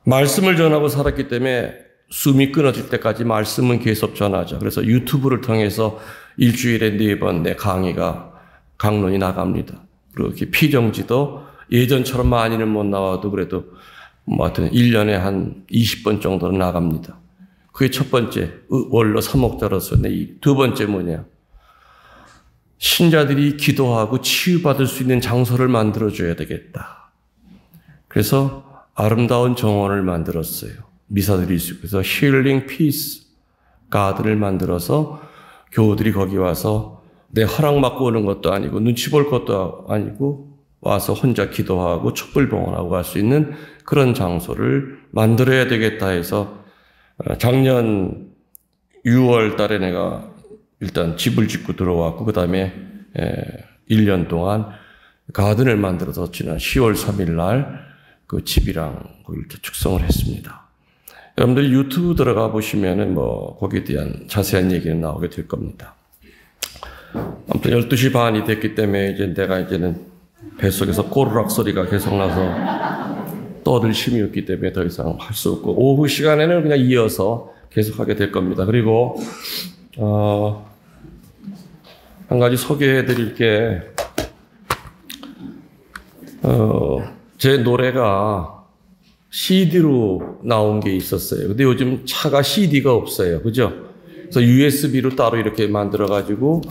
말씀을 전하고 살았기 때문에 숨이 끊어질 때까지 말씀은 계속 전하자. 그래서 유튜브를 통해서 일주일에 4번 내 강론이 나갑니다. 그리고 이렇게 피정지도 예전처럼 많이는 못 나와도 그래도 하여튼 1년에 한 20번 정도는 나갑니다. 그게 첫 번째, 원로 사목자로서. 두 번째 뭐냐? 신자들이 기도하고 치유받을 수 있는 장소를 만들어줘야 되겠다. 그래서 아름다운 정원을 만들었어요. 미사들이 있고, 그래서 힐링 피스 가든을 만들어서 교우들이 거기 와서 내 허락 받고 오는 것도 아니고 눈치 볼 것도 아니고 와서 혼자 기도하고 촛불봉헌하고 갈 수 있는 그런 장소를 만들어야 되겠다 해서 작년 6월 달에 내가 일단 집을 짓고 들어왔고 그 다음에 1년 동안 가든을 만들어서 지난 10월 3일 날 그 집이랑 이렇게 축성을 했습니다. 여러분들이 유튜브 들어가 보시면은 뭐 거기에 대한 자세한 얘기는 나오게 될 겁니다. 아무튼 12시 반이 됐기 때문에 이제 내가 이제는 뱃속에서 꼬르락 소리가 계속 나서 떠들 힘이 없기 때문에 더 이상 할 수 없고, 오후 시간에는 그냥 이어서 계속 하게 될 겁니다. 그리고 한 가지 소개해 드릴 게, 제 노래가 CD로 나온 게 있었어요. 근데 요즘 차가 CD가 없어요. 그죠? 그래서 USB로 따로 이렇게 만들어가지고,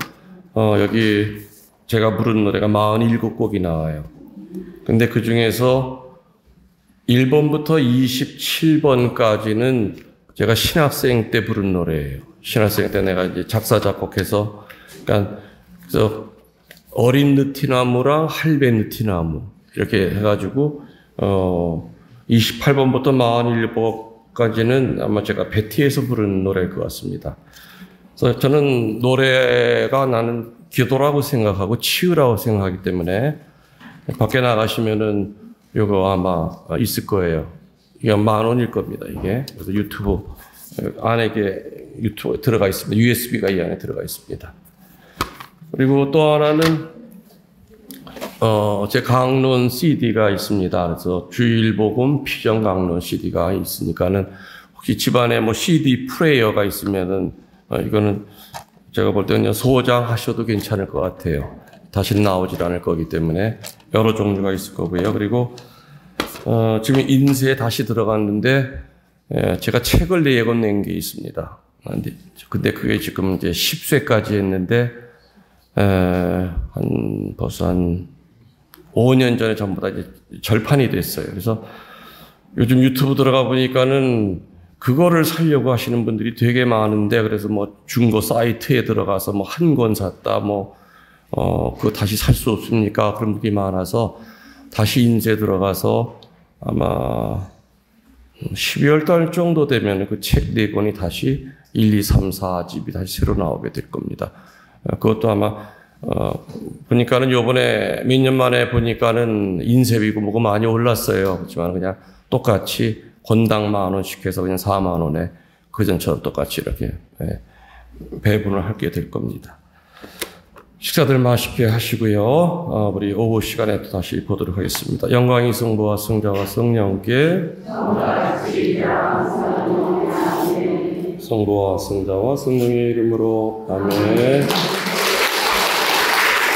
여기 제가 부른 노래가 47곡이 나와요. 근데 그 중에서 1번부터 27번까지는 제가 신학생 때 부른 노래예요. 신학생 때 내가 이제 작사, 작곡해서, 그러니까, 그래서 어린 느티나무랑 할배 느티나무, 이렇게 해가지고, 28번부터 47번까지는 아마 제가 베티에서 부른 노래일 것 같습니다. 그래서 저는 노래가 나는 기도라고 생각하고 치유라고 생각하기 때문에 밖에 나가시면은 요거 아마 있을 거예요. 이게 10,000원일 겁니다, 이게. 그래서 유튜브 안에 유튜브 들어가 있습니다. USB가 이 안에 들어가 있습니다. 그리고 또 하나는 제 강론 CD가 있습니다. 그래서 주일복음 피정 강론 CD가 있으니까는 혹시 집안에 뭐 CD 플레이어가 있으면은 이거는 제가 볼 때는 소장하셔도 괜찮을 것 같아요. 다시는 나오질 않을 거기 때문에 여러 종류가 있을 거고요. 그리고 지금 인쇄에 다시 들어갔는데 제가 책을 4권 낸 게 있습니다. 근데 그게 지금 이제 10쇄까지 했는데 벌써 한 5년 전에 전부 다 이제 절판이 됐어요. 그래서 요즘 유튜브 들어가 보니까는 그거를 사려고 하시는 분들이 되게 많은데, 그래서 뭐 중고 사이트에 들어가서 뭐 한 권 샀다, 그거 다시 살 수 없습니까? 그런 분들이 많아서 다시 인쇄 들어가서 아마 12월 달 정도 되면 그 책 4권이 다시 1, 2, 3, 4집이 다시 새로 나오게 될 겁니다. 그것도 아마 보니까는 요번에 몇 년 만에 보니까는 인쇄비고 뭐고 많이 올랐어요. 그렇지만 그냥 똑같이 권당 10,000원씩 해서 그냥 40,000원에 그전처럼 똑같이 이렇게 배분을 하게 될 겁니다. 식사들 맛있게 하시고요. 우리 오후 시간에 또 다시 보도록 하겠습니다. 영광이 성부와 성자와 성령께, 성부와 성자와 성령의 이름으로 아멘.